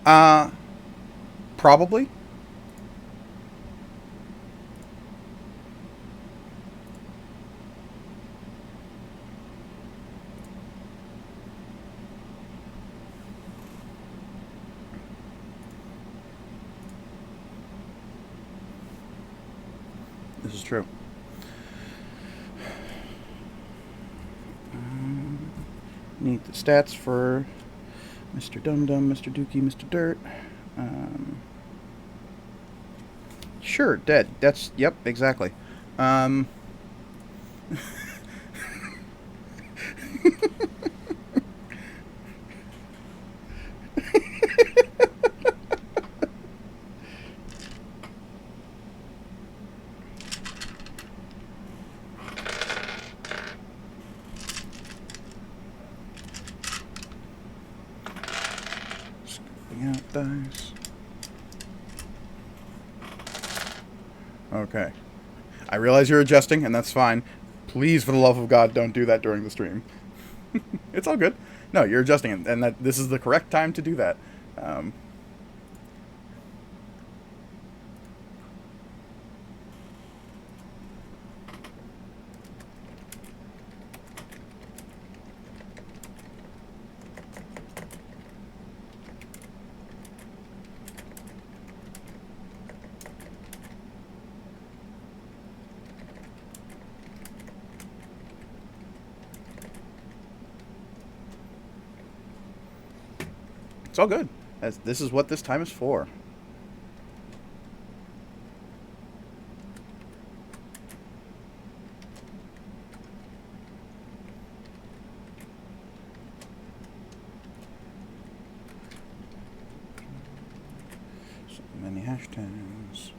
Uh, Probably. This is true. Need the stats for Mr. Dum Dum, Mr. Dookie, Mr. Dirt. Um, sure, dead. That's yep, exactly. Um, Scooping out dice. Okay. I realize you're adjusting, and that's fine. Please, for the love of God, don't do that during the stream. It's all good. No, you're adjusting, and that this is the correct time to do that. Um, it's all good. As this is what this time is for. So many hashtags.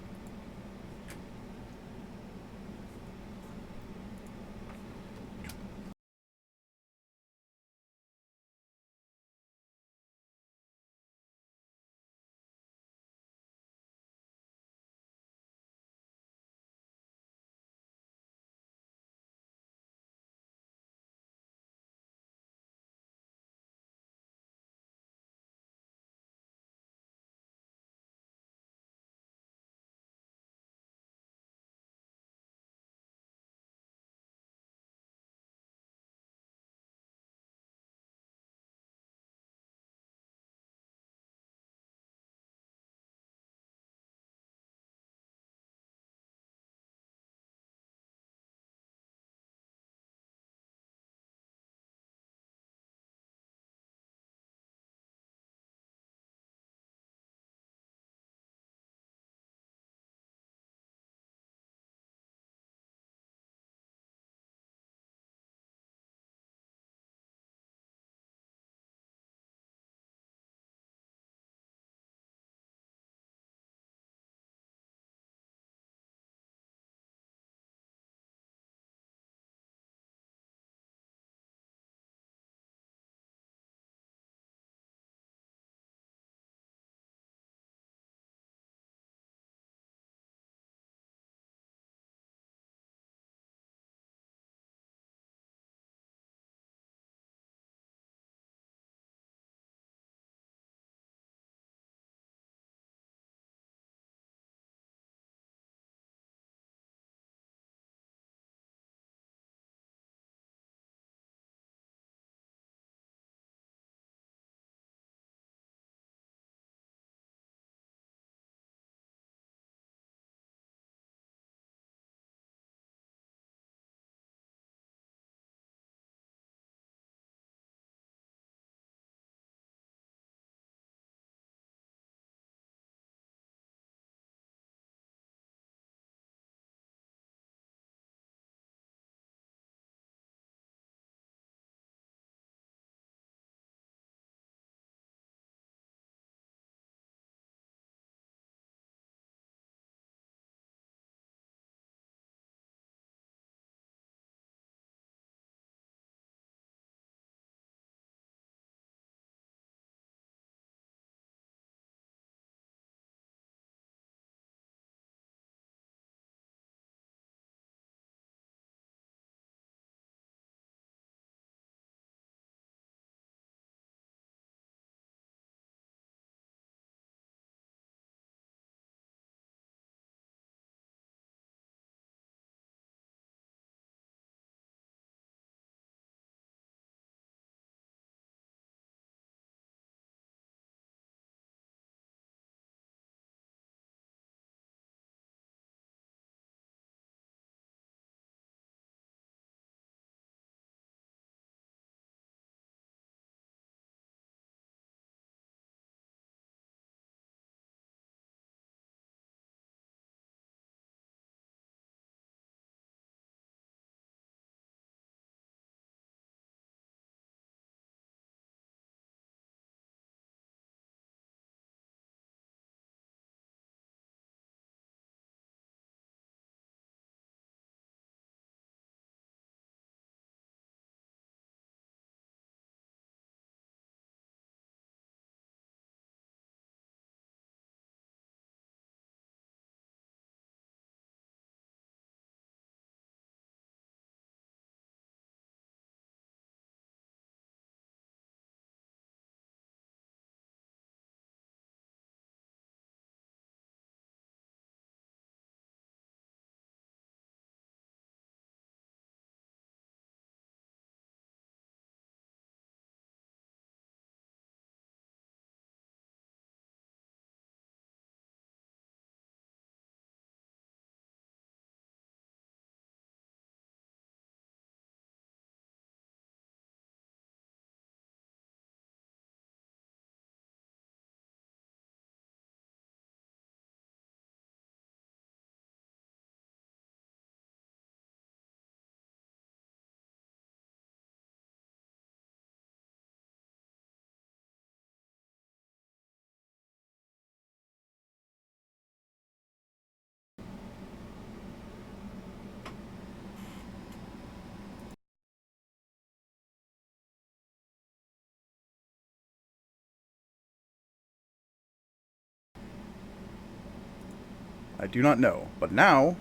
I do not know. But now,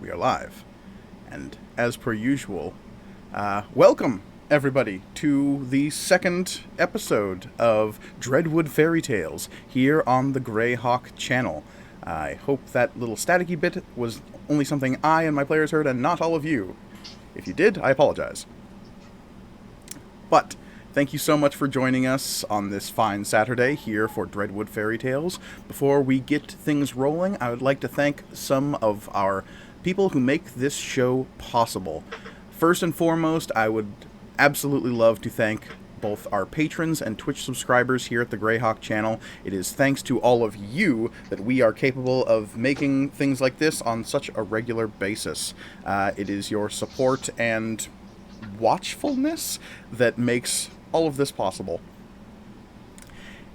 we are live. And as per usual, welcome, everybody, to the second episode of Dreadwood Fairytales here on the Greyhawk channel. I hope that little staticky bit was only something I and my players heard and not all of you. If you did, I apologize. But thank you so much for joining us on this fine Saturday here for Dreadwood Fairytales. Before we get things rolling, I would like to thank some of our people who make this show possible. First and foremost, I would absolutely love to thank both our patrons and Twitch subscribers here at the Greyhawk channel. It is thanks to all of you that we are capable of making things like this on such a regular basis. It is your support and watchfulness that makes all of this possible.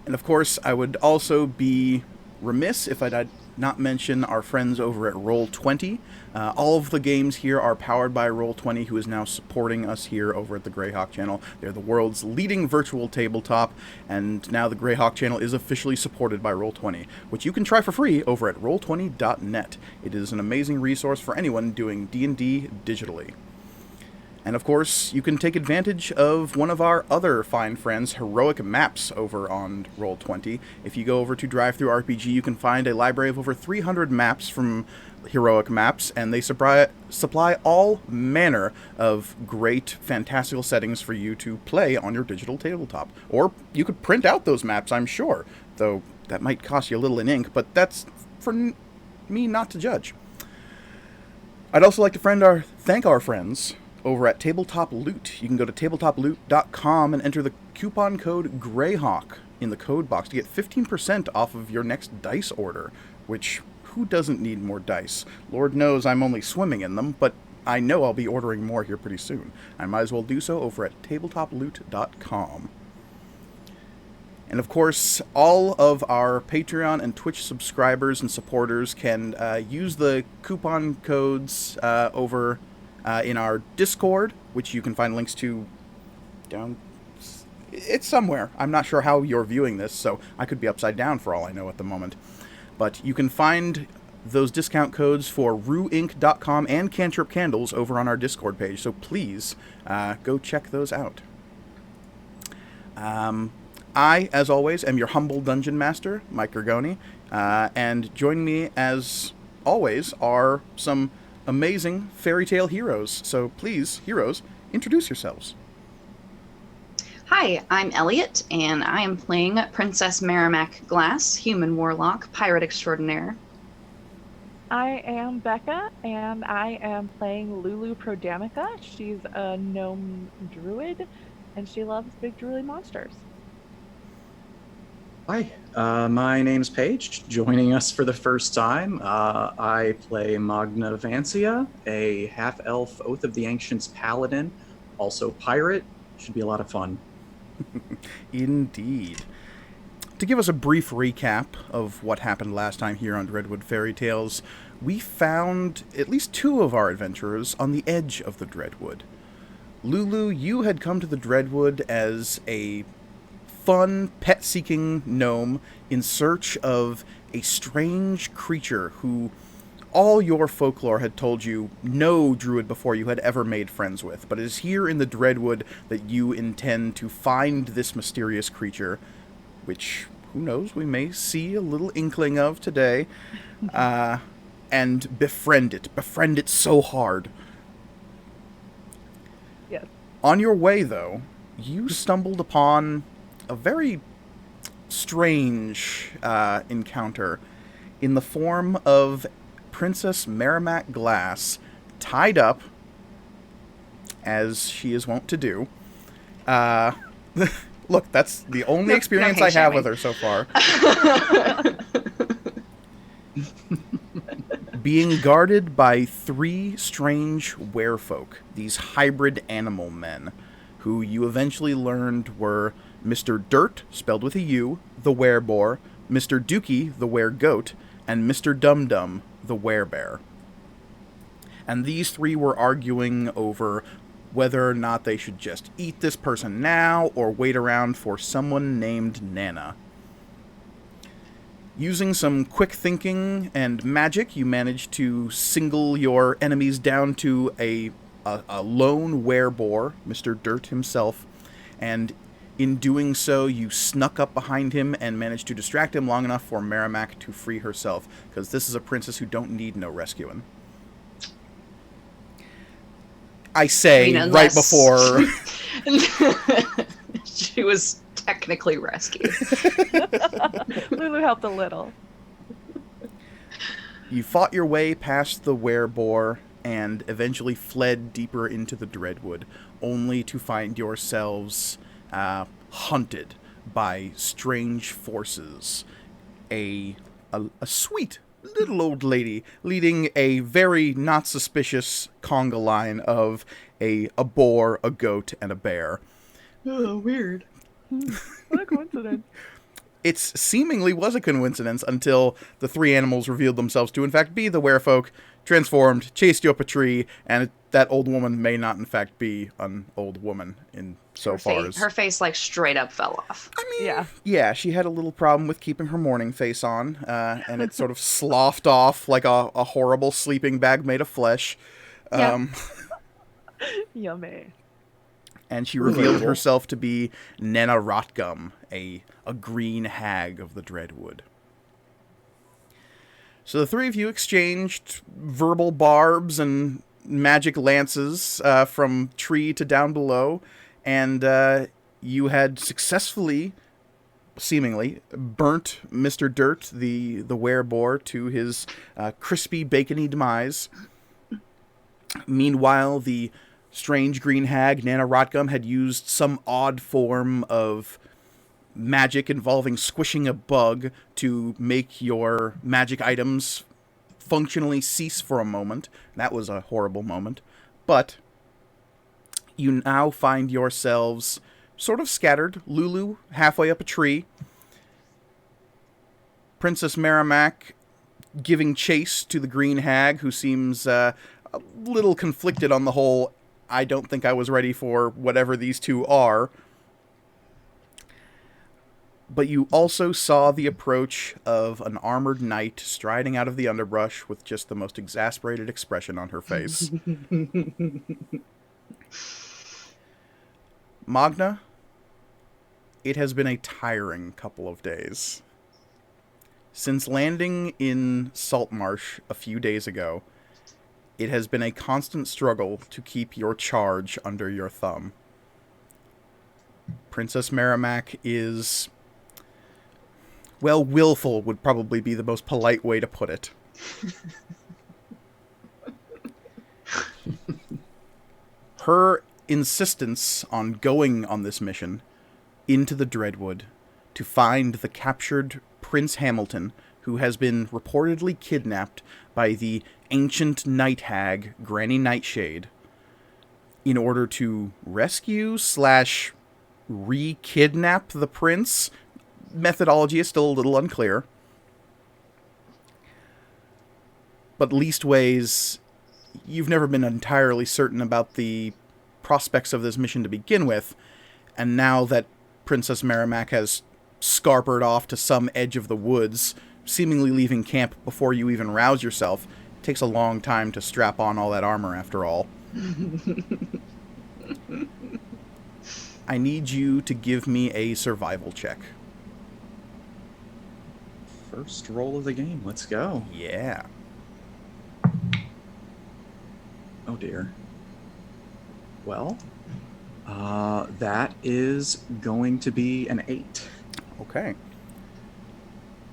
And of course, I would also be remiss if I did not mention our friends over at Roll20. All of the games here are powered by Roll20, who is now supporting us here over at the Greyhawk channel. They're the world's leading virtual tabletop, and now the Greyhawk channel is officially supported by Roll20, which you can try for free over at roll20.net. It is an amazing resource for anyone doing D&D digitally. And of course, you can take advantage of one of our other fine friends, Heroic Maps, over on Roll20. If you go over to DriveThruRPG, you can find a library of over 300 maps from Heroic Maps, and they supply all manner of great, fantastical settings for you to play on your digital tabletop. Or you could print out those maps, I'm sure, though that might cost you a little in ink, but that's for me not to judge. I'd also like to thank our friends over at Tabletop Loot. You can go to tabletoploot.com and enter the coupon code GREYHAWK in the code box to get 15% off of your next dice order, which, who doesn't need more dice? Lord knows I'm only swimming in them, but I know I'll be ordering more here pretty soon. I might as well do so over at tabletoploot.com. And of course, all of our Patreon and Twitch subscribers and supporters can use the coupon codes over in our Discord, which you can find links to down... It's somewhere. I'm not sure how you're viewing this, so I could be upside down for all I know at the moment. But you can find those discount codes for rueinc.com and Cantrip Candles over on our Discord page, so please go check those out. I, as always, am your humble dungeon master, Mike Gargoni, and joining me, as always, are some amazing fairy tale heroes. So please, heroes, introduce yourselves. Hi, I'm Elliot, and I am playing Princess Merrimack Glass, human warlock, pirate extraordinaire. I am Becca, and I am playing Lulu Prodamica. She's a gnome druid, and she loves big drooly monsters. Hi, my name's Paige. Joining us for the first time, I play Magna Vancia, a half-elf Oath of the Ancients paladin, also pirate. Should be a lot of fun. Indeed. To give us a brief recap of what happened last time here on Dreadwood Fairytales, we found at least two of our adventurers on the edge of the Dreadwood. Lulu, you had come to the Dreadwood as a fun, pet-seeking gnome in search of a strange creature who all your folklore had told you no druid before you had ever made friends with. But it is here in the Dreadwood that you intend to find this mysterious creature, which, who knows, we may see a little inkling of today, and befriend it. Befriend it so hard. Yes. On your way, though, you stumbled upon a very strange encounter in the form of Princess Merrimack Glass, tied up, as she is wont to do. Look, that's the only experience I have with her so far. Being guarded by three strange werefolk, these hybrid animal men, who you eventually learned were Mr. Dirt, spelled with a U, the Wereboar, Mr. Dookie, the Weregoat, and Mr. Dum-Dum, the Werebear. And these three were arguing over whether or not they should just eat this person now or wait around for someone named Nana. Using some quick thinking and magic, you manage to single your enemies down to a lone werebore, Mr. Dirt himself, and in doing so, you snuck up behind him and managed to distract him long enough for Merrimack to free herself, because this is a princess who don't need no rescuing. I say, right before... She was technically rescued. Lulu helped a little. You fought your way past the werebore and eventually fled deeper into the Dreadwood, only to find yourselves hunted by strange forces. A sweet little old lady leading a very not suspicious conga line of a boar, a goat, and a bear. Oh, weird. What a coincidence. It seemingly was a coincidence until the three animals revealed themselves to in fact be the werefolk, transformed, chased you up a tree, and that old woman may not in fact be an old woman in so far as... Her face, like, straight up fell off. I mean, yeah, she had a little problem with keeping her mourning face on, and it sort of sloughed off like a horrible sleeping bag made of flesh. Yummy. And she revealed herself to be Nena Rotgum, a green hag of the Dreadwood. So the three of you exchanged verbal barbs and magic lances from tree to down below, and you had successfully, seemingly, burnt Mr. Dirt, the werebore, to his crispy, bacony demise. Meanwhile, the strange green hag, Nana Rotgum, had used some odd form of magic involving squishing a bug to make your magic items functionally cease for a moment. That was a horrible moment. But you now find yourselves sort of scattered. Lulu halfway up a tree. Princess Merrimack giving chase to the green hag, who seems a little conflicted on the whole, I don't think I was ready for whatever these two are. But you also saw the approach of an armored knight striding out of the underbrush with just the most exasperated expression on her face. Magna, it has been a tiring couple of days. Since landing in Saltmarsh a few days ago, it has been a constant struggle to keep your charge under your thumb. Princess Merrimack is... well, willful would probably be the most polite way to put it. Her insistence on going on this mission into the Dreadwood to find the captured Prince Hamilton, who has been reportedly kidnapped by the ancient night hag, Granny Nightshade, in order to rescue / re-kidnap the prince. Methodology is still a little unclear. But leastways, you've never been entirely certain about the prospects of this mission to begin with, and now that Princess Merrimack has scarpered off to some edge of the woods, seemingly leaving camp before you even rouse yourself, it takes a long time to strap on all that armor after all. I need you to give me a survival check. First roll of the game. Let's go. Yeah. Oh dear. Well, that is going to be an 8. Okay.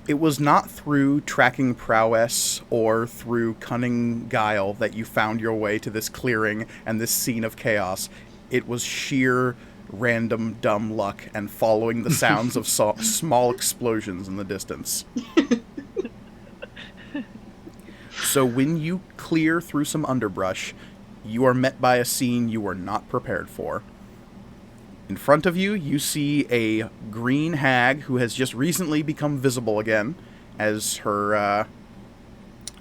It was not through tracking prowess or through cunning guile that you found your way to this clearing and this scene of chaos. It was sheer random dumb luck and following the sounds of small explosions in the distance. So when you clear through some underbrush, you are met by a scene you were not prepared for. In front of you, you see a green hag who has just recently become visible again, as her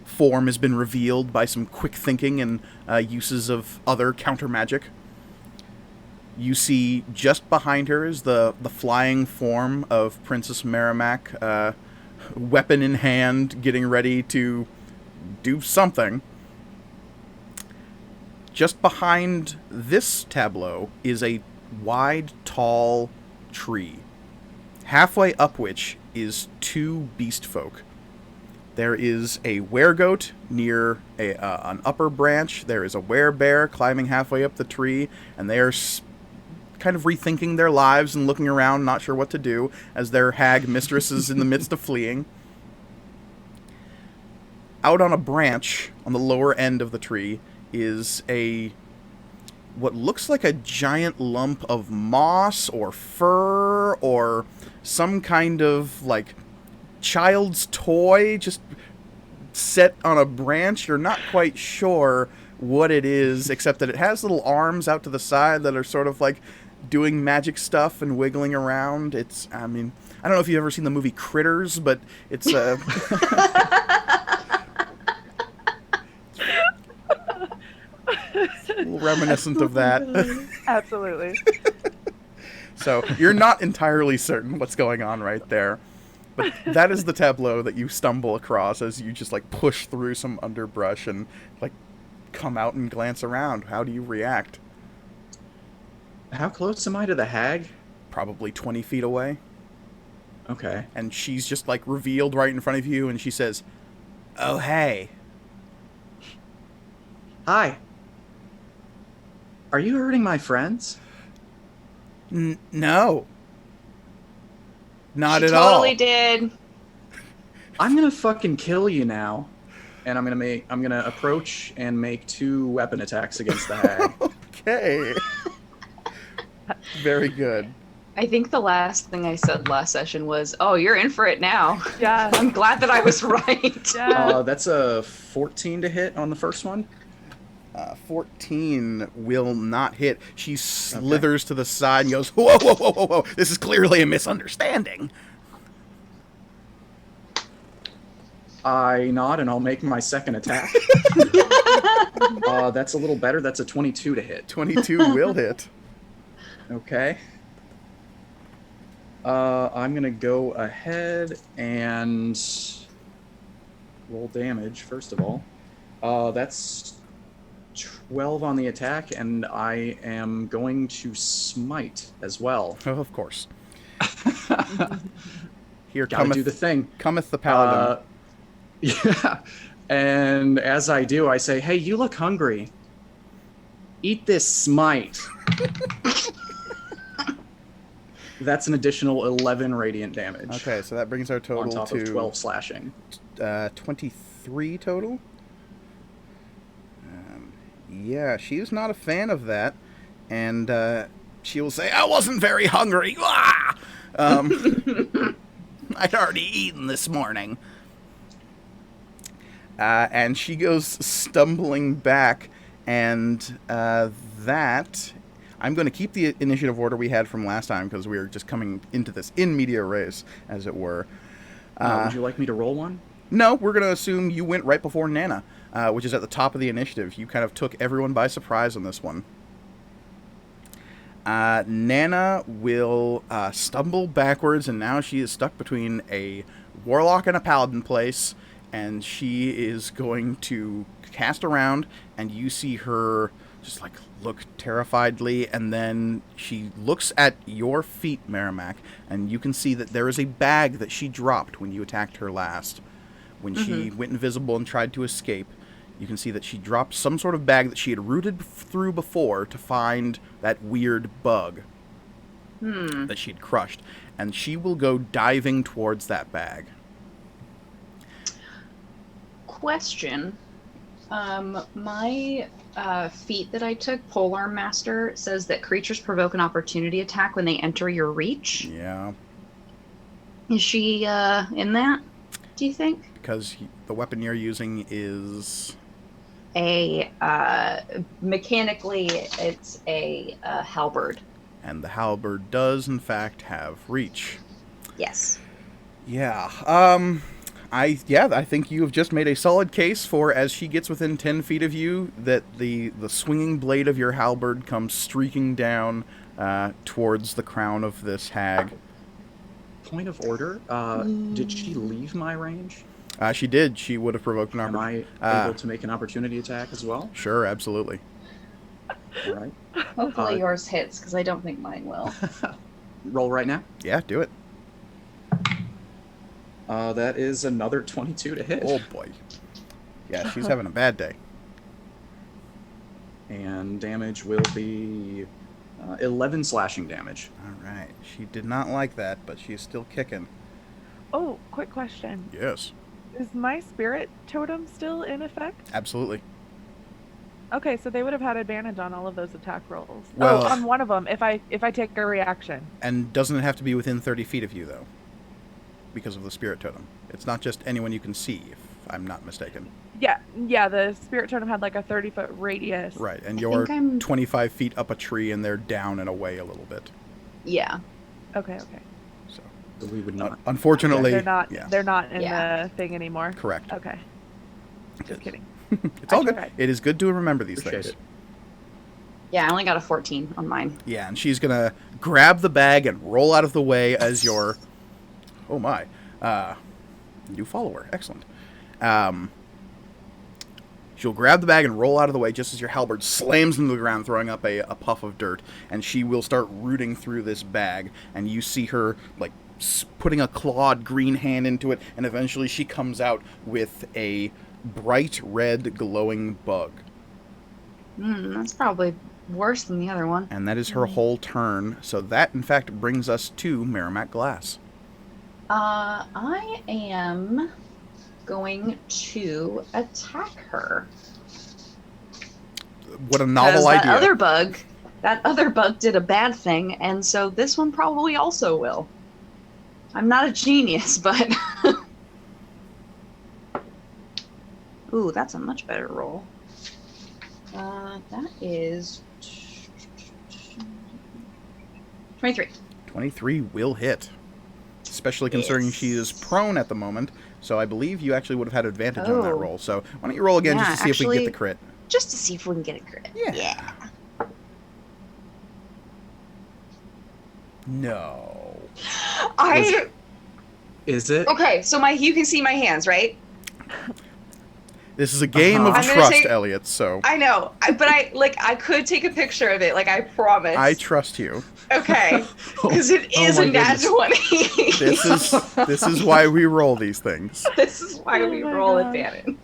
form has been revealed by some quick thinking and uses of other counter magic. You see just behind her is the flying form of Princess Merrimack, weapon in hand, getting ready to do something. Just behind this tableau is a wide, tall tree, halfway up which is two beast folk. There is a weregoat near an upper branch. There is a werebear climbing halfway up the tree, and they are kind of rethinking their lives and looking around, not sure what to do, as their hag mistress is in the midst of fleeing. Out on a branch, on the lower end of the tree, is what looks like a giant lump of moss or fur or some kind of, like, child's toy just set on a branch. You're not quite sure what it is, except that it has little arms out to the side that are sort of like doing magic stuff and wiggling around. I don't know if you've ever seen the movie Critters, but it's reminiscent of that. Absolutely. So you're not entirely certain what's going on right there. But that is the tableau that you stumble across as you just, like, push through some underbrush and, like, come out and glance around. How do you react? How close am I to the hag? Probably 20 feet away. Okay. And she's just, like, revealed right in front of you, and she says, "Oh, hey." Hi. Are you hurting my friends? No. Not She at all. totally did. I'm gonna fucking kill you now. And I'm gonna approach and make 2 weapon attacks against the hag. Okay. Very good. I think the last thing I said last session was, "Oh, you're in for it now." Yeah. I'm glad that I was right. Yeah. That's a 14 to hit on the first one. 14 will not hit. She slithers to the side and goes, "Whoa, whoa, whoa, whoa, whoa. This is clearly a misunderstanding." I nod and I'll make my second attack. That's a little better. That's a 22 to hit. 22 will hit. Okay. I'm going to go ahead and roll damage, first of all. That's 12 on the attack, and I am going to smite as well. Oh, of course. Here Gotta cometh, do the thing. cometh the paladin. Yeah. And as I do, I say, "Hey, you look hungry. Eat this smite." That's an additional 11 radiant damage. Okay, so that brings our total on top to of 12 slashing. 23 total. Yeah, she's not a fan of that, and she will say, "I wasn't very hungry. Ah! I'd already eaten this morning." And she goes stumbling back, and that... I'm going to keep the initiative order we had from last time, because we were just coming into this in media res, as it were. Would you like me to roll one? No, we're going to assume you went right before Nana, which is at the top of the initiative. You kind of took everyone by surprise on this one. Nana will stumble backwards, and now she is stuck between a warlock and a paladin place, and she is going to cast around, and you see her just, like, look terrifiedly, and then she looks at your feet, Merrimack, and you can see that there is a bag that she dropped when you attacked her last. When she went invisible and tried to escape, you can see that she dropped some sort of bag that she had rooted through before to find that weird bug that she'd crushed. And she will go diving towards that bag. Question. My feat that I took, Polearm Master, says that creatures provoke an opportunity attack when they enter your reach. Yeah. Is she in that, do you think? Because the weapon you're using is... mechanically, it's a halberd. And the halberd does, in fact, have reach. Yes. Yeah. I think you have just made a solid case for, as she gets within 10 feet of you, that the swinging blade of your halberd comes streaking down towards the crown of this hag. point of order. Did she leave my range? She did. She would have provoked an Am opportunity. I able to make an opportunity attack as well? Sure, absolutely. All right. Hopefully yours hits, because I don't think mine will. Roll right now. Yeah, do it. That is another 22 to hit. Oh boy. Yeah, she's having a bad day. And damage will be 11 slashing damage. All right. She did not like that, but she's still kicking. Oh, quick question. Yes, Is my spirit totem still in effect? absolutely. Okay, so they would have had advantage on all of those attack rolls. Well- on one of them if I take a reaction. And doesn't it have to be within 30 feet of you, though? Because of the spirit totem. It's not just anyone you can see, if I'm not mistaken. Yeah, the spirit totem had like a 30-foot radius. Right, and I you're think I'm- 25 feet up a tree, and they're down and away a little bit. Yeah. Okay. So, So we would not. unfortunately, They're not. Yeah, They're not in Yeah. the thing anymore. correct. Okay. Just kidding. It's all I good. tried. It is good to remember these Appreciate things. it. Yeah, I only got a 14 on mine. Yeah, and she's gonna grab the bag and roll out of the way as your, oh my, new follower. Excellent. She'll grab the bag and roll out of the way just as your halberd slams into the ground, throwing up a puff of dirt, and she will start rooting through this bag, and you see her, like, putting a clawed green hand into it, and eventually she comes out with a bright red glowing bug. That's probably worse than the other one. And that is her whole turn, so that, in fact, brings us to Merrimack Glass. I am going to attack her. What a novel 'Cause idea. that other bug did a bad thing, and so this one probably also will. I'm not a genius, but... Ooh, that's a much better roll. That is... 23. 23 will hit. Especially considering Yes. she is prone at the moment, so I believe you actually would have had advantage on that Oh. roll. So why don't you roll again Yeah, just to see if we can get the actually- crit? Just to see if we can get a crit. Yeah. No. Is it? Okay, so you can see my hands, right? This is a game of I'm gonna trust, take- Elliot, so I know, but I could take a picture of it, like I promise. I trust you. Okay, because it Oh is my a nat goodness. 20. This is why we roll these things. This is why Oh we my roll gosh. advantage.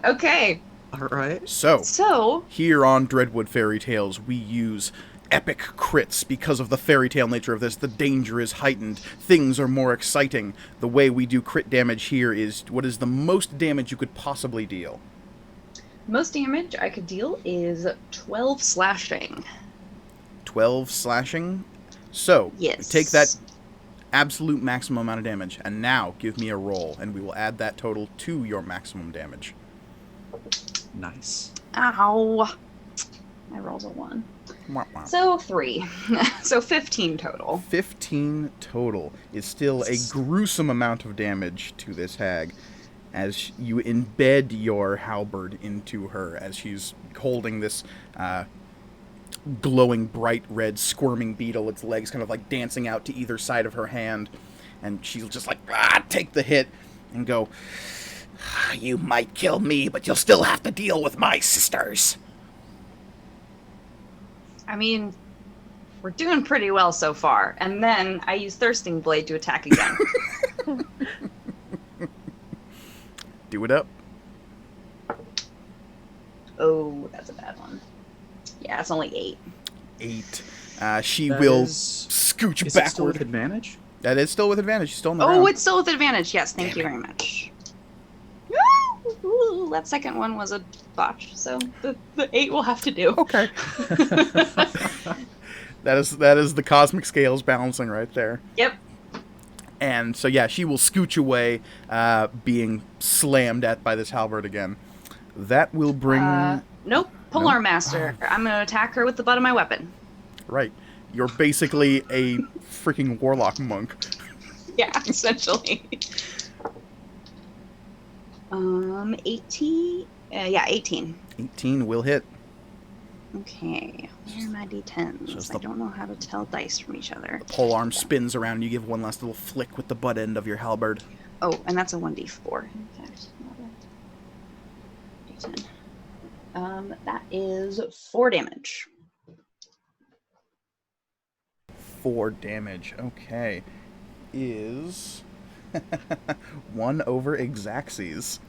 Okay, All right. so Here on Dreadwood Fairytales, we use epic crits because of the fairy tale nature of this. The danger is heightened. Things are more exciting. The way we do crit damage here is what is the most damage you could possibly deal. most damage I could deal is 12 slashing. 12 slashing. So, we Yes. take that absolute maximum amount of damage, and now give me a roll, and we will add that total to your maximum damage. Nice. Ow. My roll's a 1. Wah, wah. So 3. So 15 total. 15 total is still a gruesome amount of damage to this hag as you embed your halberd into her as she's holding this glowing bright red squirming beetle, its legs kind of like dancing out to either side of her hand, and she'll just like take the hit and go, "You might kill me, but you'll still have to deal with my sisters." I mean, we're doing pretty well so far. And then I use Thirsting Blade to attack again. Do it up. Oh, that's a bad one. Yeah, it's only 8. 8. She That will is- scooch Is it still with backward. advantage? That is still with advantage. She's still in the Oh, round. it's still with advantage. Yes, thank you very much. Ooh, that second one was a botch, so the 8 will have to do. Okay. That is the cosmic scales balancing right there. Yep. And so yeah, she will scooch away, being slammed at by this halberd again. That will bring Nope. Polar Master. I'm going to attack her with the butt of my weapon. right. You're basically a freaking warlock monk. Yeah, essentially. 18. Yeah, 18. 18 will hit. Okay, where are my d10s? Just I don't know how to tell dice from each other. The pole arm spins around and you give one last little flick with the butt end of your halberd. Oh, and that's a 1d4. In fact, not a d10. That is 4 damage. 4 damage. Okay. Is 1 over Exacxes.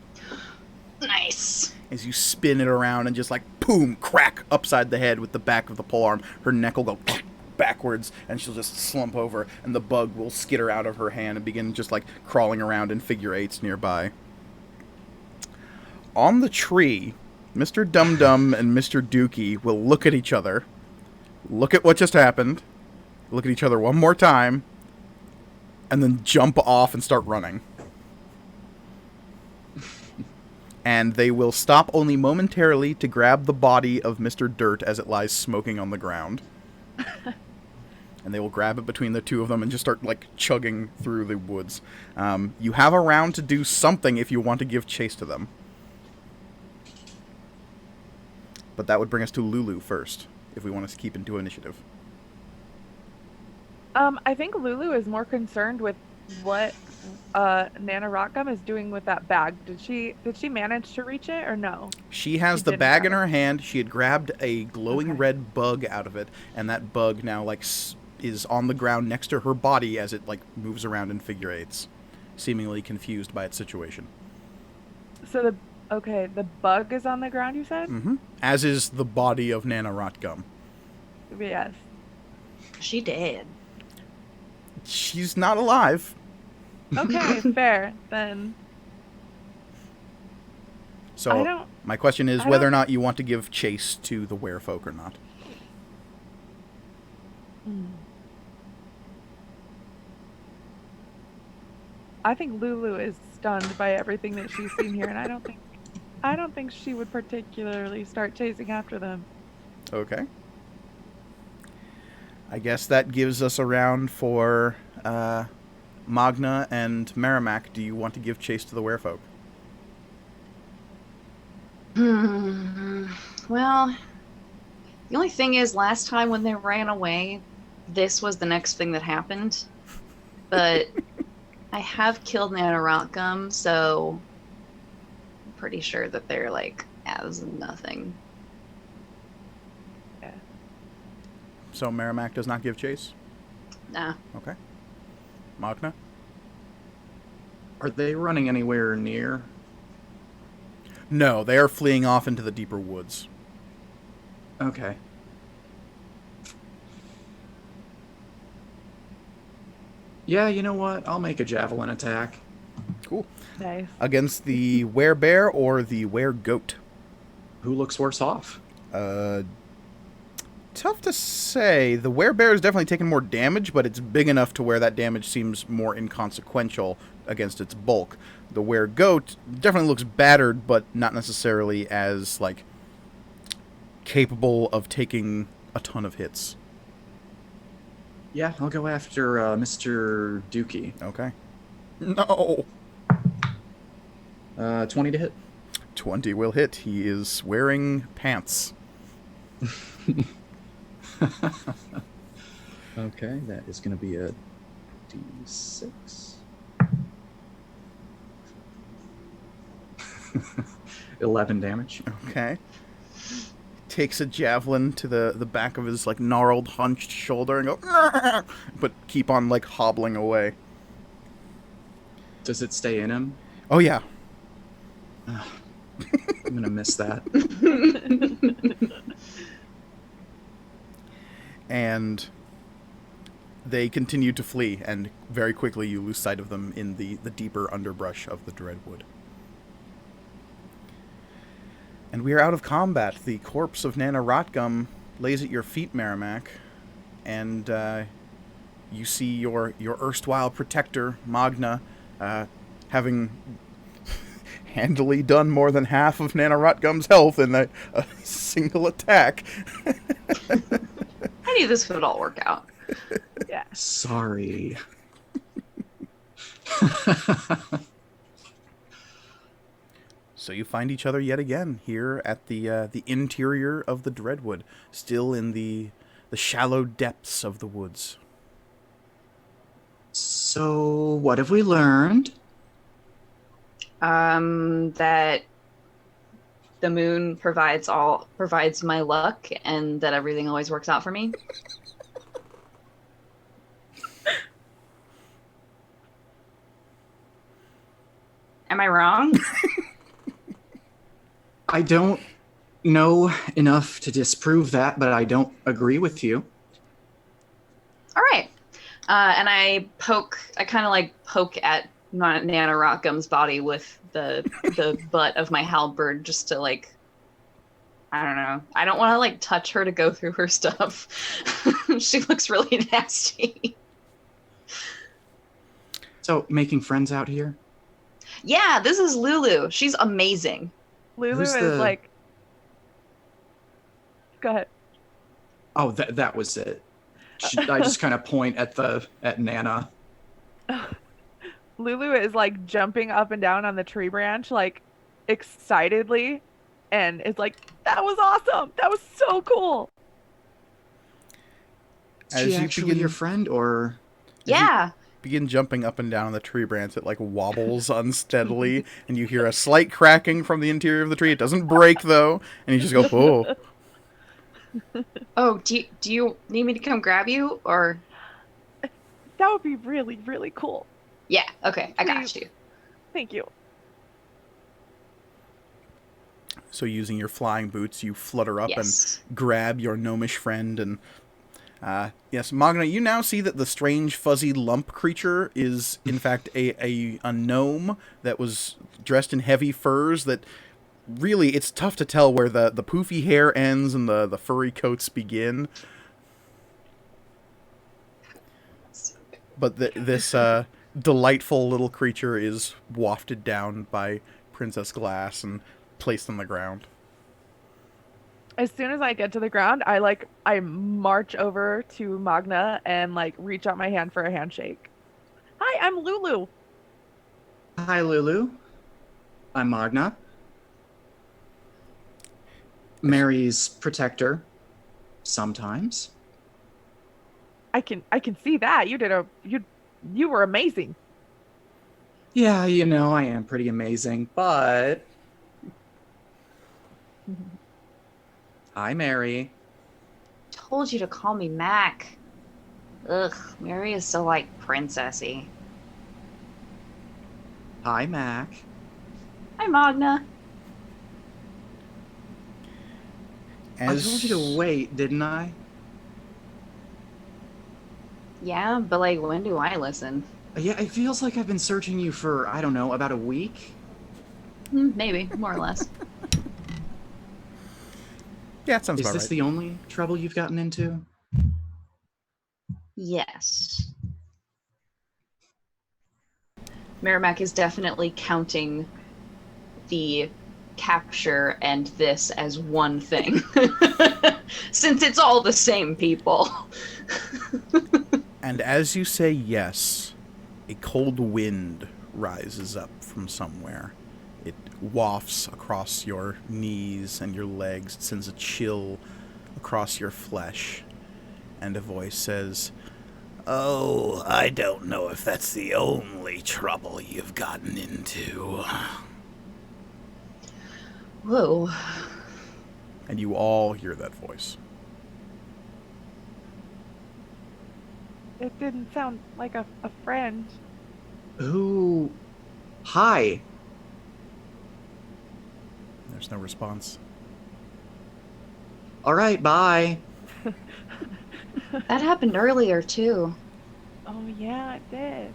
Nice. As you spin it around and just like, boom, crack upside the head with the back of the polearm. Her neck will go backwards and she'll just slump over and the bug will skitter out of her hand and begin just like crawling around in figure eights nearby. On the tree, Mr. Dum Dum and Mr. Dookie will look at each other, look at what just happened, look at each other one more time, and then jump off and start running. And they will stop only momentarily to grab the body of Mr. Dirt as it lies smoking on the ground. And they will grab it between the two of them and just start, like, chugging through the woods. You have a round to do something if you want to give chase to them. But that would bring us to Lulu first, if we want to keep into initiative. I think Lulu is more concerned with what Nana Rockgum is doing with that bag. Did she manage to reach it or no? She has She the didn't bag grab in it. her hand. She had grabbed a glowing Okay. red bug out of it, and that bug now like is on the ground next to her body as it like moves around in figure eights, seemingly confused by its situation. So the bug is on the ground, you said? Mm-hmm. As is the body of Nana Rotgum. Yes. She dead. She's not alive. Okay, fair. Then I So don't my question is I whether or don't- not you want to give chase to the werefolk or not. I think Lulu is stunned by everything that she's seen here, and I don't think she would particularly start chasing after them. Okay. I guess that gives us a round for Magna and Merrimack. Do you want to give chase to the werefolk? Well, the only thing is, last time when they ran away, this was the next thing that happened. But I have killed Nana Rockgum, so I'm pretty sure that they're like as nothing. Yeah. So Merrimack does not give chase? Nah. Okay. Magna? Are they running anywhere near? No, they are fleeing off into the deeper woods. Okay. Yeah, you know what? I'll make a javelin attack. Cool. Nice. Against the werebear or the weregoat? Who looks worse off? Tough to say. The werebear has definitely taken more damage, but it's big enough to where that damage seems more inconsequential against its bulk. The weregoat definitely looks battered, but not necessarily as, like, capable of taking a ton of hits. Yeah, I'll go after Mr. Dookie. Okay. No! 20 to hit. 20 will hit. He is wearing pants. Okay, that is going to be a D6. 11 damage. Okay. Takes a javelin to the back of his, like, gnarled, hunched shoulder and go, "Argh!" But keep on, like, hobbling away. Does it stay in him? Oh, yeah. I'm going to miss that. And they continue to flee, and very quickly you lose sight of them in the deeper underbrush of the Dreadwood. And we are out of combat. The corpse of Nana Rotgum lays at your feet, Merrimack, and you see your erstwhile protector, Magna, having handily done more than half of Nana Rotgum's health in a single attack. I knew this would all work out. Yeah. Sorry. So you find each other yet again here at the interior of the Dreadwood, still in the shallow depths of the woods. So, what have we learned? That the moon provides my luck, and that everything always works out for me. Am I wrong? I don't know enough to disprove that, but I don't agree with you. All right. And I kind of like poke at Nana Rockgum's body with the butt of my halberd just to like, I don't know. I don't want to like touch her to go through her stuff. She looks really nasty. So, making friends out here? Yeah, this is Lulu. She's amazing. Lulu Who's is like. Go ahead. Oh, that was it. I just kind of point at Nana. Lulu is like jumping up and down on the tree branch, like excitedly, and is like, "That was awesome! That was so cool!" Is she actually your friend, or? Yeah. Begin jumping up and down on the tree branch. It like wobbles unsteadily, and you hear a slight cracking from the interior of the tree. It doesn't break though, and you just go, "Oh." Oh, do you need me to come grab you, or? That would be really, really cool. Yeah. Okay, I got Please. you. Thank you. So using your flying boots, you flutter up Yes. and grab your gnomish friend. And yes, Magna, you now see that the strange fuzzy lump creature is in fact a gnome that was dressed in heavy furs. That really, it's tough to tell where the poofy hair ends and the furry coats begin. But this delightful little creature is wafted down by Princess Glass and placed on the ground. As soon as I get to the ground, I march over to Magna and like reach out my hand for a handshake. Hi, I'm Lulu. Hi, Lulu. I'm Magna. Mary's protector. Sometimes. I can see that. You were amazing. Yeah, I am pretty amazing, but... Hi, Mary. Told you to call me Mac. Ugh, Mary is so like princessy. Hi, Mac. Hi, Magna. I told you to wait, didn't I? Yeah, but like, when do I listen? Yeah, it feels like I've been searching you for, I don't know, about a week. Maybe, more or less. Yeah, it sounds Is about this right. the only trouble you've gotten into? Yes. Merrimack is definitely counting the capture and this as one thing. Since it's all the same people. And as you say yes, a cold wind rises up from somewhere. It wafts across your knees and your legs. It sends a chill across your flesh. And a voice says, "Oh, I don't know if that's the only trouble you've gotten into." Whoa. And you all hear that voice. It didn't sound like a friend. Ooh. Hi. There's no response. All right, bye. That happened earlier, too. Oh yeah, it did.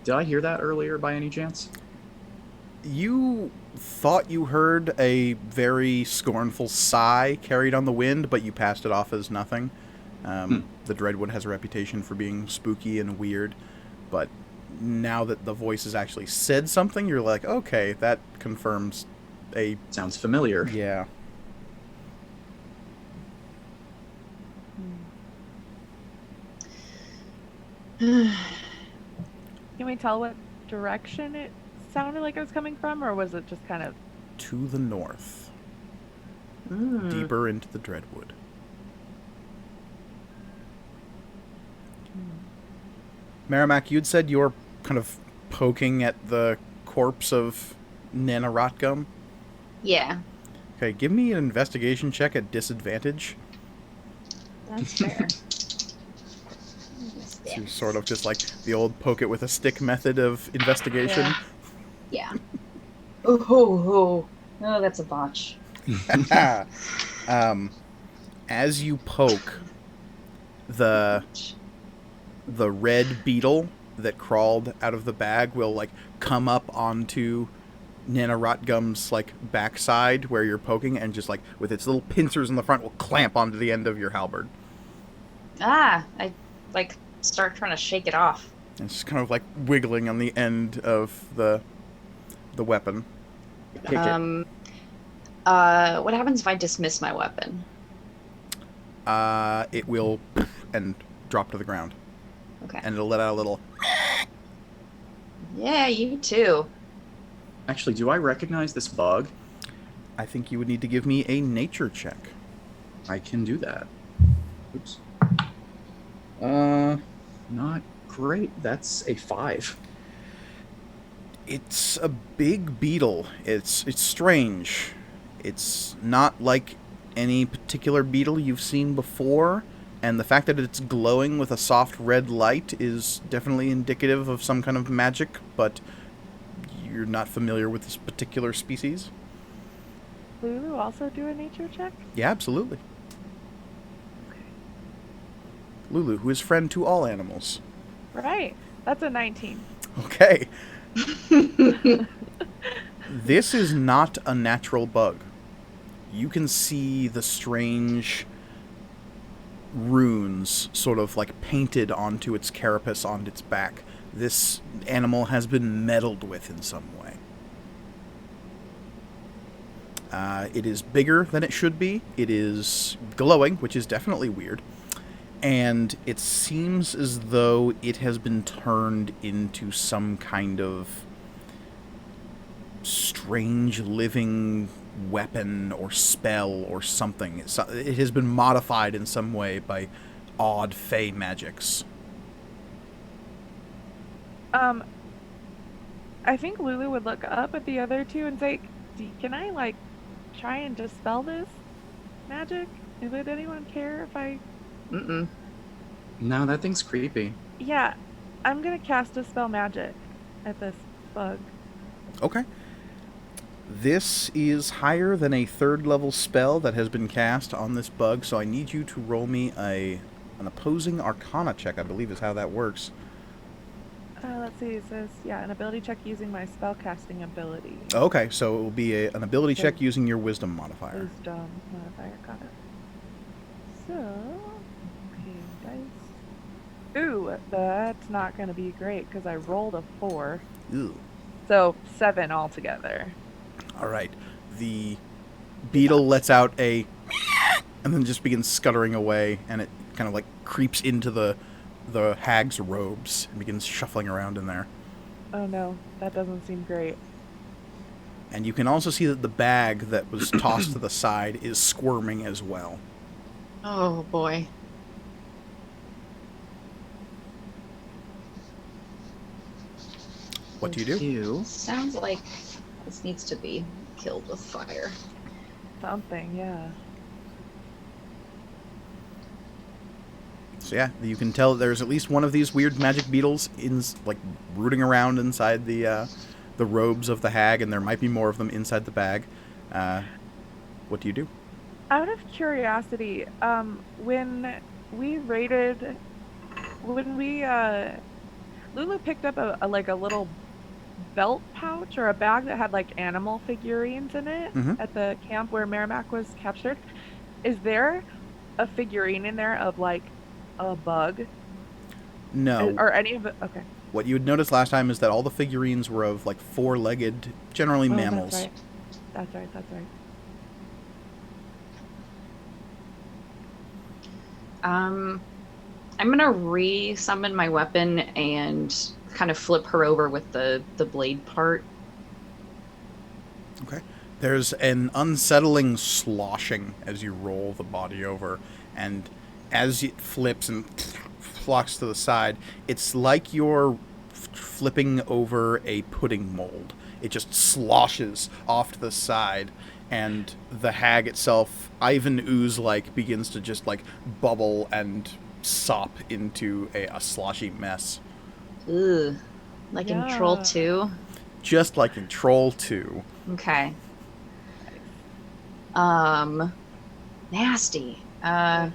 Did I hear that earlier by any chance? You thought you heard a very scornful sigh carried on the wind, but you passed it off as nothing. The Dreadwood has a reputation for being spooky and weird, but now that the voice has actually said something, you're like, okay, that confirms a... Sounds familiar. Yeah. Can we tell what direction it sounded like it was coming from, or was it just kind of... To the north. Mm. Deeper into the Dreadwood. Merrimack, you'd said you're kind of poking at the corpse of Nana Rotgum. Yeah, Okay, give me an investigation check at disadvantage. that's fair. To sort of just like the old poke it with a stick method of investigation. Yeah. Oh, that's a botch. As you poke, the red beetle that crawled out of the bag will like come up onto Nana Rotgum's like backside where you're poking, and just like with its little pincers in the front will clamp onto the end of your halberd. I like start trying to shake it off. And it's just kind of like wiggling on the end of the weapon. Kick it. What happens if I dismiss my weapon? It will and drop to the ground, Okay. and it'll let out a little. Yeah, you too. Actually, do I recognize this bug? I think you would need to give me a nature check. I can do that. Oops. Not great. That's a 5. It's a big beetle. It's strange. It's not like any particular beetle you've seen before, and the fact that it's glowing with a soft red light is definitely indicative of some kind of magic, but you're not familiar with this particular species. Lulu also do a nature check? Yeah, absolutely. Lulu, who is friend to all animals. Right. That's a 19. Okay. This is not a natural bug. You can see the strange runes sort of like painted onto its carapace, on its back. This animal has been meddled with in some way. It is bigger than it should be. It is glowing, which is definitely weird. And it seems as though it has been turned into some kind of strange living weapon or spell or something. It has been modified in some way by odd fey magics. I think Lulu would look up at the other two and say, can I, like, try and dispel this magic? Would anyone care if I... Mm-mm. No, that thing's creepy. Yeah, I'm gonna cast Dispel Magic at this bug. Okay. This is higher than a 3rd level spell that has been cast on this bug, so I need you to roll me an opposing arcana check, I believe is how that works. Let's see, it says, an ability check using my spellcasting ability. Okay, so it will be an ability check using your wisdom modifier. Wisdom modifier, got it. So, okay, dice. Ooh, that's not going to be great because I rolled a 4. Ew. So, 7 altogether. All right. The beetle lets out a and then just begins scuttering away, and it kind of like creeps into the hag's robes and begins shuffling around in there. Oh no, that doesn't seem great. And you can also see that the bag that was tossed to the side is squirming as well. Oh boy. What do you do? Sounds like this needs to be killed with fire. Something, yeah. So yeah, you can tell that there's at least one of these weird magic beetles like rooting around inside the robes of the hag, and there might be more of them inside the bag. What do you do? Out of curiosity, when we Lulu picked up a little belt pouch or a bag that had like animal figurines in it at the camp where Merrimack was captured. Is there a figurine in there of like a bug? No. Or any of it? Okay. What you had noticed last time is that all the figurines were of like 4-legged, generally mammals. That's right. I'm gonna re-summon my weapon and kind of flip her over with the blade part. Okay. There's an unsettling sloshing as you roll the body over, and as it flips and flocks to the side, it's like you're flipping over a pudding mold. It just sloshes off to the side, and the hag itself, Ivan Ooze-like, begins to just, like, bubble and sop into a sloshy mess. Ugh. Like in Troll 2? Just like in Troll 2. Okay. Nasty. But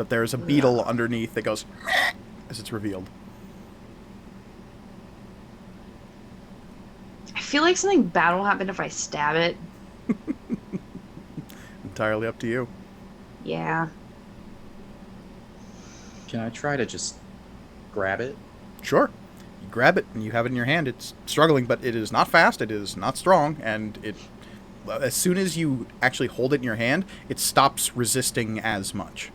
there's a beetle underneath that goes as it's revealed. I feel like something bad will happen if I stab it. Entirely up to you. Yeah. Can I try to just grab it? Sure. You grab it and you have it in your hand. It's struggling, but it is not fast, it is not strong, and it, as soon as you actually hold it in your hand, it stops resisting as much.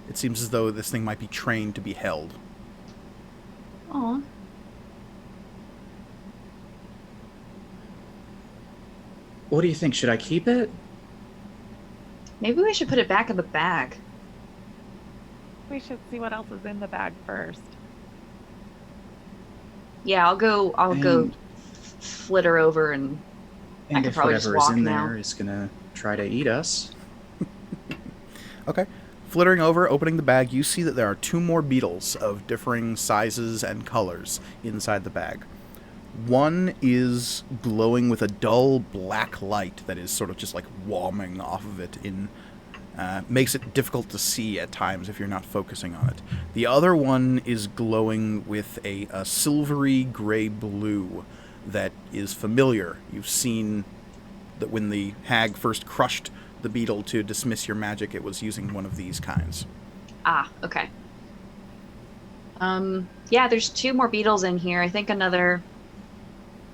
It seems as though this thing might be trained to be held. Aw. What do you think? Should I keep it? Maybe we should put it back in the bag. We should see what else is in the bag first. Yeah, I'll go flitter over and I And could if probably just whatever is walk in now. there is gonna try to eat us. Okay. Flittering over, opening the bag, you see that there are 2 more beetles of differing sizes and colors inside the bag. One is glowing with a dull black light that is sort of just like warming off of it in makes it difficult to see at times if you're not focusing on it. The other one is glowing with a silvery gray blue that is familiar. You've seen that when the hag first crushed the beetle to dismiss your magic, it was using one of these kinds. Ah, okay. Yeah, there's 2 more beetles in here. I think another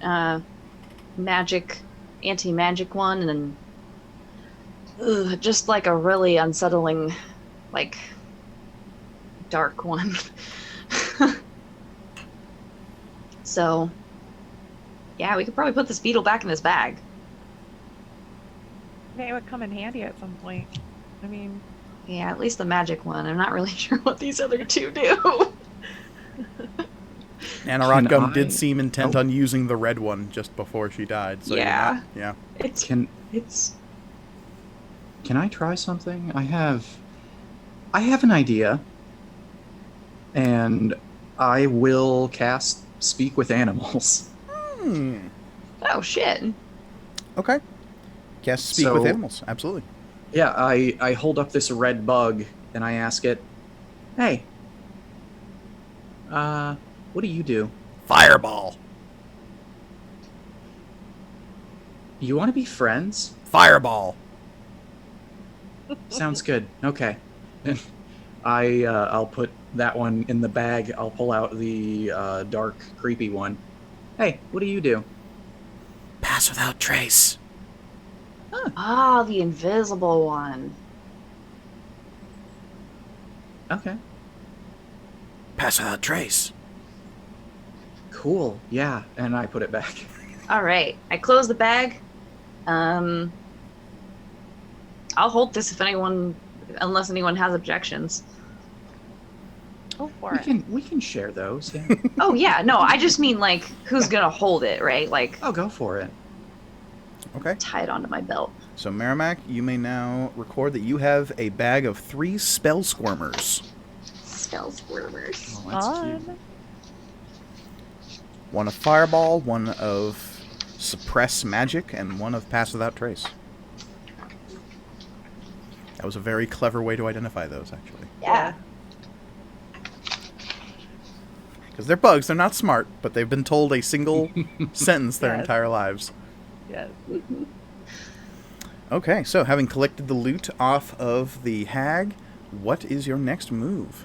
anti-magic one, and then just like a really unsettling, like, dark one. So, yeah, we could probably put this beetle back in this bag. They would come in handy at some point. I mean, Yeah, at least the magic one. I'm not really sure what these other 2 do. Anna Can did I- seem intent on using the red one just before she died. So Yeah. yeah. It's Can I try something? I have an idea, and I will cast Speak with Animals. oh shit. Okay. Cast Speak with So- Animals. Absolutely. Yeah, I hold up this red bug and I ask it, "Hey, what do you do? Fireball. You want to be friends? Fireball. Sounds good. Okay." And I'll put that one in the bag. I'll pull out the dark, creepy one. "Hey, what do you do?" Pass without trace. Ah, the invisible one. Okay. Pass without trace. Cool. Yeah, and I put it back. All right. I close the bag. I'll hold this unless anyone has objections. go for We can share those. Yeah. Oh yeah, no, I just mean like who's gonna hold it, right? Like I'll go for it. Okay. tie it onto my belt. So Merrimack, you may now record that you have a bag of 3 spell squirmers. Spell squirmers. Oh, that's cute. Fun. One of Fireball, one of Suppress Magic, and one of Pass Without Trace. That was a very clever way to identify those, actually. Yeah. Because they're bugs, they're not smart, but they've been told a single sentence their Yes. entire lives. Yes. Okay, so having collected the loot off of the hag, what is your next move?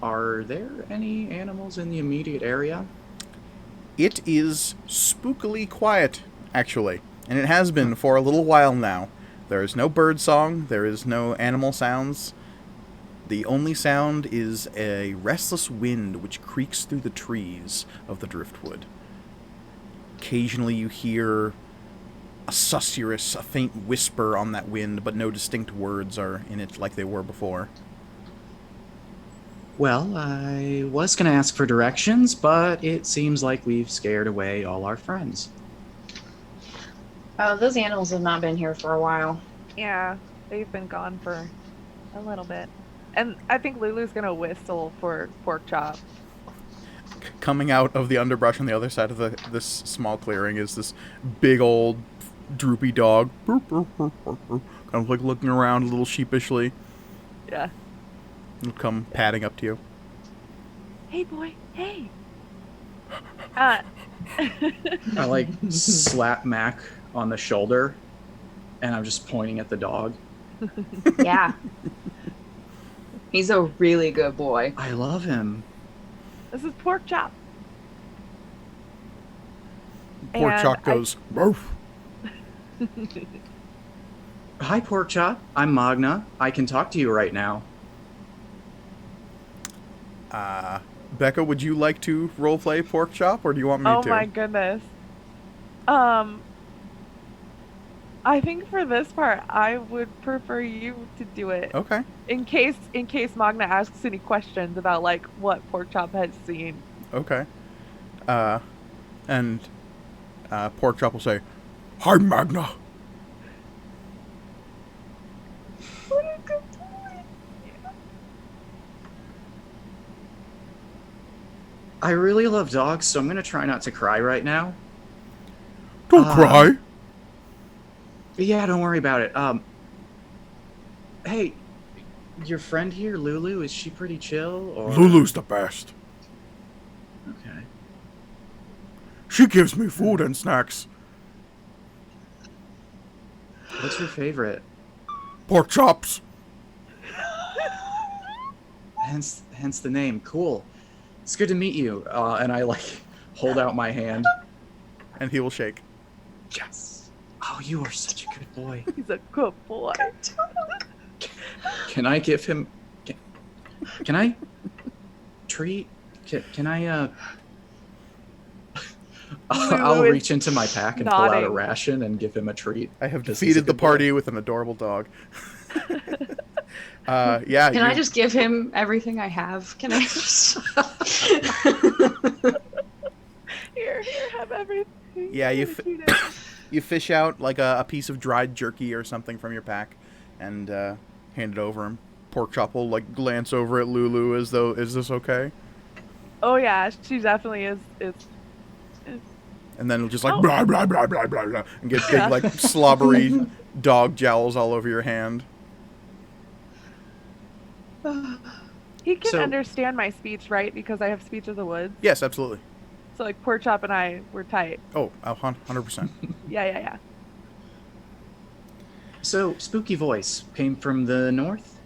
Are there any animals in the immediate area? It is spookily quiet, actually, and it has been for a little while now. There is no bird song, there is no animal sounds. The only sound is a restless wind which creaks through the trees of the driftwood. Occasionally you hear a susurrus, a faint whisper on that wind, but no distinct words are in it like they were before. Well, I was going to ask for directions, but it seems like we've scared away all our friends. Oh, those animals have not been here for a while. Yeah, they've been gone for a little bit. And I think Lulu's gonna whistle for pork chop. Coming out of the underbrush on the other side of this small clearing is this big old droopy dog. Kind of like looking around a little sheepishly. Yeah. It'll come padding up to you. Hey, boy. Hey. I like slap Mac on the shoulder, and I'm just pointing at the dog. Yeah. He's a really good boy. I love him. This is pork chop. Pork And chop goes, "Roof." Hi, Pork Chop. I'm Magna. I can talk to you right now. Becca, would you like to roleplay pork chop, or do you want me Oh to? my goodness. I think for this part, I would prefer you to do it. Okay. In case Magna asks any questions about like what pork chop has seen. Okay. And pork chop will say, "Hi, Magna." What a good boy. I really love dogs, so I'm going to try not to cry right now. Don't cry. Yeah, don't worry about it. Hey, your friend here, Lulu, is she pretty chill? Or... Lulu's the best. Okay. She gives me food and snacks. What's your favorite? Pork chops. Hence the name. Cool. It's good to meet you. And I like hold out my hand. And he will shake. Yes. Oh, you are such a good boy. He's a good boy. Can I give him? Can I treat? Can I? I'll Lulu is reach into my pack and pull out a nodding. ration and give him a treat. I have because he's a defeated the good boy. party with an adorable dog. Yeah. Can I just give him everything I have? Can I just... Here, have everything. Yeah, you Here, fi- eat it. You fish out like a piece of dried jerky or something from your pack, and hand it over him. Pork chop will like glance over at Lulu as though, "Is this okay?" Oh yeah, she definitely is. And then it'll just like Oh. blah blah blah blah blah blah, and get big Yeah. like slobbery dog jowls all over your hand. He can So- understand my speech, right? Because I have speech of the woods. Yes, absolutely. So like pork chop and I were tight. Oh, 100%. Yeah. So, Spooky Voice came from the north?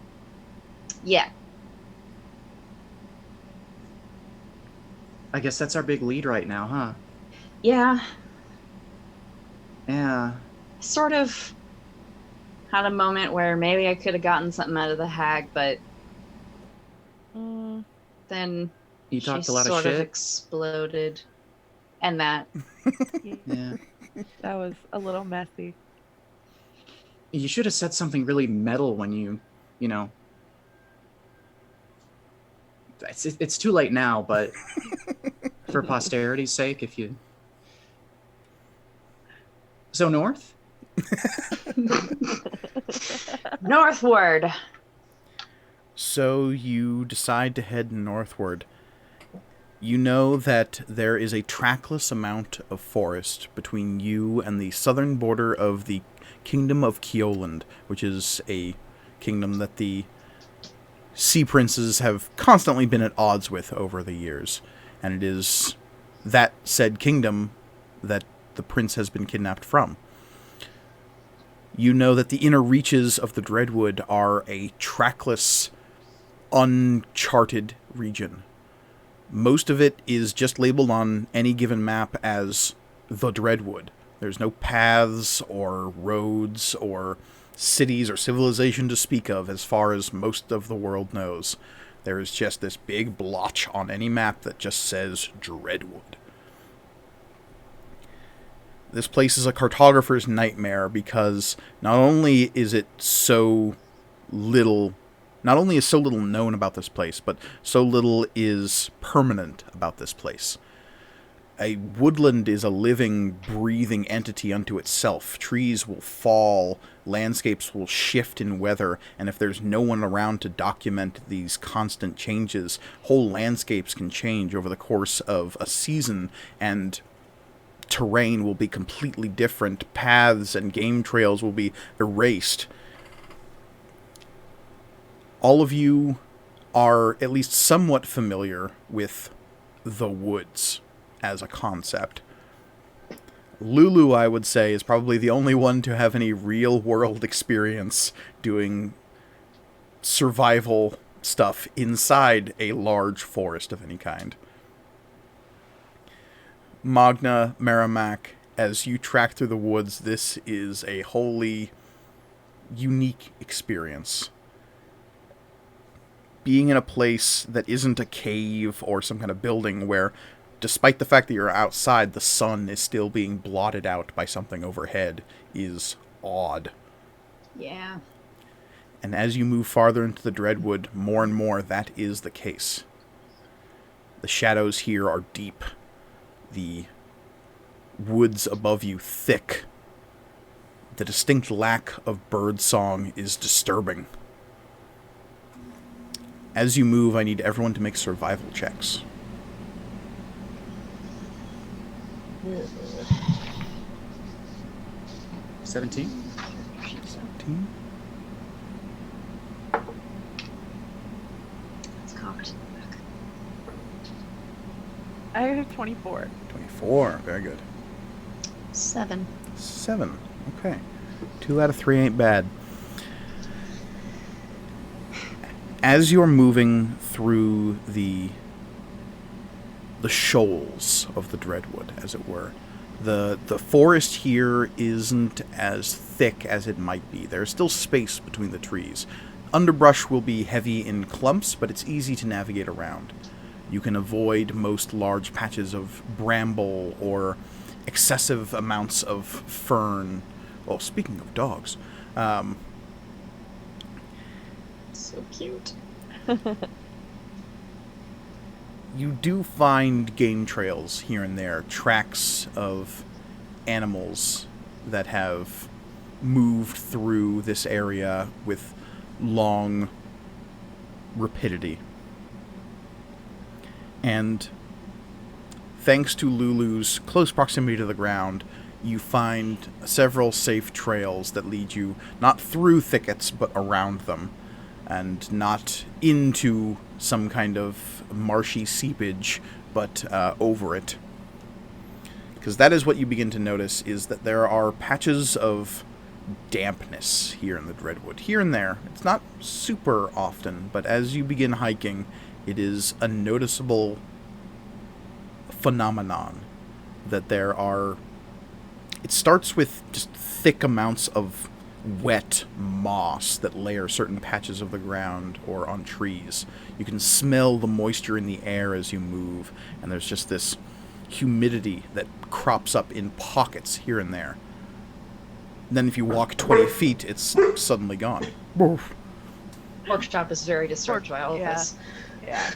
Yeah. I guess that's our big lead right now, huh? Yeah. Yeah. Sort of had a moment where maybe I could have gotten something out of the hag, but then You she talked a lot of sort of shit? exploded. And that. Yeah. That was a little messy. You should have said something really metal when you know. It's too late now, but for posterity's sake, if you... So, north? Northward. So you decide to head northward. You know that there is a trackless amount of forest between you and the southern border of the Kingdom of Keoland, which is a kingdom that the sea princes have constantly been at odds with over the years. And it is that said kingdom that the prince has been kidnapped from. You know that the inner reaches of the Dreadwood are a trackless, uncharted region. Most of it is just labeled on any given map as the Dreadwood. There's no paths or roads or cities or civilization to speak of as far as most of the world knows. There is just this big blotch on any map that just says Dreadwood. This place is a cartographer's nightmare because not only is so little known about this place, but so little is permanent about this place. A woodland is a living, breathing entity unto itself. Trees will fall, landscapes will shift in weather, and if there's no one around to document these constant changes, whole landscapes can change over the course of a season, and terrain will be completely different. Paths and game trails will be erased. All of you are at least somewhat familiar with the woods as a concept. Lulu, I would say, is probably the only one to have any real-world experience doing survival stuff inside a large forest of any kind. Magna, Merrimack, as you track through the woods, this is a wholly unique experience. Being in a place that isn't a cave or some kind of building where, despite the fact that you're outside, the sun is still being blotted out by something overhead is odd. Yeah. And as you move farther into the Dreadwood, more and more that is the case. The shadows here are deep. The woods above you thick. The distinct lack of birdsong is disturbing. As you move, I need everyone to make survival checks. 17. 17. It's cocked. I have 24. 24. Very good. 7. 7. Okay. 2 out of 3 ain't bad. As you're moving through the shoals of the Dreadwood, as it were, the forest here isn't as thick as it might be. There's still space between the trees. Underbrush will be heavy in clumps, but it's easy to navigate around. You can avoid most large patches of bramble or excessive amounts of fern. Well, speaking of dogs, So cute. you do find game trails here and there, tracks of animals that have moved through this area with long rapidity. And thanks to Lulu's close proximity to the ground, you find several safe trails that lead you not through thickets but around them, and not into some kind of marshy seepage, but over it. Because that is what you begin to notice, is that there are patches of dampness here in the Dreadwood. Here and there. It's not super often, but as you begin hiking, it is a noticeable phenomenon that there are... It starts with just thick amounts of wet moss that layer certain patches of the ground or on trees. You can smell the moisture in the air as you move, and there's just this humidity that crops up in pockets here and there. Then if you walk 20 feet, it's suddenly gone. Porkchop is very disturbed by all of this. Yeah.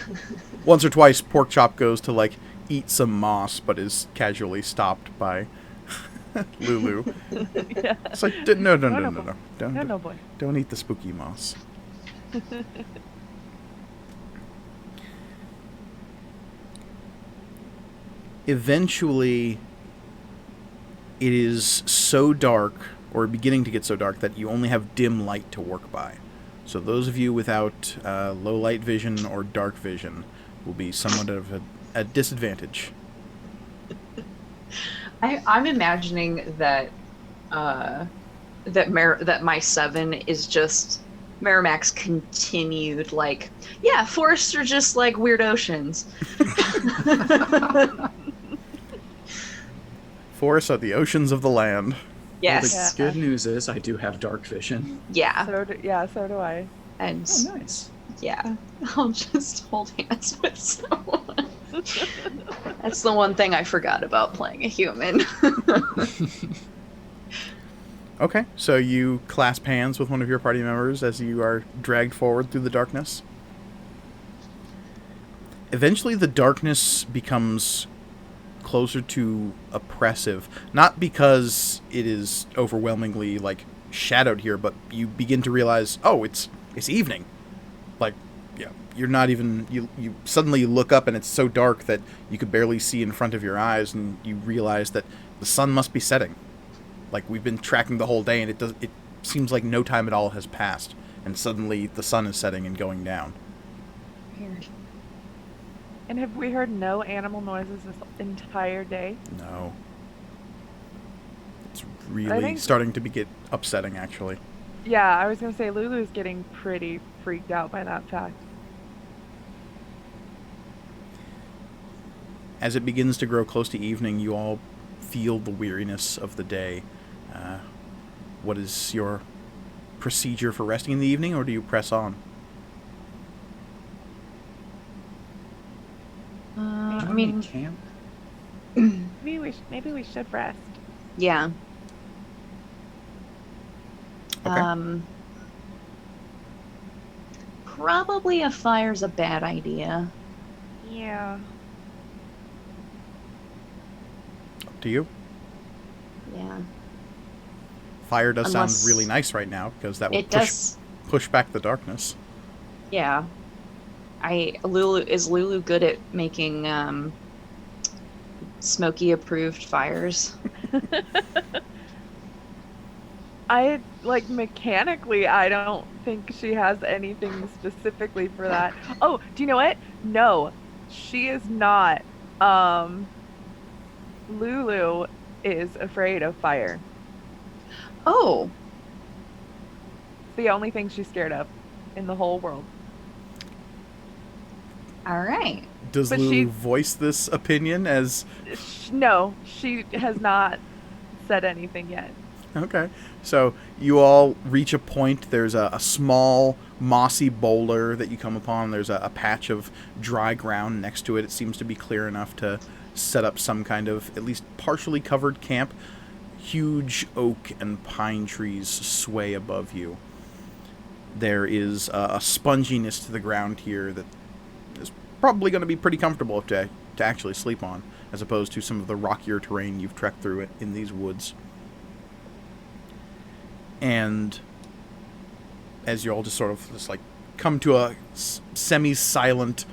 Once or twice, Porkchop goes to, like, eat some moss, but is casually stopped by Lulu. Yeah. It's like, no. No, boy. Don't eat the spooky moss. Eventually, it is so dark, or beginning to get so dark, that you only have dim light to work by. So those of you without low light vision or dark vision will be somewhat of a disadvantage. I'm imagining that that my 7 is just Merrimack's continued, like, yeah, forests are just like weird oceans. Forests are the oceans of the land. Yes. The good news is I do have dark vision. Yeah. So do I. And Oh, nice. yeah, I'll just hold hands with someone. That's the one thing I forgot about playing a human. Okay, so you clasp hands with one of your party members as you are dragged forward through the darkness. Eventually, the darkness becomes closer to oppressive, not because it is overwhelmingly like shadowed here, but you begin to realize, oh, it's evening. Like, yeah, you're not even you suddenly look up and it's so dark that you could barely see in front of your eyes, and you realize that the sun must be setting. Like, we've been tracking the whole day, and it seems like no time at all has passed, and suddenly the sun is setting and going down. Weird. And have we heard no animal noises this entire day? No. It's really starting to get upsetting, actually. Yeah, I was going to say Lulu's getting pretty freaked out by that fact. As it begins to grow close to evening, you all feel the weariness of the day. What is your procedure for resting in the evening, or do you press on? I mean, camp. Maybe we should rest. yeah. Okay. Probably a fire's a bad idea. Yeah. Up to you. Yeah. Fire does Unless- sound really nice right now, because that will It does. push back the darkness. Yeah. Is Lulu good at making smoky approved fires? Mechanically, I don't think she has anything specifically for that. Oh, do you know what? No, she is not. Lulu is afraid of fire. Oh. It's the only thing she's scared of in the whole world. All right. Does But Lulu she- voice this opinion as... No, she has not said anything yet. Okay. So you all reach a point. There's a small mossy boulder that you come upon. There's a patch of dry ground next to it. It seems to be clear enough to set up some kind of at least partially covered camp. Huge oak and pine trees sway above you. There is a sponginess to the ground here that is probably going to be pretty comfortable to actually sleep on, as opposed to some of the rockier terrain you've trekked through it in these woods. And as you all just sort of just like come to a semi-silent,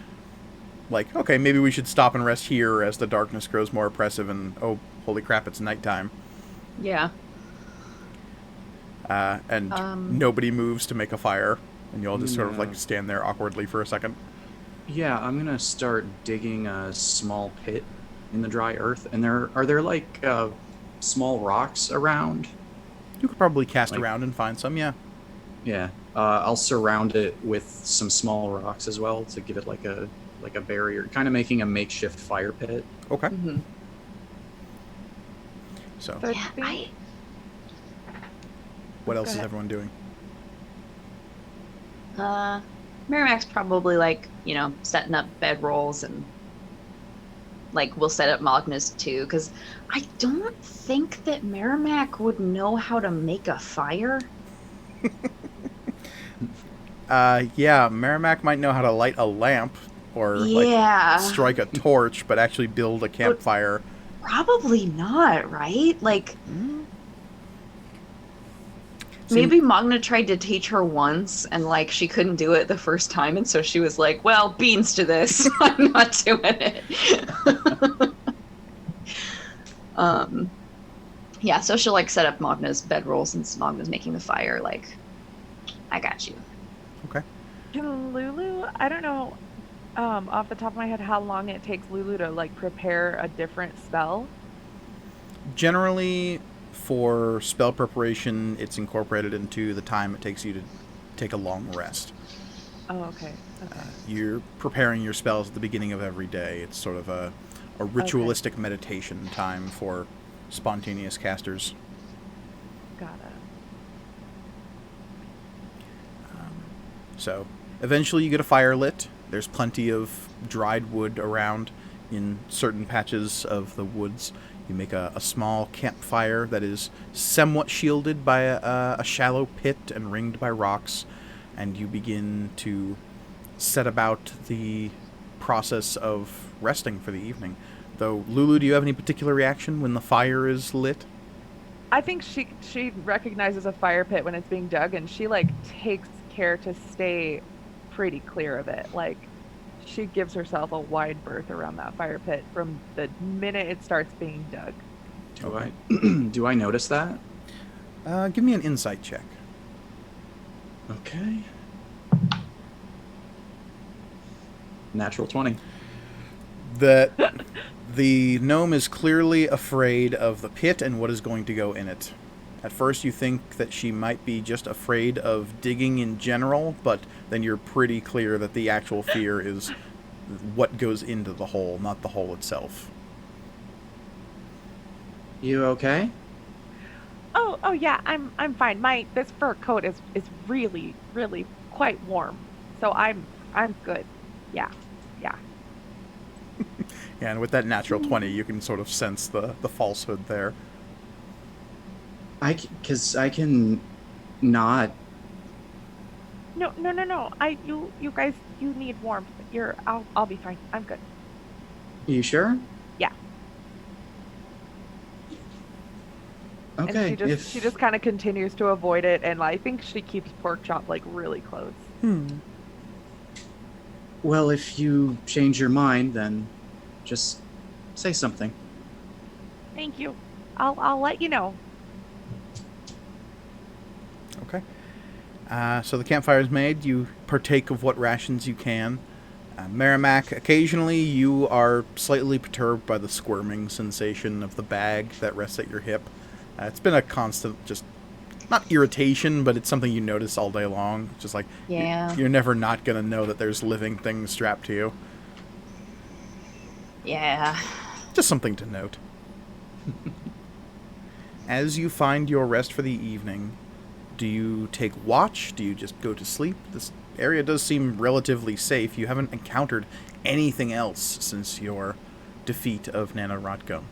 like, okay, maybe we should stop and rest here as the darkness grows more oppressive, and oh, holy crap, it's nighttime. Yeah. And nobody moves to make a fire, and you all just sort of like No. stand there awkwardly for a second. Yeah, I'm gonna start digging a small pit in the dry earth. And are there like small rocks around? You could probably cast Like- around and find some, yeah. Yeah. I'll surround it with some small rocks as well to give it like a barrier, kind of making a makeshift fire pit. Okay. Mm-hmm. So, So I Yeah, think what else Go is ahead. everyone doing? Merrimack's probably setting up bedrolls, and we'll set up Magna's too, because I don't think that Merrimack would know how to make a fire. Yeah, Merrimack might know how to light a lamp or Yeah. strike a torch, but actually build a campfire. Probably not, right? See, Maybe Magna tried to teach her once, and she couldn't do it the first time, and so she was like, well, beans to this. I'm not doing it. Yeah, so she'll set up Magna's bedrolls, and Magna's making the fire. I got you. Okay. can Lulu, I don't know off the top of my head how long it takes Lulu to prepare a different spell. Generally, for spell preparation, it's incorporated into the time it takes you to take a long rest. Oh, okay. Okay. You're preparing your spells at the beginning of every day. It's sort of a ritualistic meditation time for spontaneous casters. Gotta. So eventually you get a fire lit. There's plenty of dried wood around in certain patches of the woods. You make a small campfire that is somewhat shielded by a shallow pit and ringed by rocks, and you begin to set about the process of resting for the evening. Though, Lulu, do you have any particular reaction when the fire is lit? I think she recognizes a fire pit when it's being dug, and she like takes care to stay pretty clear of it. Like she gives herself a wide berth around that fire pit from the minute it starts being dug. Do I notice that? Give me an insight check. Okay. Natural 20. That the gnome is clearly afraid of the pit and what is going to go in it. At first you think that she might be just afraid of digging in general, but then you're pretty clear that the actual fear is what goes into the hole, not the hole itself. You okay? Oh yeah, I'm fine. This fur coat is really quite warm, so I'm good. Yeah. Yeah, and with that natural 20, you can sort of sense the falsehood there. Because I can not. No. You guys, you need warmth. I'll be fine. I'm good. You sure? Yeah. Okay. And she just kind of continues to avoid it, and I think she keeps Porkchop like really close. Well, if you change your mind, then just say something. Thank you. I'll let you know. Okay. So the campfire is made. You partake of what rations you can. Merrimack, occasionally you are slightly perturbed by the squirming sensation of the bag that rests at your hip. It's been a constant, just not irritation, but it's something you notice all day long. It's just like, Yeah. you're never not going to know that there's living things strapped to you. Yeah. Just something to note. As you find your rest for the evening, do you take watch? Do you just go to sleep? This area does seem relatively safe. You haven't encountered anything else since your defeat of Nana Rotgum.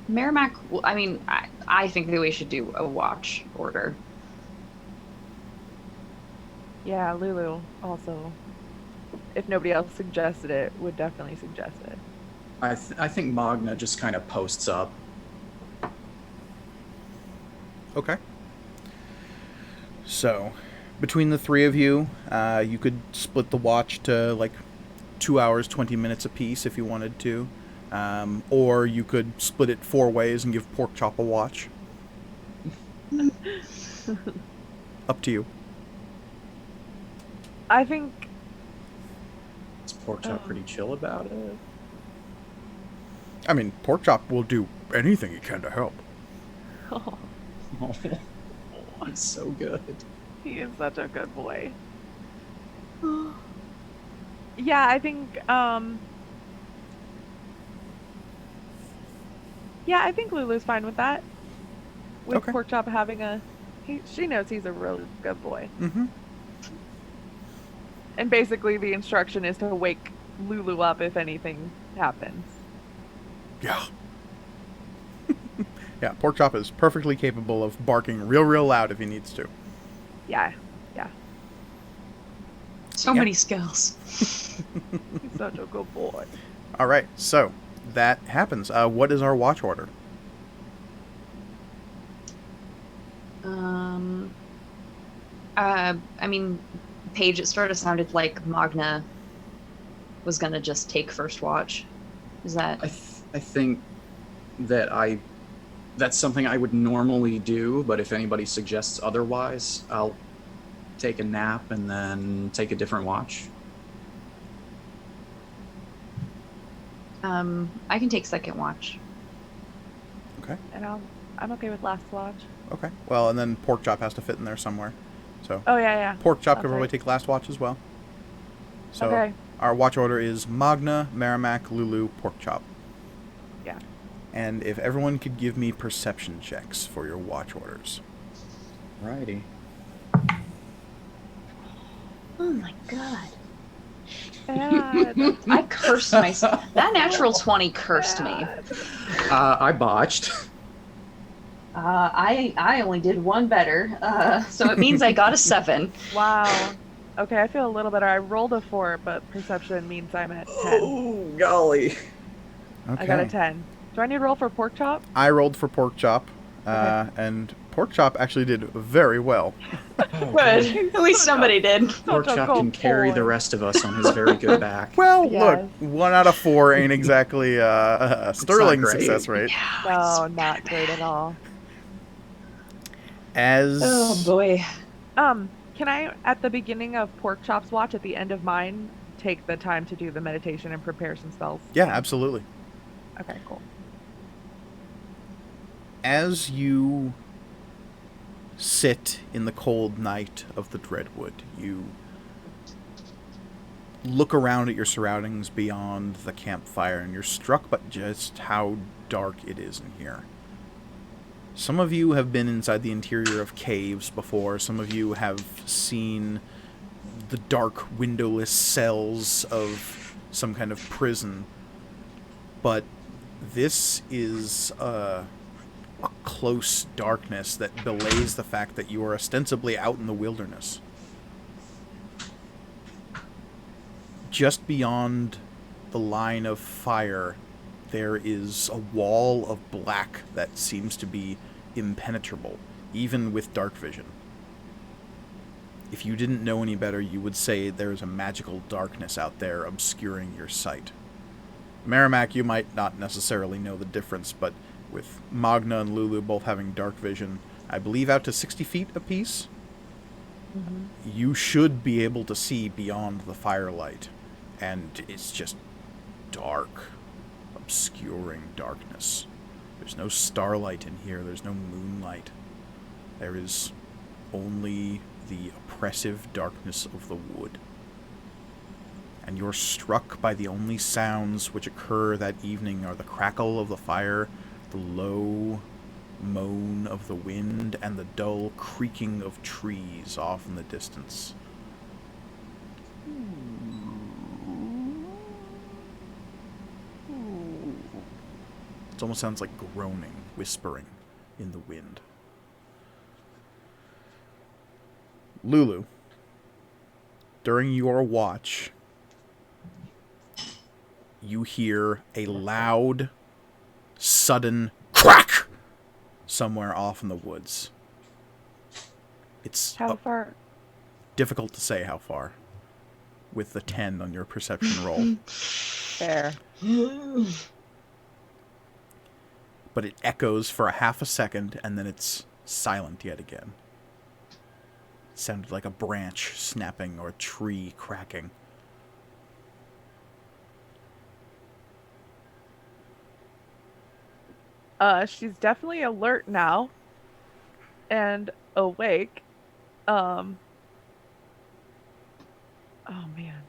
Merrimack, I mean, I think that we should do a watch order. Yeah, Lulu also, if nobody else suggested it, would definitely suggest it. I think Magna just kind of posts up. Okay. So, between the three of you, you could split the watch to like 2 hours, 20 minutes apiece if you wanted to. Or you could split it 4 ways and give Porkchop a watch. Up to you. I think Is Porkchop pretty chill about it? I mean, Porkchop will do anything he can to help. oh, Oh, he's so good. he is such a good boy. Yeah, I think I think Lulu's fine with that. With Okay. Porkchop having she knows he's a really good boy. Mm-hmm. And basically the instruction is to wake Lulu up if anything happens. Yeah. Yeah, Porkchop is perfectly capable of barking real loud if he needs to. Yeah. So Yep. many skills. He's such a good boy. All right, so that happens. What is our watch order? I mean, Paige, it sort of sounded like Magna was gonna just take first watch. Is that? I think that that's something I would normally do, but if anybody suggests otherwise, I'll take a nap and then take a different watch. I can take second watch. Okay. And I'm okay with last watch. Okay. Well, and then Porkchop has to fit in there somewhere. So Oh yeah. Porkchop That's could probably right. take last watch as well. So Okay. our watch order is Magna, Merrimack, Lulu, Porkchop. Yeah. And if everyone could give me perception checks for your watch orders. Alrighty. Oh my god. Bad. I cursed myself. That natural 20 cursed me. I botched. I only did one better. So it means I got a 7. Wow. Okay, I feel a little better. I rolled a 4, but perception means I'm at 10. Oh, golly. Okay. I got a 10. Do I need to roll for pork chop? I rolled for pork chop, Okay. and pork chop actually did very well. Good. At least somebody did. Pork Such a chop good can carry the boy. rest of us on his very good back. Well, Yes. look, 1 out of 4 ain't exactly a sterling great. success rate. No, not great at all. As Oh boy. Can I, at the beginning of pork chop's watch, at the end of mine, take the time to do the meditation and prepare some spells? yeah, absolutely. Okay, cool. As you sit in the cold night of the Dreadwood, you look around at your surroundings beyond the campfire, and you're struck by just how dark it is in here. Some of you have been inside the interior of caves before. Some of you have seen the dark, windowless cells of some kind of prison. But this is a close darkness that belays the fact that you are ostensibly out in the wilderness. Just beyond the line of fire, there is a wall of black that seems to be impenetrable, even with dark vision. If you didn't know any better, you would say there's a magical darkness out there obscuring your sight. Merrimack, you might not necessarily know the difference, but with Magna and Lulu both having dark vision, I believe out to 60 feet apiece, you should be able to see beyond the firelight. And it's just dark, obscuring darkness. There's no starlight in here. There's no moonlight. There is only the oppressive darkness of the wood. And you're struck by the only sounds which occur that evening are the crackle of the fire, the low moan of the wind, and the dull creaking of trees off in the distance. It almost sounds like groaning, whispering in the wind. Lulu, during your watch, you hear a loud, sudden crack somewhere off in the woods. It's How far? difficult to say how far with the 10 on your perception roll. Fair. But it echoes for a half a second, and then it's silent yet again. It sounded like a branch snapping or a tree cracking. She's definitely alert now and awake. Oh man.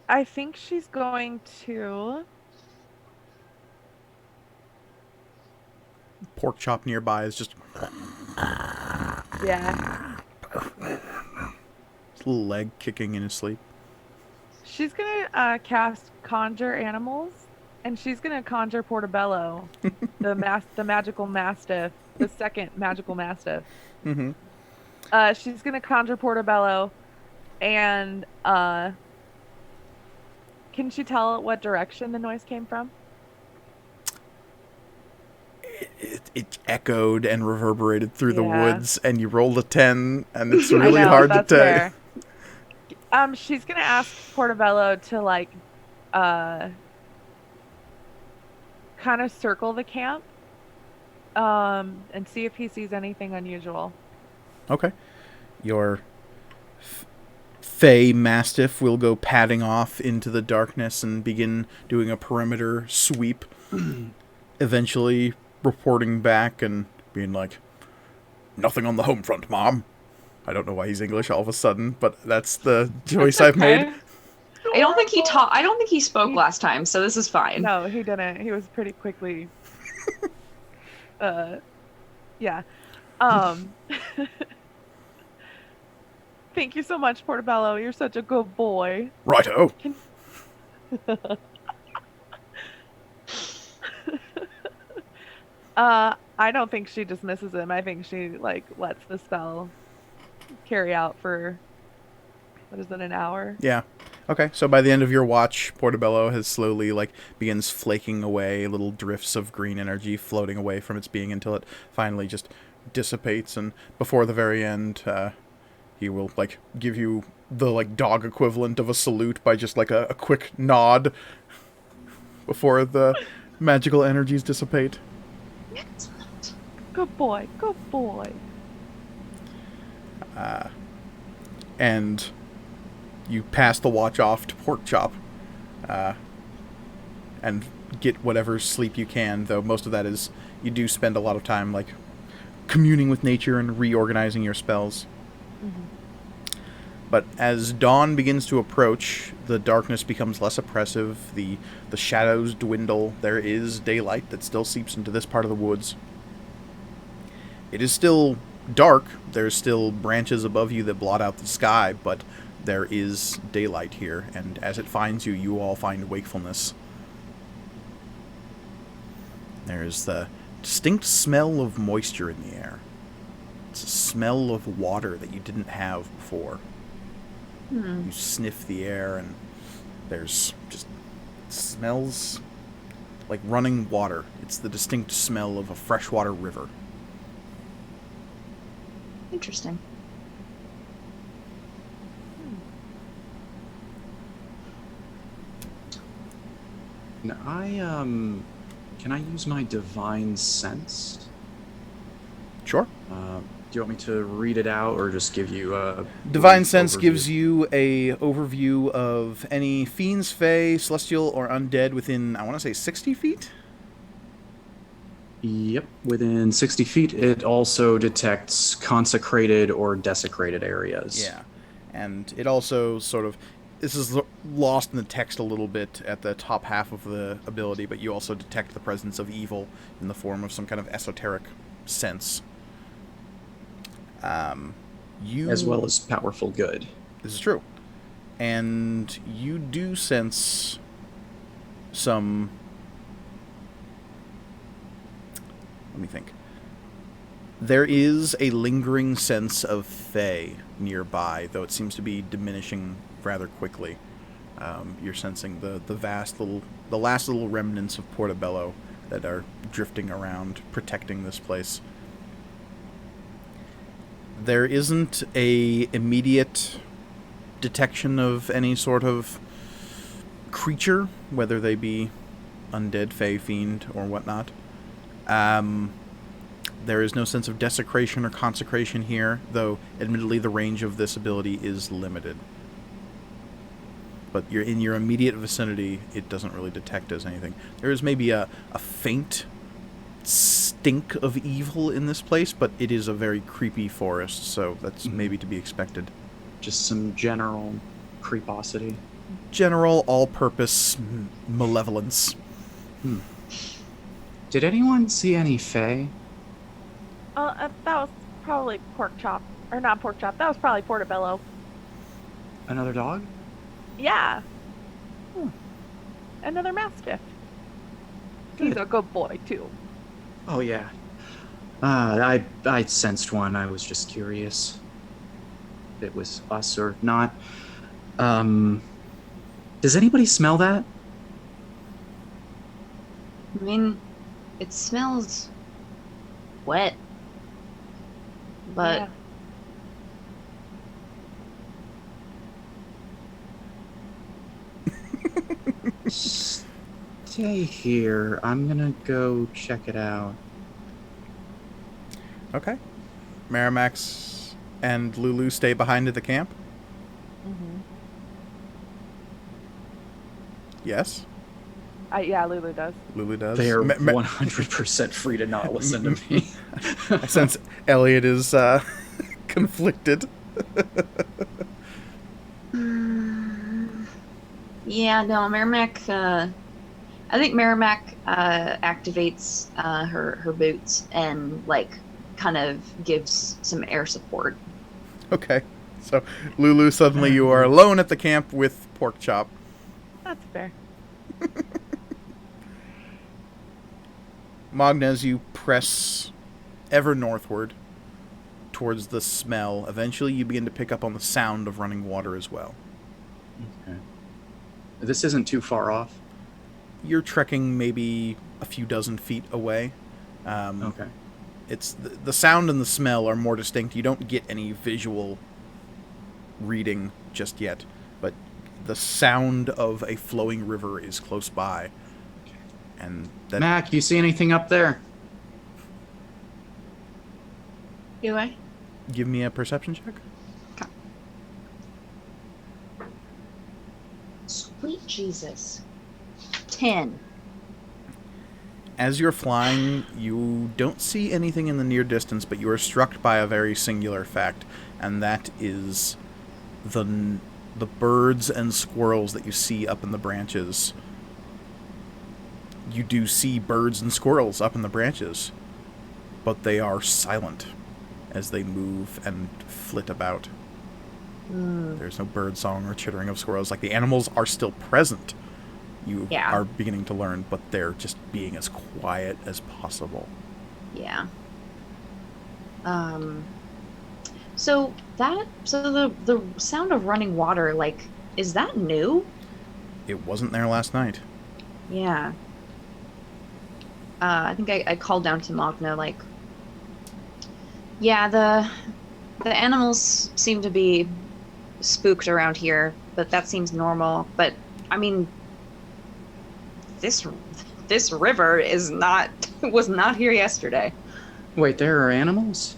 I think she's going to... Pork chop nearby is just Yeah. his little leg kicking in his sleep. She's gonna cast Conjure Animals, and she's gonna conjure Portobello, the magical mastiff, the second magical mastiff. Mm-hmm. She's gonna conjure Portobello, and can she tell what direction the noise came from? It echoed and reverberated through the Yeah. woods, and you rolled a 10, and it's I really know, hard to that's tell. fair. She's gonna ask Portobello to kind of circle the camp, and see if he sees anything unusual. Okay. Your Fey Mastiff will go padding off into the darkness and begin doing a perimeter sweep, eventually reporting back and being like, "Nothing on the home front, Mom." I don't know why he's English all of a sudden, but that's the choice I've made. I don't think he I don't think he spoke last time, so this is fine. No, he didn't. He was pretty quickly. Yeah. Thank you so much, Portobello. You're such a good boy. Righto. I don't think she dismisses him. I think she like lets the spell carry out for what is it, an hour? Yeah. Okay, so by the end of your watch, Portobello has slowly, begins flaking away, little drifts of green energy floating away from its being until it finally just dissipates, and before the very end, he will, give you the, dog equivalent of a salute by just, a quick nod before the magical energies dissipate. Excellent. Good boy. Good boy. And you pass the watch off to Porkchop, and get whatever sleep you can, though most of that is, you do spend a lot of time, communing with nature and reorganizing your spells. Mm-hmm. But as dawn begins to approach, the darkness becomes less oppressive, the shadows dwindle, there is daylight that still seeps into this part of the woods. It is still dark, there's still branches above you that blot out the sky, but there is daylight here, and as it finds you, you all find wakefulness. There is the distinct smell of moisture in the air. It's a smell of water that you didn't have before. You sniff the air, and there's just smells like running water. It's the distinct smell of a freshwater river. Interesting. Now, can I use my divine sense? Sure. Do you want me to read it out or just give you a Divine Sense overview? gives you a overview of any fiends, fae, celestial, or undead within, I want to say, 60 feet? Yep, within 60 feet. It also detects consecrated or desecrated areas. Yeah. And it also sort of, this is lost in the text a little bit at the top half of the ability, but you also detect the presence of evil in the form of some kind of esoteric sense. As well as powerful good. This is true. And you do sense some... Let me think. There is a lingering sense of fae nearby, though it seems to be diminishing rather quickly. You're sensing the last little remnants of Portobello that are drifting around, protecting this place. There isn't a immediate detection of any sort of creature, whether they be undead, fae, fiend, or whatnot. There is no sense of desecration or consecration here, though admittedly the range of this ability is limited. But in your immediate vicinity, it doesn't really detect as anything. There is maybe a faint stink of evil in this place, but it is a very creepy forest, so that's maybe to be expected. Just some general creeposity. General, all-purpose malevolence. Did anyone see any fae? That was probably Porkchop. Or not Porkchop, that was probably Portobello. Another dog? Yeah. Another mastiff. He's Good. a good boy, too. Oh, yeah. I sensed one. I was just curious if it was us or not. Does anybody smell that? I mean, it smells wet. But Yeah. Stay here. I'm gonna go check it out. Okay. Marimax and Lulu stay behind at the camp? Mm-hmm. Yes? Yeah, Lulu does. Lulu does? They are 100% free to not listen to me. I sense Elliot is conflicted. Yeah, no, Merrimack. I think Merrimack activates her boots and like kind of gives some air support. Okay. So, Lulu, suddenly you are alone at the camp with Porkchop. That's fair. Magna, as you press ever northward towards the smell, eventually you begin to pick up on the sound of running water as well. Okay. This isn't too far off. You're trekking maybe a few dozen feet away. Okay. It's the sound and the smell are more distinct. You don't get any visual reading just yet, but the sound of a flowing river is close by. And that Mac, you see anything up there? Do I? give me a perception check. Sweet Jesus. 10. As you're flying, you don't see anything in the near distance, but you are struck by a very singular fact, and that is the birds and squirrels that you see up in the branches. You do see birds and squirrels up in the branches, but they are silent as they move and flit about. There's no bird song or chittering of squirrels. Like, the animals are still present, you Yeah. are beginning to learn, but they're just being as quiet as possible. Yeah. So the sound of running water, like, is that new? It wasn't there last night. Yeah. I think I called down to Magna, like, yeah, the animals seem to be spooked around here, but that seems normal. But I mean, this river is not was not here yesterday. Wait, there are animals?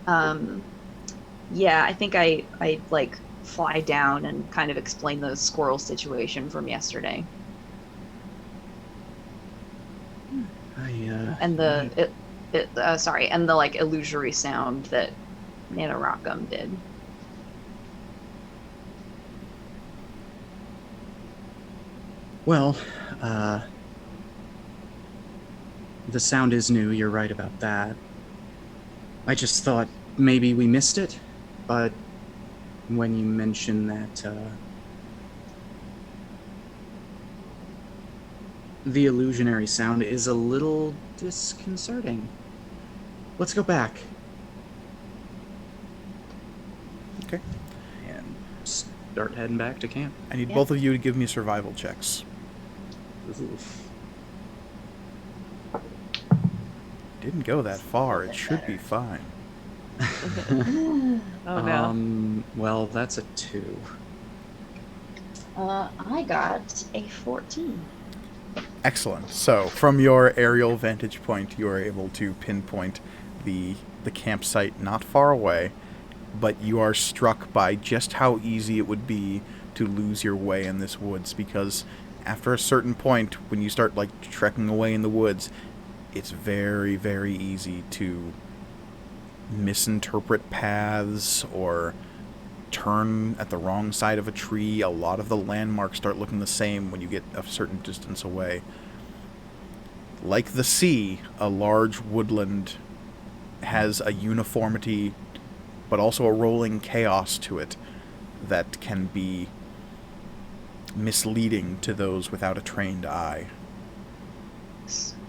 Yeah, I think I like fly down and kind of explain the squirrel situation from yesterday. And the and the like illusory sound that NaNoWriMo did. Well, the sound is new, you're right about that. I just thought maybe we missed it, but when you mentioned that, the illusionary sound is a little disconcerting. Let's go back. Okay. And start heading back to camp. I need Yeah. both of you to give me survival checks. Oof. Didn't go that far. It should be fine. Oh no. Well, that's a 2. I got a 14. Excellent. So, from your aerial vantage point, you are able to pinpoint the campsite not far away, but you are struck by just how easy it would be to lose your way in this woods, because after a certain point, when you start like trekking away in the woods, it's very, very easy to misinterpret paths or turn at the wrong side of a tree. A lot of the landmarks start looking the same when you get a certain distance away. Like the sea, a large woodland has a uniformity, but also a rolling chaos to it that can be misleading to those without a trained eye.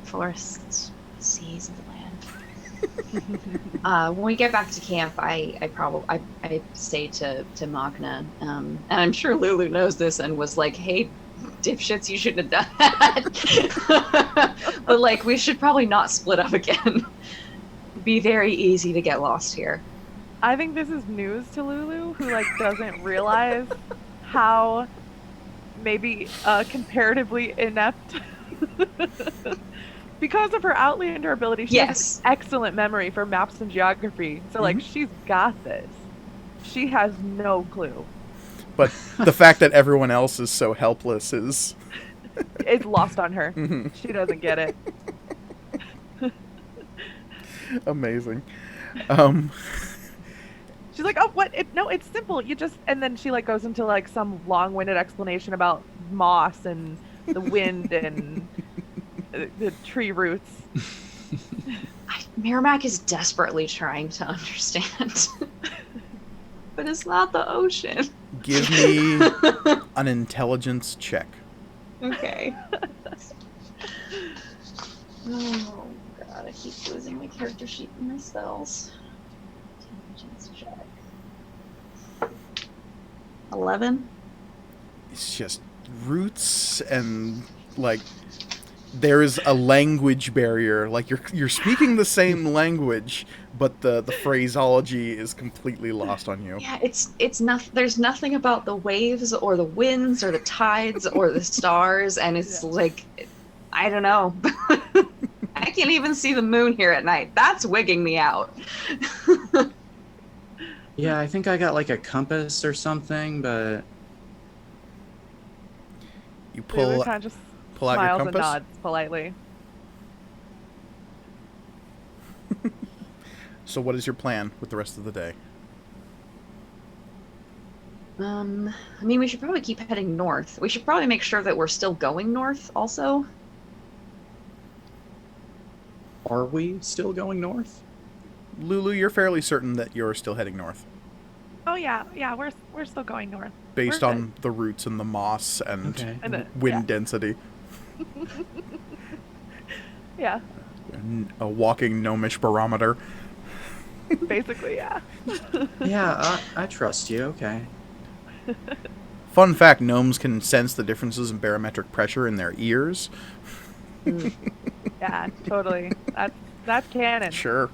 Forests, seas, and the land. When we get back to camp, I say to Magna, and I'm sure Lulu knows this and was like, "Hey, dipshits, you shouldn't have done that." But like, we should probably not split up again. Be very easy to get lost here. I think this is news to Lulu, who like doesn't realize how maybe comparatively inept. Because of her Outlander ability, she has an excellent memory for maps and geography. So, like, she's got this. She has no clue. But the fact that everyone else is so helpless is... It's lost on her. She doesn't get it. Amazing. She's like, oh, what? No, it's simple. You just, and then she like goes into like some long-winded explanation about moss and the wind and the tree roots. Merrimack is desperately trying to understand. But it's not the ocean. Give me an intelligence check. Okay. Oh god, I keep losing my character sheet and my spells. Intelligence check. 11? It's just roots and like there is a language barrier. Like you're speaking the same language, but the phraseology is completely lost on you. Yeah, it's nothing. There's nothing about the waves or the winds or the tides or the stars, and it's like, I don't know. I can't even see the moon here at night. That's wigging me out. Yeah, I think I got like a compass or something, but You Lulu pull kind of just out your smiles and compass. nods politely. So what is your plan with the rest of the day? I mean, we should probably keep heading north. We should probably make sure that we're still going north, also. are we still going north? Lulu, you're fairly certain that you're still heading north, Oh yeah, we're still going north. based We're on the roots and the moss and Okay. And wind density. yeah, A walking gnomish barometer. basically, yeah. Yeah, I trust you. Okay. Fun fact, gnomes can sense the differences in barometric pressure in their ears. Yeah, totally. That's canon. Sure.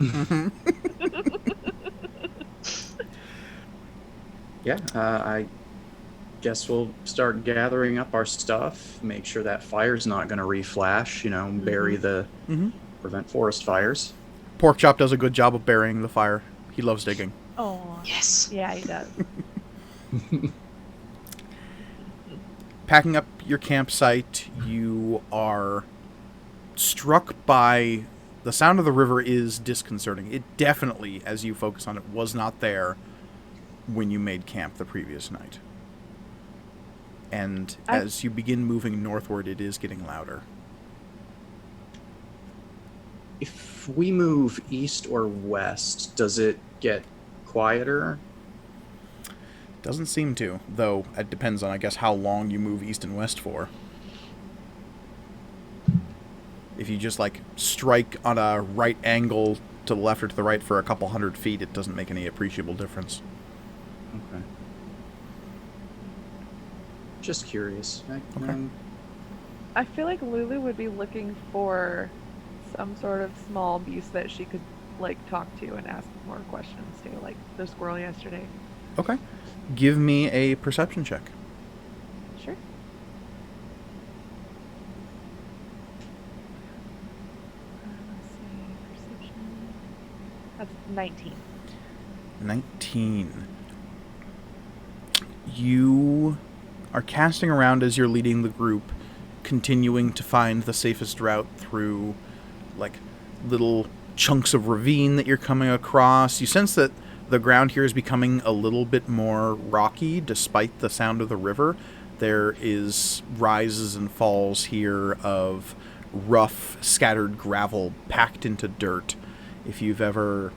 Yeah, I guess we'll start gathering up our stuff, make sure that fire's not going to reflash, bury the prevent forest fires. Porkchop does a good job of burying the fire. He loves digging. Oh, Yes. yeah, he does. Packing up your campsite, you are struck by the sound of the river is disconcerting. It definitely, as you focus on it, was not there when you made camp the previous night. And as you begin moving northward, it is getting louder. If we move east or west, does it get quieter? Doesn't seem to, though it depends on, I guess, how long you move east and west for. If you just, strike on a right angle to the left or to the right for a couple 100 feet, it doesn't make any appreciable difference. Okay. Just curious. Okay. I feel like Lulu would be looking for some sort of small beast that she could talk to and ask more questions to, like the squirrel yesterday. Okay. Give me a perception check. Sure. Let's see, perception. That's 19. 19. You are casting around as you're leading the group, continuing to find the safest route through, little chunks of ravine that you're coming across. You sense that the ground here is becoming a little bit more rocky, despite the sound of the river. There is rises and falls here of rough, scattered gravel packed into dirt. If you've ever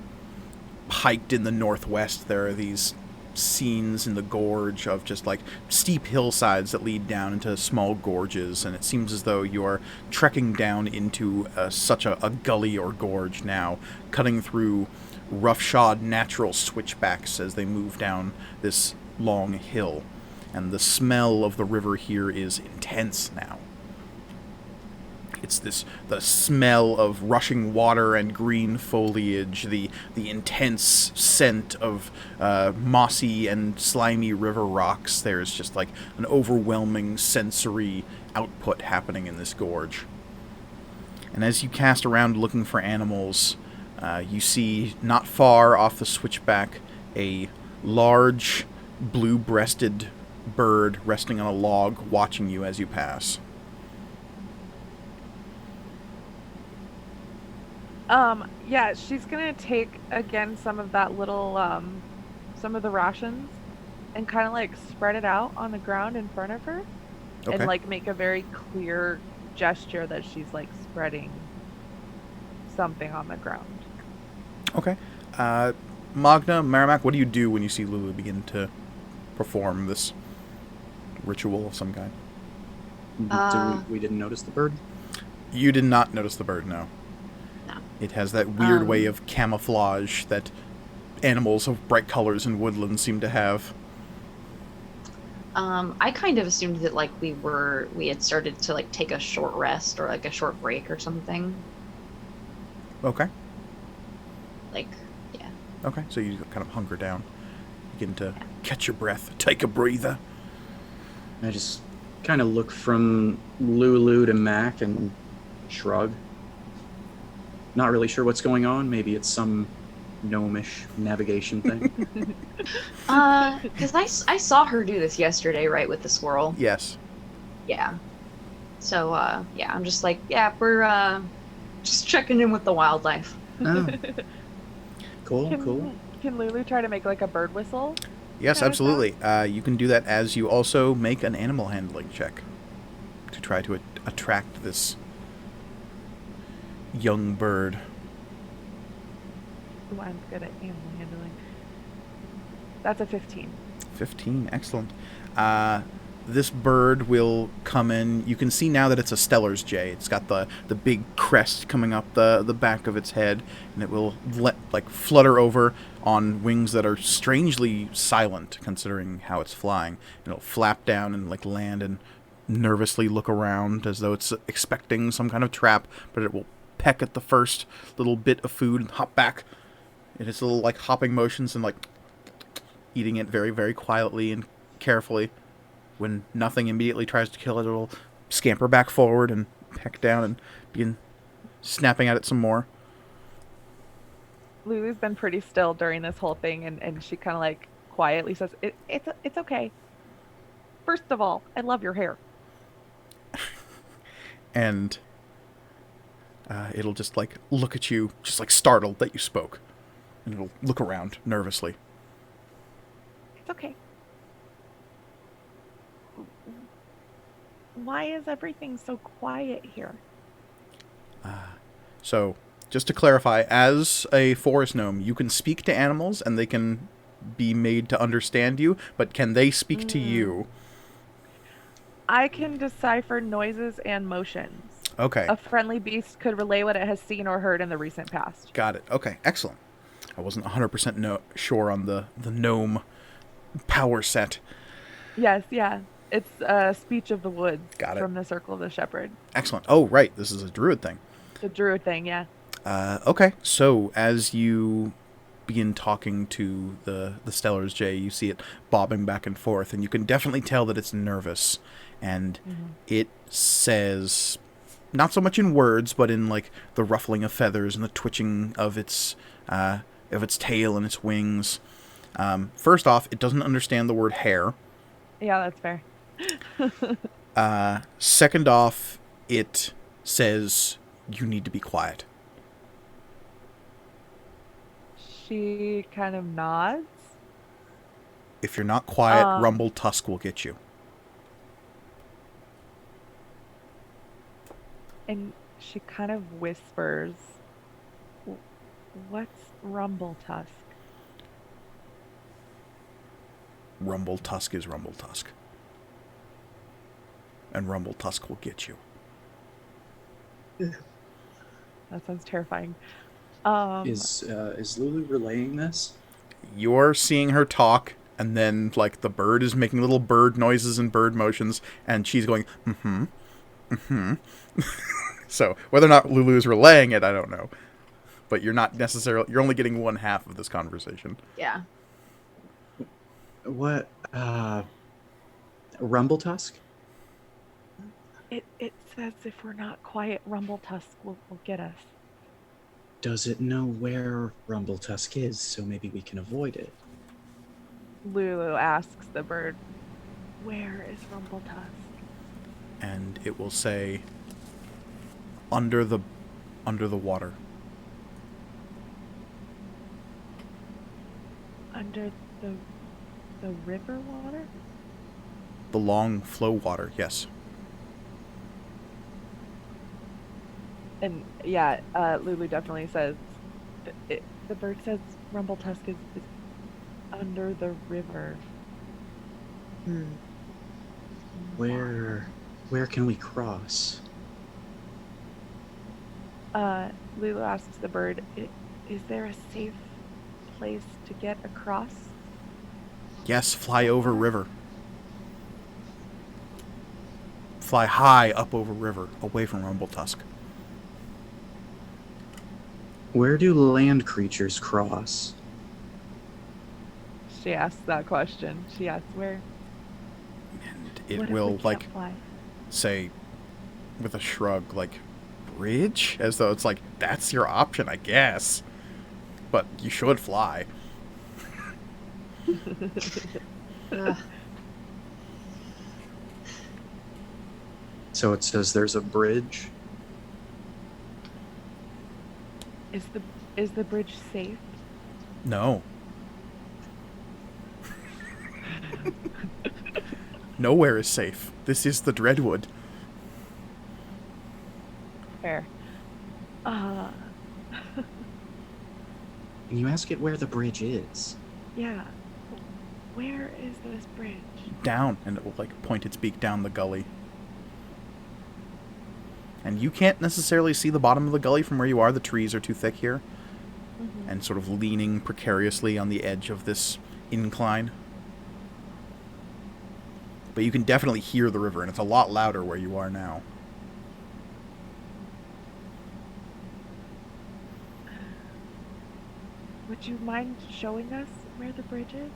hiked in the northwest, there are these scenes in the gorge of just steep hillsides that lead down into small gorges, and it seems as though you're trekking down into such a gully or gorge now, cutting through roughshod natural switchbacks as they move down this long hill, and the smell of the river here is intense now. It's the smell of rushing water and green foliage, the intense scent of mossy and slimy river rocks. There's just an overwhelming sensory output happening in this gorge. And as you cast around looking for animals, you see not far off the switchback a large blue-breasted bird resting on a log watching you as you pass. Yeah, she's gonna take again some of that little some of the rations and kind of like spread it out on the ground in front of her Okay. and like make a very clear gesture that she's like spreading something on the ground. Okay. Magna, Merrimack, what do you do when you see Lulu begin to perform this ritual of some kind? We didn't notice the bird? You did not notice the bird, no. No. It has that weird way of camouflage that animals of bright colors in woodland seem to have. I kind of assumed that like we had started to like take a short rest or like a short break or something. Okay. Like, yeah. Okay, so you kind of hunker down. Begin to catch your breath. Take a breather. I just kind of look from Lulu to Mac and shrug. Not really sure what's going on. Maybe it's some gnomish navigation thing. Because I saw her do this yesterday, right, with the squirrel. Yes. Yeah. So, yeah, I'm just like, yeah, we're just checking in with the wildlife. Oh. Cool. Can Lulu try to make like a bird whistle? Yes, Kind of absolutely. You can do that as you also make an animal handling check to try to attract this young bird. Ooh, I'm good at animal handling. That's a 15. 15, excellent. This bird will come in. You can see now that it's a Stellar's jay. It's got the big crest coming up the back of its head, and it will flutter over on wings that are strangely silent considering how it's flying. And it'll flap down and like land and nervously look around as though it's expecting some kind of trap, but it will peck at the first little bit of food and hop back. It has little like hopping motions and like eating it very, very quietly and carefully. When nothing immediately tries to kill it, it'll scamper back forward and peck down and begin snapping at it some more. Lulu's been pretty still during this whole thing, and she kind of like quietly says, "It's okay. First of all, I love your hair." And it'll just like look at you, just like startled that you spoke, and it'll look around nervously. It's okay. Why is everything so quiet here? So, just to clarify, as a forest gnome, you can speak to animals and they can be made to understand you, but can they speak to you? I can decipher noises and motions. Okay. A friendly beast could relay what it has seen or heard in the recent past. Got it. Okay, excellent. I wasn't 100% sure on the gnome power set. Yes, yeah. It's Speech of the Woods. Got it. From the Circle of the Shepherd. Excellent. Oh, right. This is a druid thing. The druid thing, yeah. Okay, so as you begin talking to the Stellar's jay, you see it bobbing back and forth, and you can definitely tell that it's nervous. And it says, not so much in words, but in like the ruffling of feathers and the twitching of its tail and its wings. First off, it doesn't understand the word hair. Yeah, that's fair. Second off, it says you need to be quiet. She kind of nods. If you're not quiet, Rumble Tusk will get you. And she kind of whispers, "What's Rumble Tusk?" Rumble Tusk is Rumble Tusk. And Rumble Tusk will get you. That sounds terrifying. Is Lulu relaying this? You're seeing her talk, and then like the bird is making little bird noises and bird motions, and she's going, So whether or not Lulu is relaying it, I don't know. But you're only getting one half of this conversation. Yeah. What? Rumble Tusk? It says if we're not quiet, Rumble Tusk will get us. Does it know where Rumble Tusk is, so maybe we can avoid it? Lulu asks the bird, "Where is Rumble Tusk?" And it will say, under the water. Under The the river water? The long flow water, yes. And yeah, Lulu definitely says the bird says Rumbletusk is under the river. Where can we cross? Lulu asks the bird, is there a safe place to get across? Yes, fly over river. Fly high up over river, away from Rumbletusk. Where do land creatures cross? She asks that question. She asks where. And it What if will, we can't like, fly? say, with a shrug, like, bridge? As though it's like, that's your option, I guess. But you should fly. Ugh. So it says there's a bridge. Is the bridge safe? No. Nowhere is safe. This is the Dreadwood. Fair. And you ask it where the bridge is. Yeah. Where is this bridge? Down, and it will, like, point its beak down the gully. And you can't necessarily see the bottom of the gully from where you are. The trees are too thick here. Mm-hmm. And sort of leaning precariously on the edge of this incline. But you can definitely hear the river, and it's a lot louder where you are now. Would you mind showing us where the bridge is?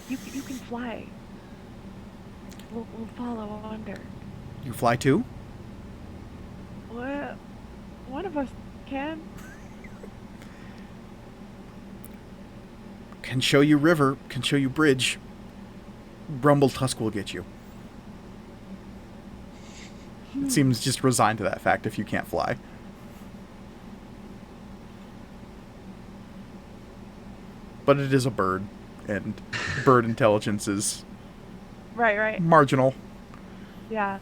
You can fly. We'll follow under. You fly too? Well, one of us can. Can show you river, can show you bridge. Rumbletusk will get you. It seems just resigned to that fact if you can't fly. But it is a bird, and bird intelligence is Right. marginal. Yeah.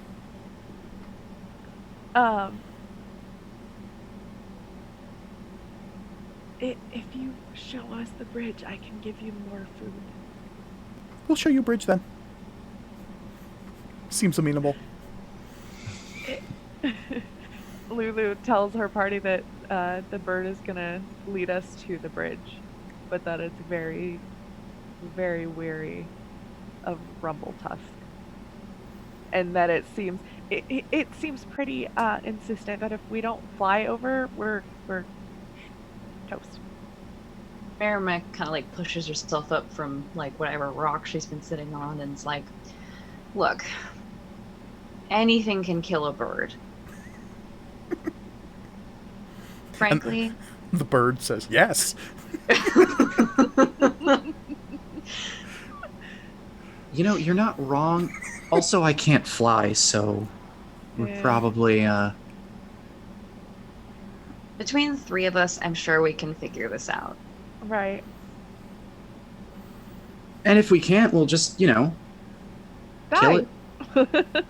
If you show us the bridge, I can give you more food. We'll show you bridge then. Seems amenable. Lulu tells her party that the bird is gonna lead us to the bridge, but that it's very, very weary of Rumbletusk, and that it seems pretty insistent that if we don't fly over, we're toast. Merrimack kind of like pushes herself up from like whatever rock she's been sitting on, and it's like, look, anything can kill a bird. Frankly, The bird says yes. You know, you're not wrong. Also, I can't fly, so we're Yeah. probably between the three of us, I'm sure we can figure this out. Right. And if we can't, we'll just, kill Die. it.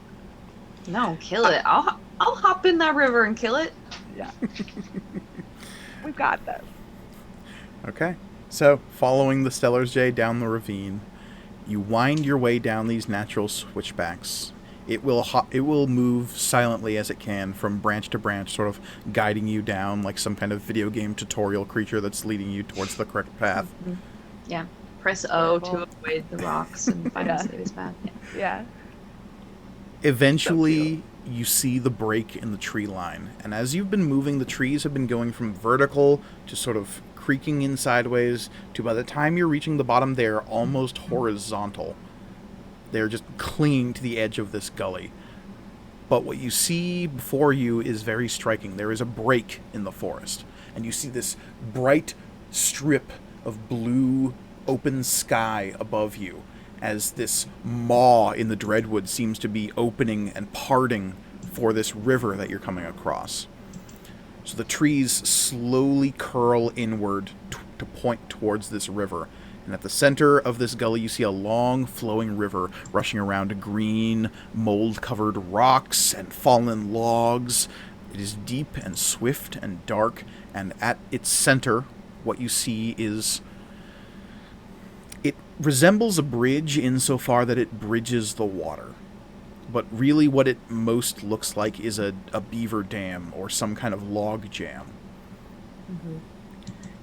No, kill it. I'll hop in that river and kill it. Yeah. We've got this. Okay. So, following the Stellar's Jay down the ravine, you wind your way down these natural switchbacks. It will move silently as it can from branch to branch, sort of guiding you down like some kind of video game tutorial creature that's leading you towards the correct path. Yeah. Press O to avoid the rocks and find the safest path. Yeah. Yeah. Eventually, you see the break in the tree line, and as you've been moving, the trees have been going from vertical to sort of creaking in sideways to, by the time you're reaching the bottom, they're almost horizontal. They're just clinging to the edge of this gully. But what you see before you is very striking. There is a break in the forest, and you see this bright strip of blue open sky above you, as this maw in the Dreadwood seems to be opening and parting for this river that you're coming across. So the trees slowly curl inward to point towards this river, And at the center of this gully, you see a long, flowing river rushing around green, mold-covered rocks and fallen logs. It is deep and swift and dark, and at its center, what you see is... It resembles a bridge insofar that it bridges the water. But really what it most looks like is a beaver dam or some kind of log jam. Mm-hmm.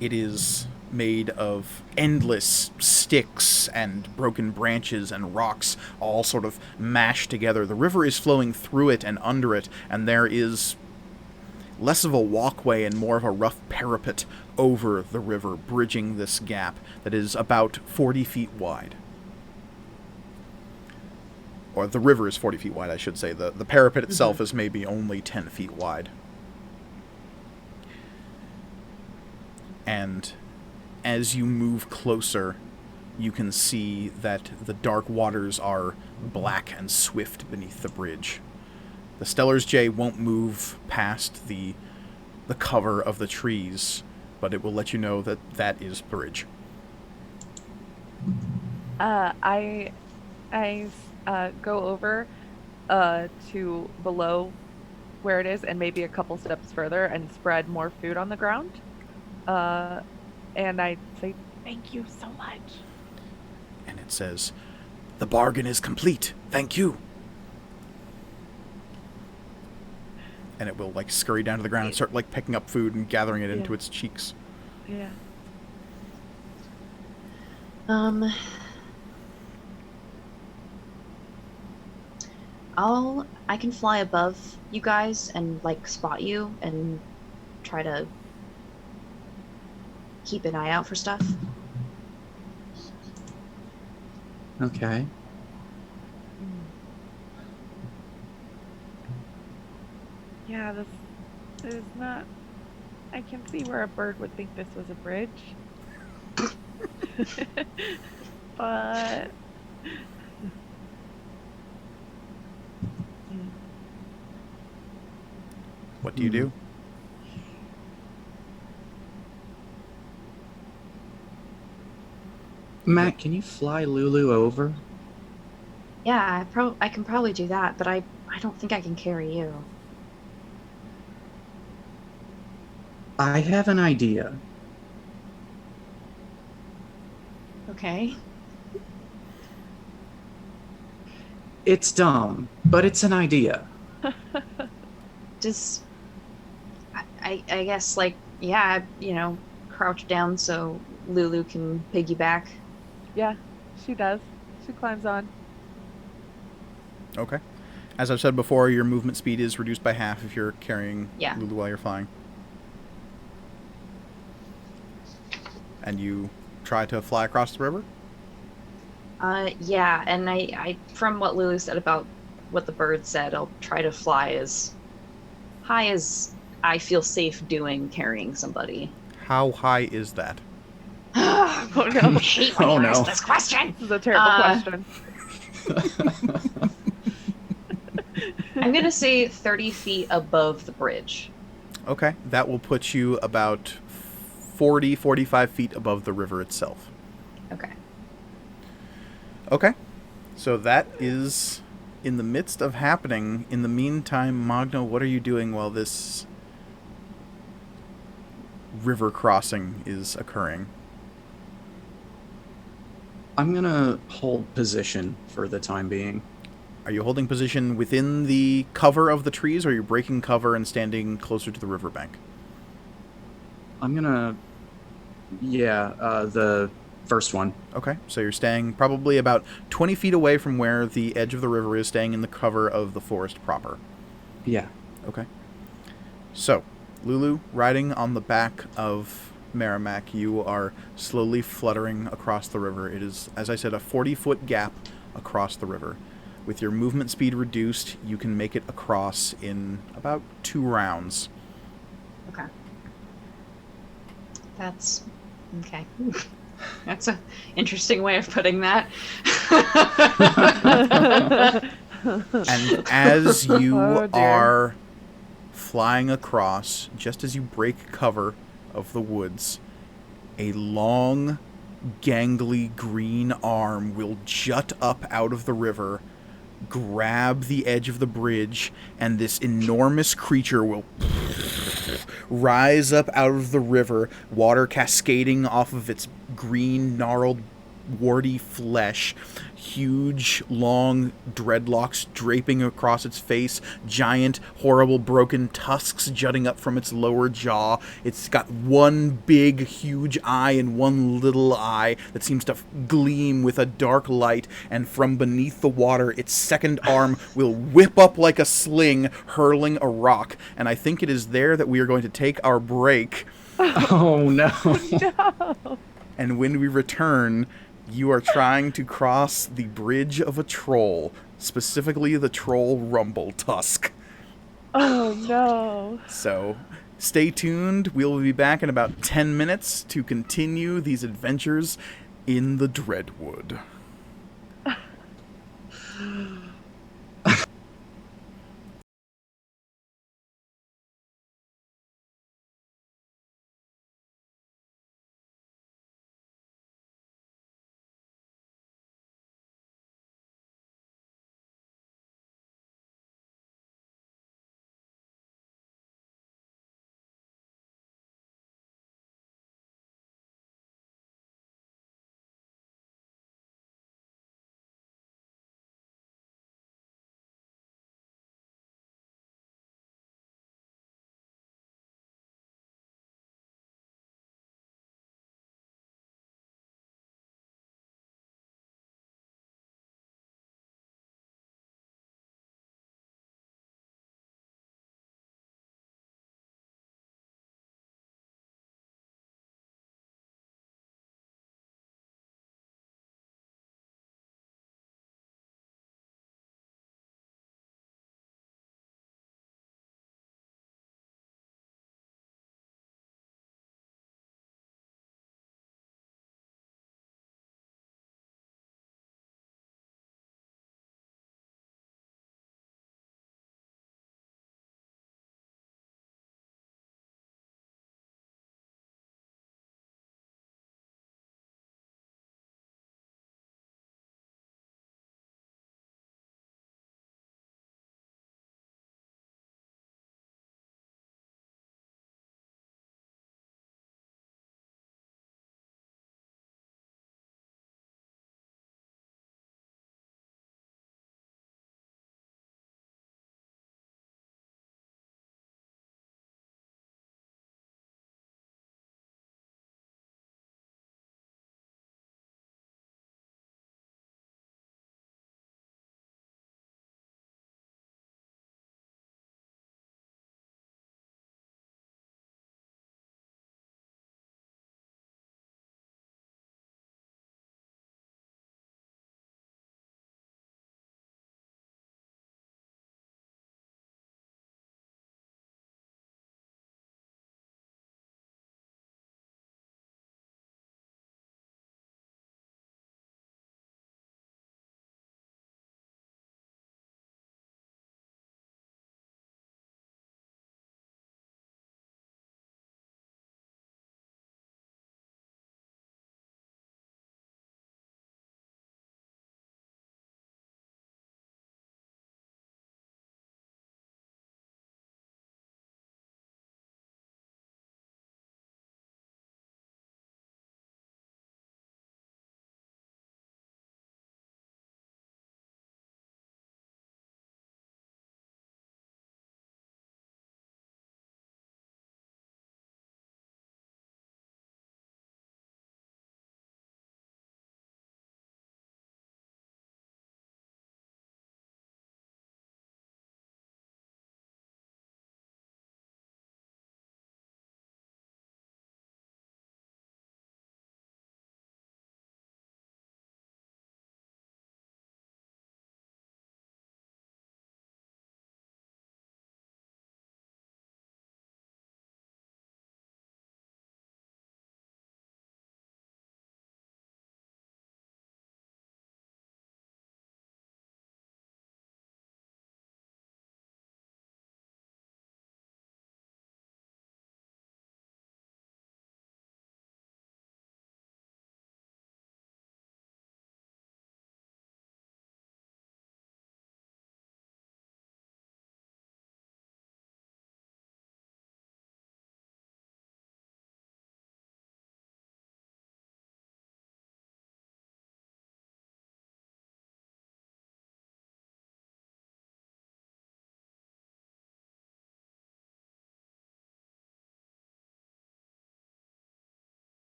It is made of endless sticks and broken branches and rocks all sort of mashed together. The river is flowing through it and under it, and there is less of a walkway and more of a rough parapet over the river, bridging this gap that is about 40 feet wide. Or the river is 40 feet wide, I should say. The parapet itself is maybe only 10 feet wide. And as you move closer, you can see that the dark waters are black and swift beneath the bridge. The Stellar's Jay won't move past the cover of the trees, but it will let you know that that is the bridge. I go over to below where it is and maybe a couple steps further and spread more food on the ground. And I say, thank you so much. And it says, "The bargain is complete. Thank you." And it will, like, scurry down to the ground and start, like, picking up food and gathering it into its cheeks. Yeah. I can fly above you guys and, like, spot you and try to keep an eye out for stuff. Okay. Yeah, this is not... I can see where a bird would think this was a bridge. But... What do you do? Matt, can you fly Lulu over? Yeah, I can probably do that, but I don't think I can carry you. I have an idea. Okay. It's dumb, but it's an idea. Just, I guess, like, yeah, crouch down so Lulu can piggyback. Yeah, she does. She climbs on. Okay. As I've said before, your movement speed is reduced by half if you're carrying Lulu while you're flying. And you try to fly across the river? Yeah, and I from what Lulu said about what the bird said, I'll try to fly as high as I feel safe doing carrying somebody. How high is that? Oh no! I hate when you ask this question. This is a terrible question. I'm gonna say 30 feet above the bridge. Okay, that will put you about 45 feet above the river itself. Okay. Okay, so that is in the midst of happening. In the meantime, Magna, what are you doing while this river crossing is occurring? I'm gonna hold position for the time being. Are you holding position within the cover of the trees, or are you breaking cover and standing closer to the riverbank? I'm gonna... Yeah, the first one. Okay, so you're staying probably about 20 feet away from where the edge of the river is, staying in the cover of the forest proper. Yeah. Okay. So, Lulu, riding on the back of Merrimack, you are slowly fluttering across the river. It is, as I said, a 40-foot gap across the river. With your movement speed reduced, you can make it across in about 2 rounds. Okay. That's... okay. That's an interesting way of putting that. And as you are flying across, just as you break cover of the woods, a long, gangly green arm will jut up out of the river, grab the edge of the bridge, and this enormous creature will rise up out of the river, water cascading off of its green, gnarled, warty flesh, huge, long dreadlocks draping across its face, giant, horrible, broken tusks jutting up from its lower jaw. It's got one big, huge eye and one little eye that seems to gleam with a dark light, and from beneath the water, its second arm will whip up like a sling, hurling a rock. And I think it is there that we are going to take our break. Oh no. No. And when we return, you are trying to cross the bridge of a troll, specifically the troll Rumble Tusk. Oh no. So stay tuned. We'll be back in about 10 minutes to continue these adventures in the Dreadwood.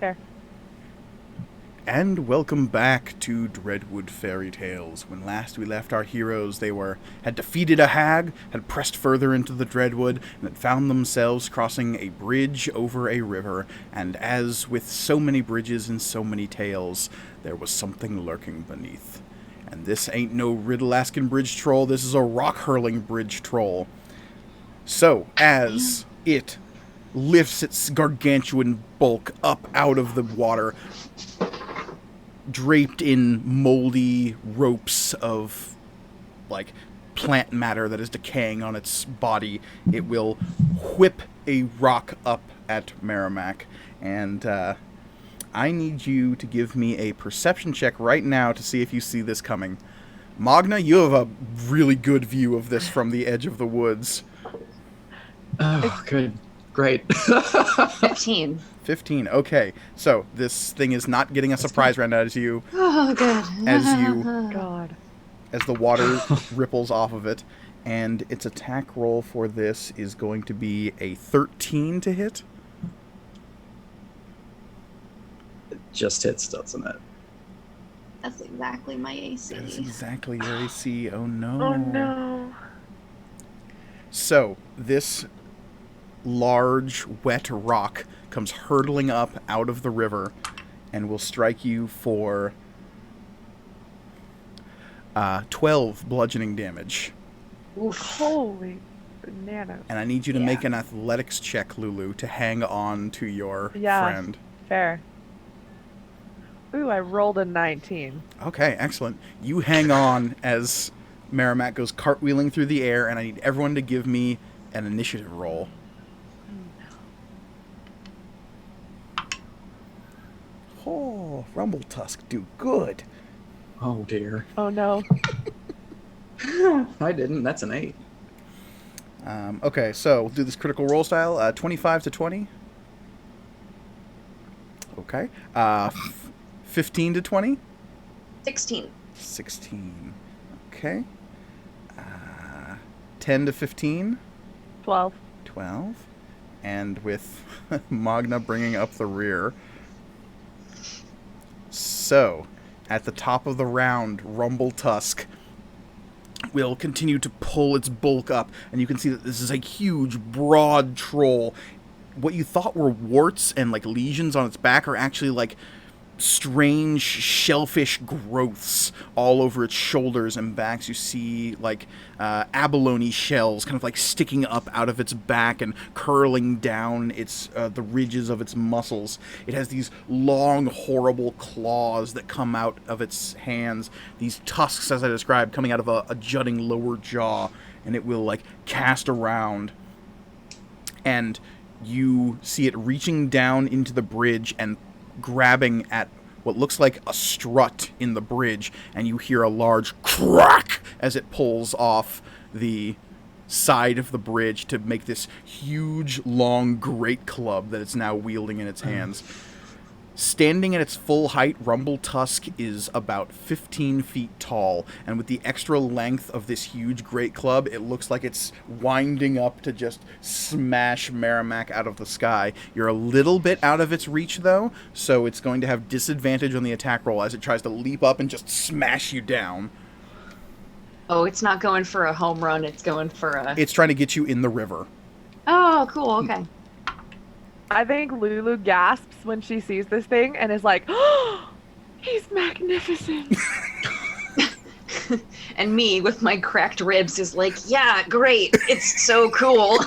Fair. And welcome back to Dreadwood Fairytales. When last we left our heroes, they had defeated a hag, had pressed further into the Dreadwood, and had found themselves crossing a bridge over a river. And as with so many bridges and so many tales, there was something lurking beneath. And this ain't no Riddle-asking bridge troll, this is a rock-hurling bridge troll. So, as it lifts its gargantuan bulk up out of the water, draped in moldy ropes of, like, plant matter that is decaying on its body, it will whip a rock up at Merrimack. And I need you to give me a perception check right now to see if you see this coming. Magna, you have a really good view of this from the edge of the woods. Oh, good. Great. 15. 15. Okay, so this thing is not getting a surprise round as you Oh, good. God. as the water ripples off of it, and its attack roll for this is going to be a 13 to hit. It just hits, doesn't it? That's exactly my AC. That is exactly your AC. Oh no. Oh no. So this large wet rock comes hurtling up out of the river and will strike you for 12 bludgeoning damage. Oof. Holy bananas. And I need you to make an athletics check, Lulu, to hang on to your friend. Fair. Ooh, I rolled a 19. Okay, excellent. You hang on as Merrimack goes cartwheeling through the air, and I need everyone to give me an initiative roll. Oh, Rumbletusk, do good. Oh, dear. Oh no. I didn't. That's an 8. Okay, so we'll do this critical roll style. 25 to 20. Okay. 15 to 20. 16. 16. Okay. 10 to 15. 12. 12. And with Magna bringing up the rear. So, at the top of the round, Rumbletusk will continue to pull its bulk up, and you can see that this is a huge, broad troll. What you thought were warts and, like, lesions on its back are actually, like, strange shellfish growths all over its shoulders and backs. You see, like, abalone shells kind of, like, sticking up out of its back and curling down its the ridges of its muscles. It has these long, horrible claws that come out of its hands, these tusks, as I described, coming out of a jutting lower jaw, and it will, like, cast around, and you see it reaching down into the bridge and grabbing at what looks like a strut in the bridge, and you hear a large crack as it pulls off the side of the bridge to make this huge, long great club that it's now wielding in its hands. Standing at its full height, Rumbletusk is about 15 feet tall, and with the extra length of this huge great club, it looks like it's winding up to just smash Merrimack out of the sky. You're a little bit out of its reach, though, so it's going to have disadvantage on the attack roll as it tries to leap up and just smash you down. Oh, it's not going for a home run, it's going for a... It's trying to get you in the river. Oh, cool, okay. I think Lulu gasps when she sees this thing and is like, "Oh, he's magnificent." And me, with my cracked ribs, is like, yeah, great, it's so cool.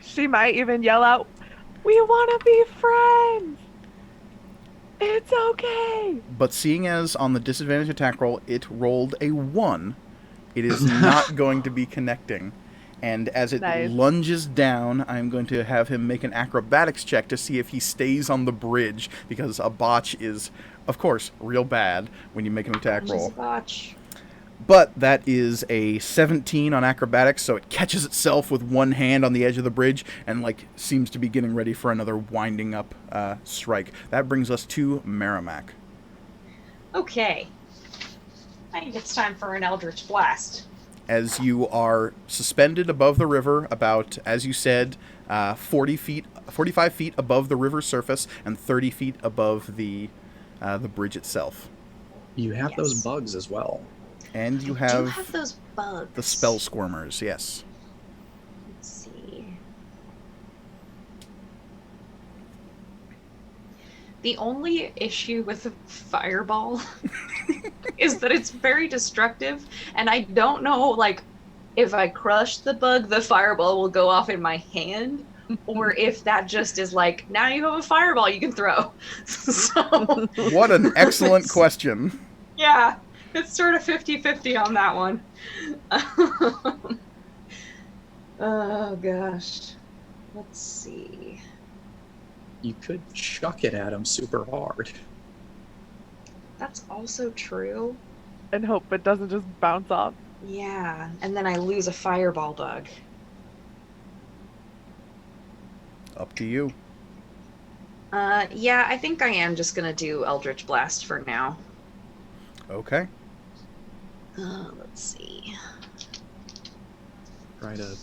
She might even yell out, "We want to be friends. It's okay." But seeing as on the disadvantage attack roll, it rolled a 1, it is not going to be connecting. And as it lunges down, I'm going to have him make an acrobatics check to see if he stays on the bridge, because a botch is, of course, real bad when you make an attack roll. Botch. But that is a 17 on acrobatics, so it catches itself with one hand on the edge of the bridge and, like, seems to be getting ready for another winding up strike. That brings us to Merrimack. Okay. I think it's time for an Eldritch Blast. as you are suspended above the river, about, as you said, 45 feet above the river's surface and 30 feet above the bridge itself. You have those bugs as well. And you I do have have those bugs. the spell squirmers, yes. Let's see. The only issue with the fireball is that it's very destructive, and I don't know, like, if I crush the bug, the fireball will go off in my hand, or if that just is like, now you have a fireball you can throw. So, What an excellent question. yeah, it's sort of 50-50 on that one. Oh, gosh. Let's see. You could chuck it at him super hard. That's also true. And hope it doesn't just bounce off. Yeah, and then I lose a fireball bug. Up to you. Yeah, I think I am just gonna do Eldritch Blast for now. Okay. Let's see. Try to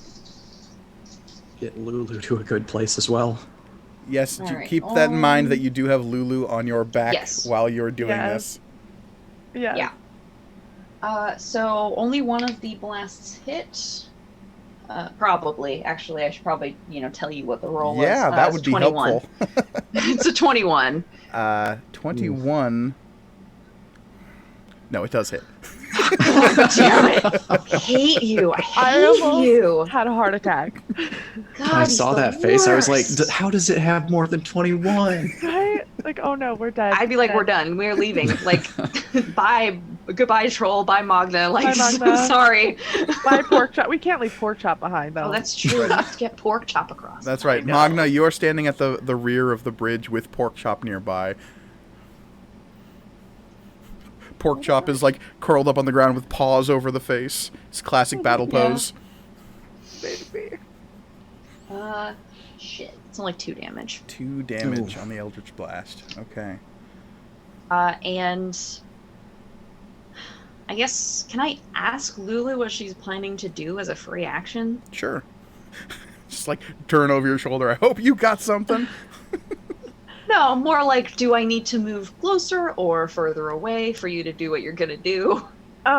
get Lulu to a good place as well. Yes, All right. keep that in mind that you do have Lulu on your back while you're doing this. Yeah. So only one of the blasts hit. Probably. Actually, I should probably, tell you what the roll was. Yeah, that would be 21. helpful. It's a 21. 21. No, it does hit. Damn it. I hate you. I hate almost you. had a heart attack. God, I he's saw the that face. I was like, worst. how does it have more than 21? Right? Like, oh no, we're dead. I'd be like, Dead. we're done. We're leaving. Like, bye. Goodbye, troll. Bye, Magna. Like, Bye, Magna. sorry. Bye, pork chop. We can't leave pork chop behind, though. Oh, that's true. You have to get pork chop across. That's right. know. Magna, you are standing at the rear of the bridge with Porkchop nearby. Porkchop is like curled up on the ground with paws over the face. His classic battle Yeah. pose. Baby. Shit. It's only 2 damage. 2 damage Ooh. on the Eldritch Blast. Okay. And I guess, can I ask Lulu what she's planning to do as a free action? Sure. Just like turn over your shoulder. I hope you got something. No, more like, do I need to move closer or further away for you to do what you're gonna do?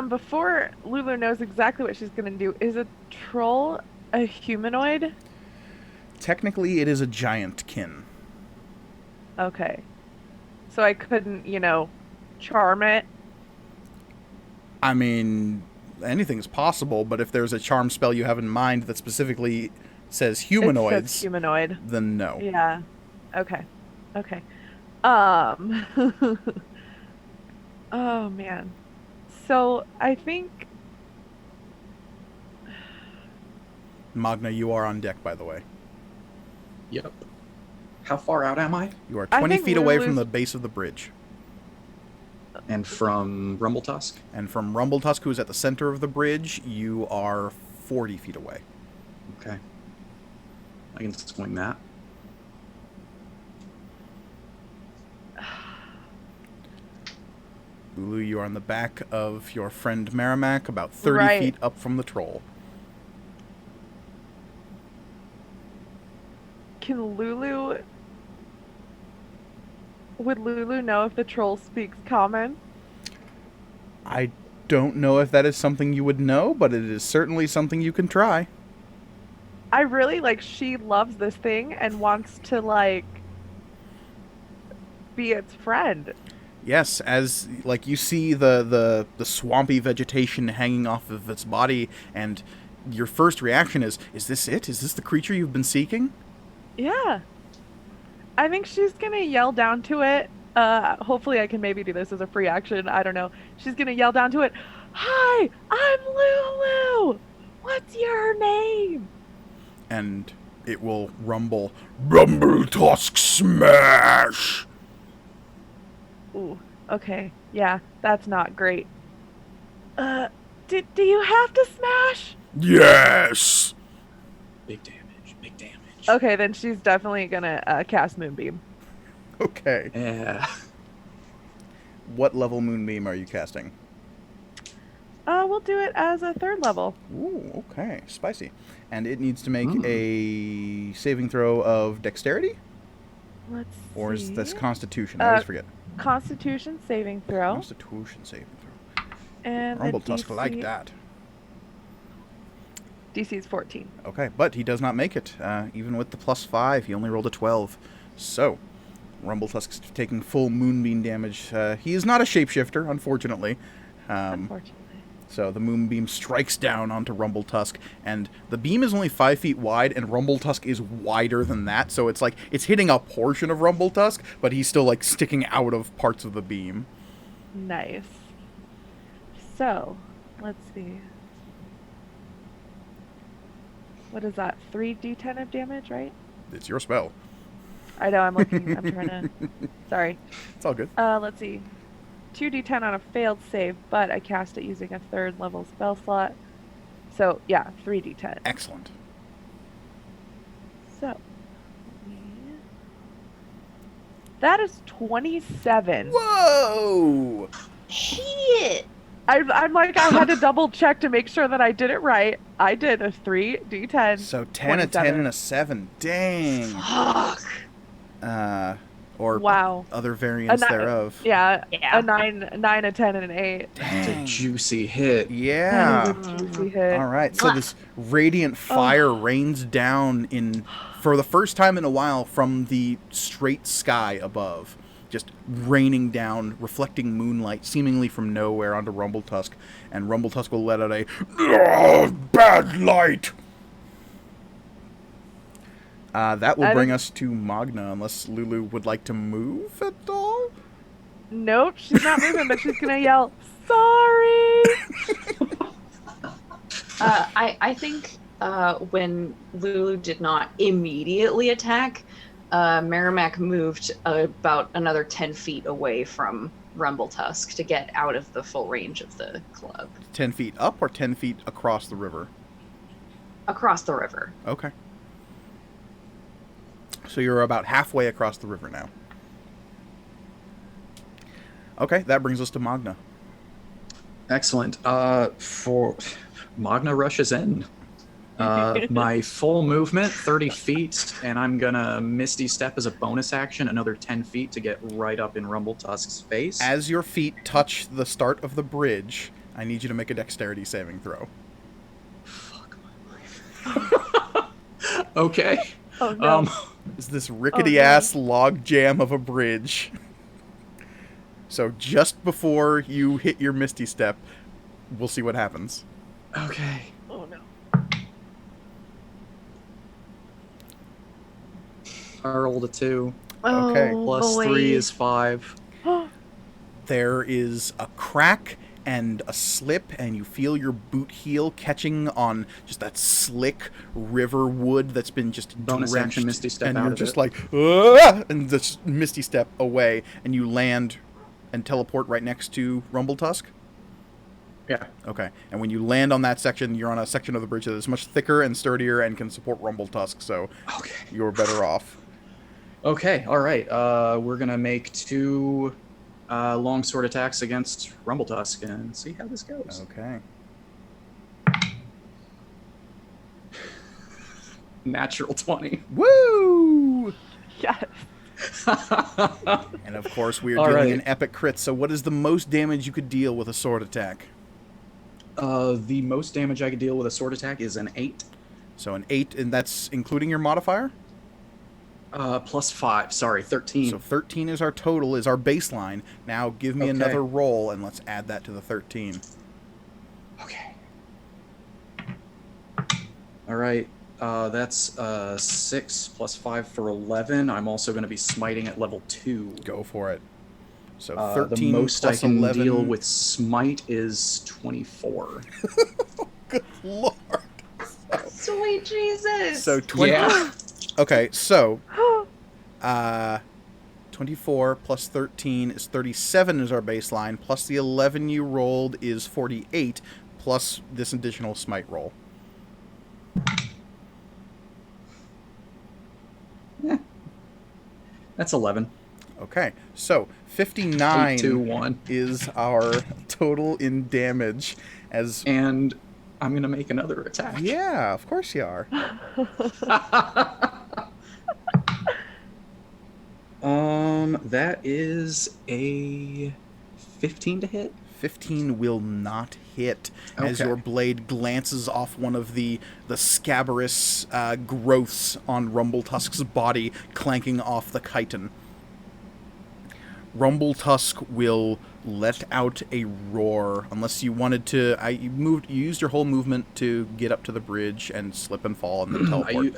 Before Lulu knows exactly what she's gonna do, is a troll a humanoid? Technically, it is a giant kin. Okay. So I couldn't, charm it. I mean, anything's possible, but if there's a charm spell you have in mind that specifically says It humanoids, says humanoid. then no. Yeah. Okay. Oh man. So I think Magna, you are on deck, by the way. Yep. How far out am I? You are I 20 think feet away from Lulu's- the base of the bridge. And from Rumbletusk? And from Rumbletusk, who is at the center of the bridge, you are 40 feet away. Okay. I can swing that. Lulu, you are on the back of your friend Merrimack, about 30 Right. feet up from the troll. Would Lulu know if the troll speaks common? I don't know if that is something you would know, but it is certainly something you can try. I really she loves this thing and wants to be its friend. Yes, as you see the swampy vegetation hanging off of its body, and your first reaction is this it? Is this the creature you've been seeking? Yeah. I think she's gonna yell down to it. Hopefully I can maybe do this as a free action. I don't know. She's gonna yell down to it, "Hi, I'm Lulu! What's your name?" And it will rumble, Rumbletusk Smash! Ooh, okay. Yeah, that's not great. Do you have to smash? Yes! Big damage. Big damage. Okay, then she's definitely gonna cast Moonbeam. Okay. Yeah. What level Moonbeam are you casting? We'll do it as a 3rd level. Ooh, okay. Spicy. And it needs to make a saving throw of dexterity? Let's Or is see. this Constitution? I always forget. Constitution saving throw. Constitution saving throw. And Rumble the Tusk DC, like that. DC is 14. Okay, but he does not make it. Even with the +5, he only rolled a 12. So, Rumble Tusk's taking full moonbeam damage. He is not a shapeshifter, unfortunately. Unfortunately. So the moonbeam strikes down onto Rumble Tusk, and the beam is only 5 feet wide, and Rumble Tusk is wider than that. So it's like it's hitting a portion of Rumble Tusk, but he's still like sticking out of parts of the beam. Nice. So, let's see. What is that? 3d10 of damage, right? It's your spell. I know, I'm looking. I'm trying to... Sorry. It's all good. Let's see. 2d10 on a failed save, but I cast it using a 3rd level spell slot. So, yeah, 3d10. Excellent. So, that is 27. Whoa! Shit! I'm like, I had to double check to make sure that I did it right. I did a 3d10. So 10, a 10, and a 7. Dang. Fuck. Or wow. other variants thereof. Yeah, Yeah. a 9, a 10, and an 8. That's a juicy hit. Yeah. That is a juicy hit. All right. So this radiant fire rains down for the first time in a while from the straight sky above, just raining down, reflecting moonlight seemingly from nowhere onto Rumble Tusk, and Rumble Tusk will let out a bad light. That will bring us to Magna, unless Lulu would like to move at all? Nope, she's not moving, but she's gonna yell, sorry! I think when Lulu did not immediately attack, Merrimack moved about another 10 feet away from Rumble Tusk to get out of the full range of the club. 10 feet up or 10 feet across the river? Across the river. Okay. So you're about halfway across the river now. Okay, that brings us to Magna. Excellent. For Magna rushes in. My full movement, 30 feet, and I'm gonna Misty Step as a bonus action, another 10 feet to get right up in Rumble Tusk's face. As your feet touch the start of the bridge, I need you to make a dexterity saving throw. Fuck my life. Okay. Oh no. Is this rickety-ass log jam of a bridge. So just before you hit your Misty Step, we'll see what happens. Okay. Oh no. I rolled a 2. Okay. Plus 3 is 5. There is a crack and a slip, and you feel your boot heel catching on just that slick river wood that's been just Bonus drenched, action Misty Step and out you're of just it. like, "Ah!" and just Misty Step away, and you land and teleport right next to Rumble Tusk. Yeah. Okay, and when you land on that section, you're on a section of the bridge that is much thicker and sturdier and can support Rumble Tusk, so Okay. you're better off. Okay, alright. We're gonna make 2 longsword attacks against Rumble Tusk and see how this goes. Okay. Natural 20. Woo! Yes. And of course, we are All dealing right. an epic crit, so what is the most damage you could deal with a sword attack? The most damage I could deal with a sword attack is an 8. So an 8, and that's including your modifier? Plus 5. Sorry, 13. So 13 is our total, is our baseline. Now give me Okay. another roll, and let's add that to the 13. Okay. Alright, that's 6 plus 5 for 11. I'm also going to be smiting at level 2. Go for it. So The 13 most plus I can 11. deal with smite is 24. Good lord. Sweet Jesus! So 20. Yeah. Okay, so 24 plus 13 is 37 is our baseline, plus the 11 you rolled is 48, plus this additional smite roll. That's 11. Okay, so 59 8-2-1. is our total in damage. And I'm going to make another attack. Yeah, of course you are. That is a 15 to hit. 15 will not hit as Okay. your blade glances off one of the scabrous growths on Rumble-Tusk's body, clanking off the chitin. Rumble-Tusk will let out a roar, unless you wanted to. You used your whole movement to get up to the bridge and slip and fall and then teleport.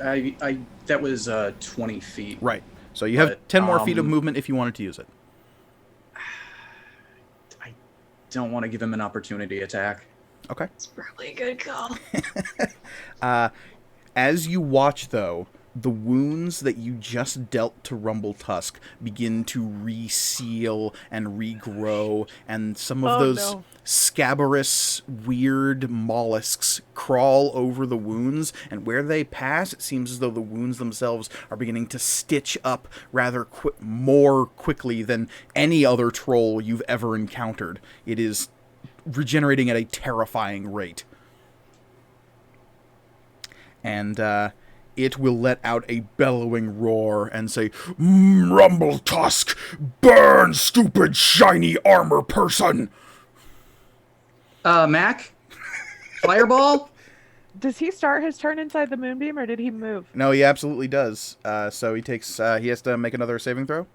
That was 20 feet. Right. So you have 10 more feet of movement if you wanted to use it. I don't want to give him an opportunity attack. Okay. It's probably a good call. As you watch, though, the wounds that you just dealt to Rumble-Tusk begin to reseal and regrow, and some of those scabrous, weird mollusks crawl over the wounds, and where they pass, it seems as though the wounds themselves are beginning to stitch up rather more quickly than any other troll you've ever encountered. It is regenerating at a terrifying rate. And it will let out a bellowing roar and say, Rumble-Tusk, burn, stupid, shiny armor person! Mac? Fireball? Does he start his turn inside the moonbeam, or did he move? No, he absolutely does. So he takes, he has to make another saving throw?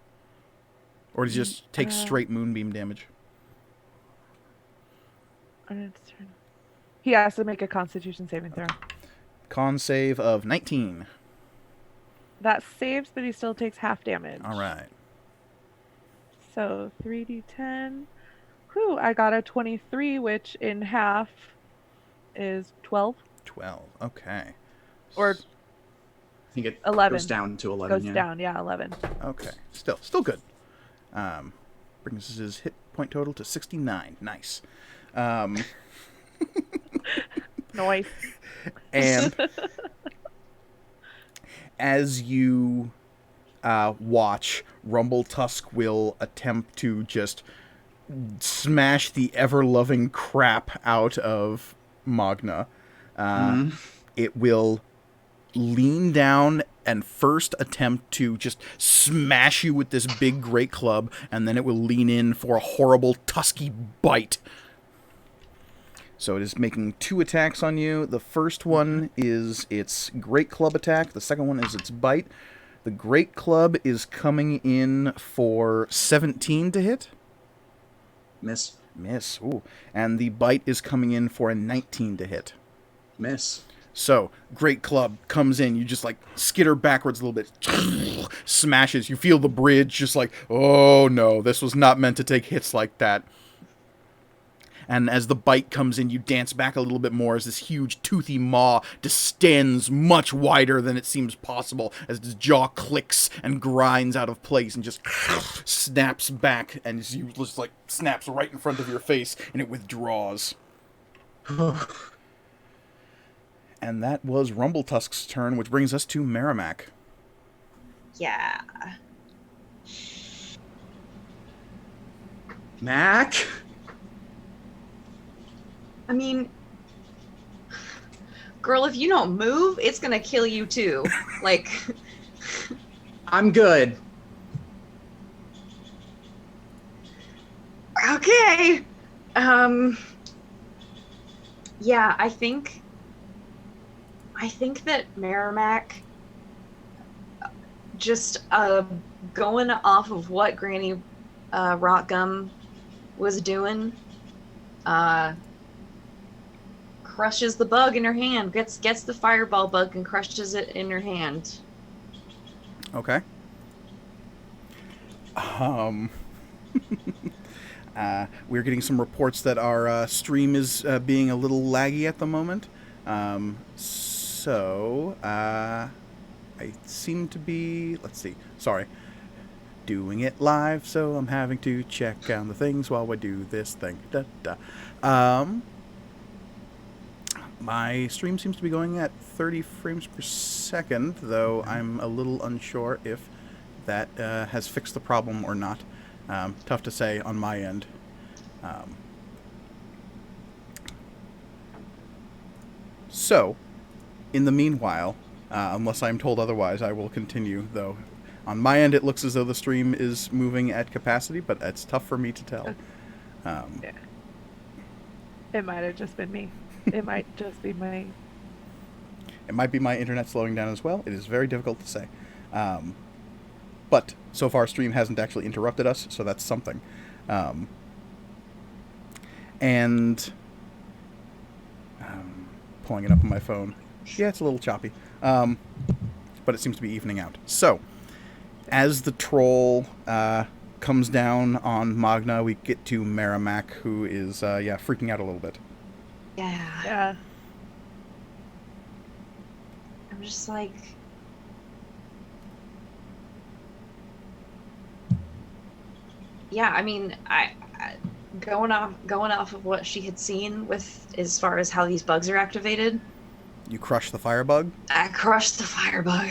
Or does he just take straight moonbeam damage? He has to make a Constitution saving throw. Con save of 19. That saves, but he still takes half damage. All right. So 3d10. Whew, I got a 23, which in half is 12. 12, okay. Or I think it 11. goes down to 11. Goes down, yeah, 11. Okay, still good. Brings his hit point total to 69. Nice. Noise. And as you watch, Rumble-Tusk will attempt to just smash the ever-loving crap out of Magna. It will lean down and first attempt to just smash you with this big great club, and then it will lean in for a horrible tusky bite. So it is making 2 attacks on you. The first one is its great club attack. The second one is its bite. The great club is coming in for 17 to hit. Miss. Miss. Ooh. And the bite is coming in for a 19 to hit. Miss. So, great club comes in. You just, like, skitter backwards a little bit. Smashes. You feel the bridge just like, oh, no, this was not meant to take hits like that. And as the bite comes in, you dance back a little bit more as this huge toothy maw distends much wider than it seems possible as its jaw clicks and grinds out of place and just snaps back and you just like snaps right in front of your face and it withdraws. And that was Rumble-Tusk's turn, which brings us to Merrimack. Yeah. Mac? I mean, girl, if you don't move, it's gonna kill you too. Like, I'm good. okay. Yeah, I think that Merrimack, just going off of what Granny Rockgum was doing, crushes the bug in her hand, gets the fireball bug and crushes it in her hand. Okay. We're getting some reports that our stream is being a little laggy at the moment. So I seem to be, let's see, sorry, doing it live, so I'm having to check on the things while we do this thing. My stream seems to be going at 30 frames per second, though I'm a little unsure if that has fixed the problem or not. Tough to say on my end. So, in the meanwhile, unless I'm told otherwise, I will continue, though. On my end, it looks as though the stream is moving at capacity, but it's tough for me to tell. Yeah. It might have just been me. It might just be my... It might be my internet slowing down as well. It is very difficult to say. But so far, stream hasn't actually interrupted us, so that's something. Pulling it up on my phone. Yeah, it's a little choppy. But it seems to be evening out. So, as the troll comes down on Magna, we get to Merrimack, who is, freaking out a little bit. Yeah. I'm just like... Yeah, I mean, I going off of what she had seen with as far as how these bugs are activated. You crush the firebug? I crushed the firebug.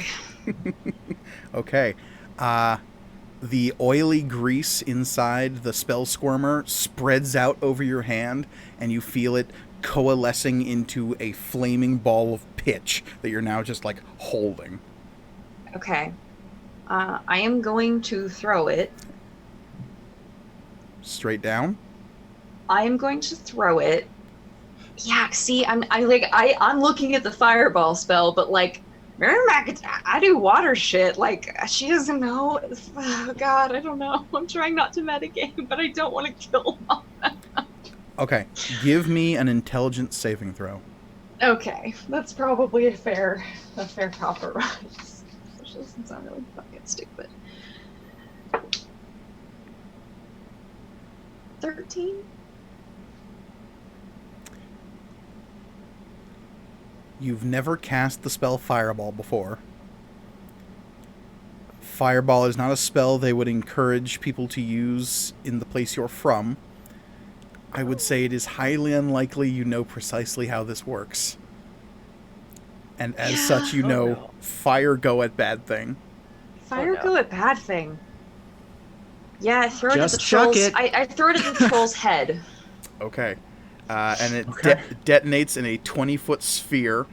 Okay. The oily grease inside the spell squirmer spreads out over your hand, and you feel it coalescing into a flaming ball of pitch that you're now just, like, holding. Okay. I am going to throw it. Straight down? I am going to throw it. Yeah, see, I'm looking at the fireball spell, but, like, Merrimack, I do water shit. Like, she doesn't know. Oh, God, I don't know. I'm trying not to metagame, but I don't want to kill them. Okay, give me an intelligence saving throw. Okay, that's probably a fair compromise. Especially since I'm really fucking stupid. 13? You've never cast the spell Fireball before. Fireball is not a spell they would encourage people to use in the place you're from. I would say it is highly unlikely you know precisely how this works. And as such, you know, no. fire go at bad thing. Fire no. go at bad thing. Yeah, I throw it Just at the chuck troll's. it. I throw it at the troll's head. Okay. And it Okay. detonates in a 20-foot sphere.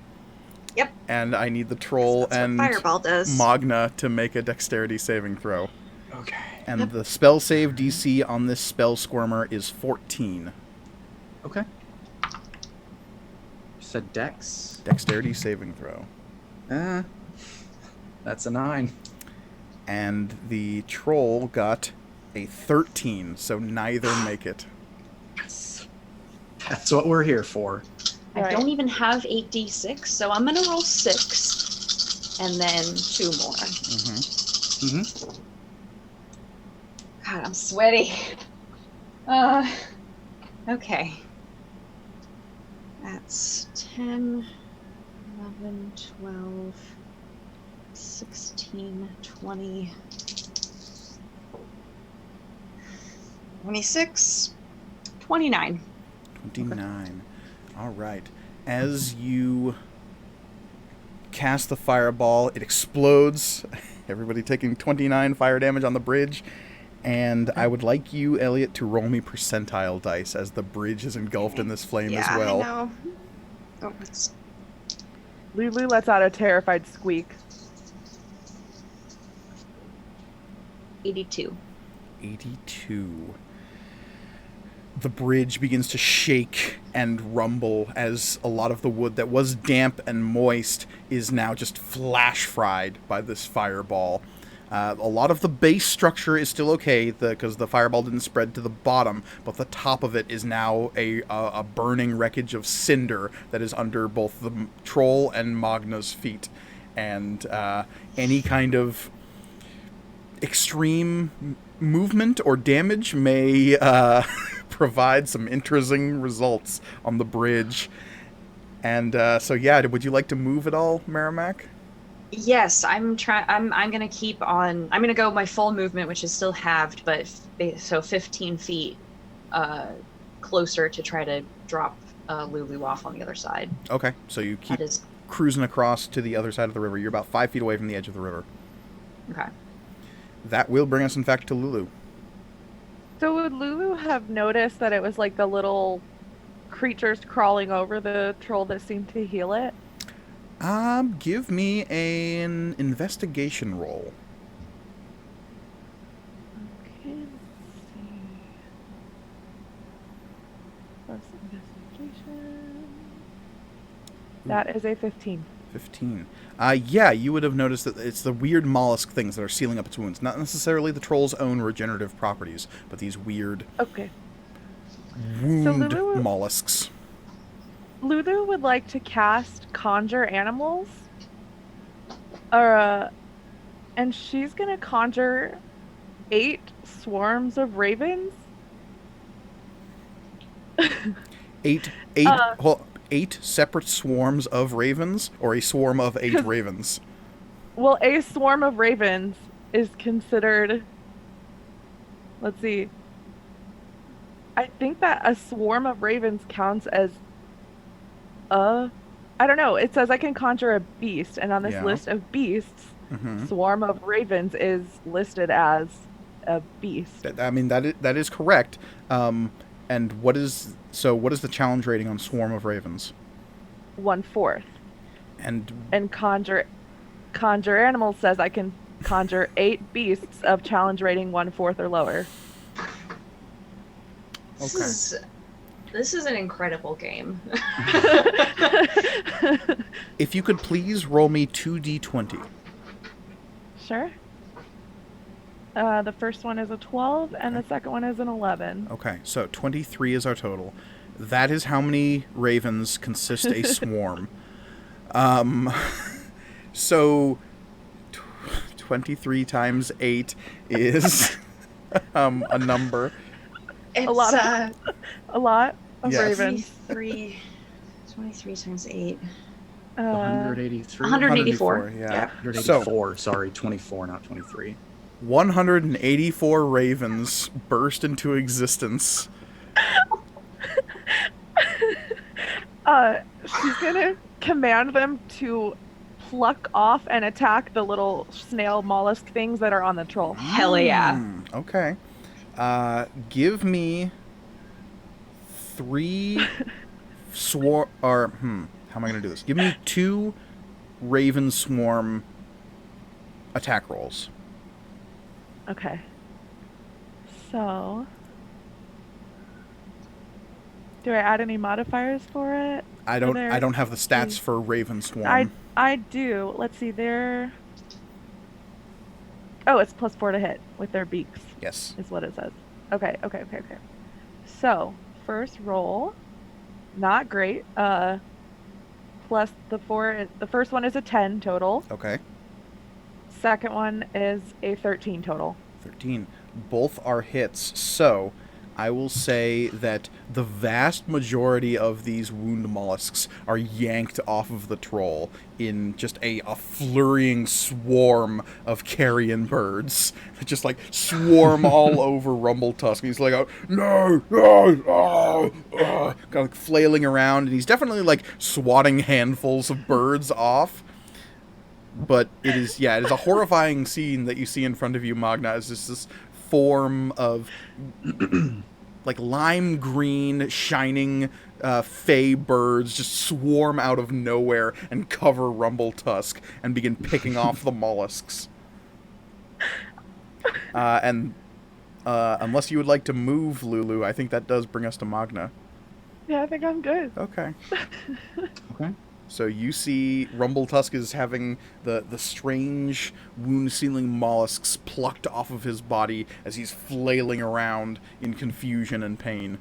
Yep. And I need the troll That's and what fireball does. Magna to make a dexterity saving throw. Okay. And the spell save DC on this spell squirmer is 14. Okay. You said Dex? Dexterity saving throw. That's a 9. And the troll got a 13, so neither make it. Yes. That's what we're here for. I Right. don't even have 8d6, so I'm gonna roll 6, and then 2 more. Mm-hmm. God, I'm sweaty. Okay. That's 10, 11, 12, 16, 20, 26, 29. 29. All right. As you cast the fireball, it explodes. Everybody taking 29 fire damage on the bridge. And I would like you, Elliot, to roll me percentile dice as the bridge is engulfed in this flame as well. I know. Oh, it's Lulu lets out a terrified squeak. 82. 82. The bridge begins to shake and rumble as a lot of the wood that was damp and moist is now just flash fried by this fireball. A lot of the base structure is still okay because the fireball didn't spread to the bottom, but the top of it is now a burning wreckage of cinder that is under both the troll and Magna's feet. And any kind of extreme movement or damage may provide some interesting results on the bridge. And so yeah, would you like to move at all, Merrimack? Yes, I'm gonna keep on. I'm gonna go my full movement, which is still halved, but so 15 feet closer to try to drop Lulu off on the other side. Okay, so you keep That is cruising across to the other side of the river. You're about 5 feet away from the edge of the river. okay. That will bring us, in fact, to Lulu. So would Lulu have noticed that it was like the little creatures crawling over the troll that seemed to heal it? Give me an investigation roll. Okay, let's see. Plus investigation. That is a 15. 15. Yeah, you would have noticed that it's the weird mollusk things that are sealing up its wounds. Not necessarily the troll's own regenerative properties, but these weird Okay. wound Lulu- mollusks. Lulu would like to cast Conjure Animals. And she's gonna conjure 8 swarms of ravens. Eight separate swarms of ravens, or a swarm of 8 ravens? Well, a swarm of ravens is considered... Let's see. I think that a swarm of ravens counts as I don't know. It says I can conjure a beast, and on this list of beasts, swarm of ravens is listed as a beast. That is correct. And what is the challenge rating on swarm of ravens? 1/4. And conjure animals says I can conjure 8 beasts of challenge rating 1/4 or lower. Okay. This is an incredible game. If you could please roll me 2d20. Sure. The first one is a 12, and the second one is an 11. Okay, so 23 is our total. That is how many ravens consist a swarm. So 23 times 8 is a number. It's, a lot of yes. ravens. 23 times 8. 183? 184. Yeah. 184, sorry, 24, not 23. 184 ravens burst into existence. She's gonna command them to pluck off and attack the little snail mollusk things that are on the troll. Hell yeah. Okay. Give me 3 how am I gonna do this? Give me 2 raven swarm attack rolls. Okay. So, do I add any modifiers for it? I don't have the stats for raven swarm. I do. Let's see. They're... Oh, it's +4 to hit with their beaks. Yes. Is what it says. Okay. So, first roll, not great. Plus the 4. The first one is a 10 total. Okay. Second one is a 13 total. 13. Both are hits, so I will say that the vast majority of these wound mollusks are yanked off of the troll in just a flurrying swarm of carrion birds that just like swarm all over Rumbletusk. He's like, no, kind of flailing around, and he's definitely like swatting handfuls of birds off. But it is a horrifying scene that you see in front of you, Magna. It's just this form of like lime green, shining fey birds just swarm out of nowhere and cover Rumbletusk and begin picking off the mollusks. And unless you would like to move, Lulu, I think that does bring us to Magna. Yeah, I think I'm good. Okay. Okay. So you see Rumbletusk is having the strange wound-sealing mollusks plucked off of his body as he's flailing around in confusion and pain.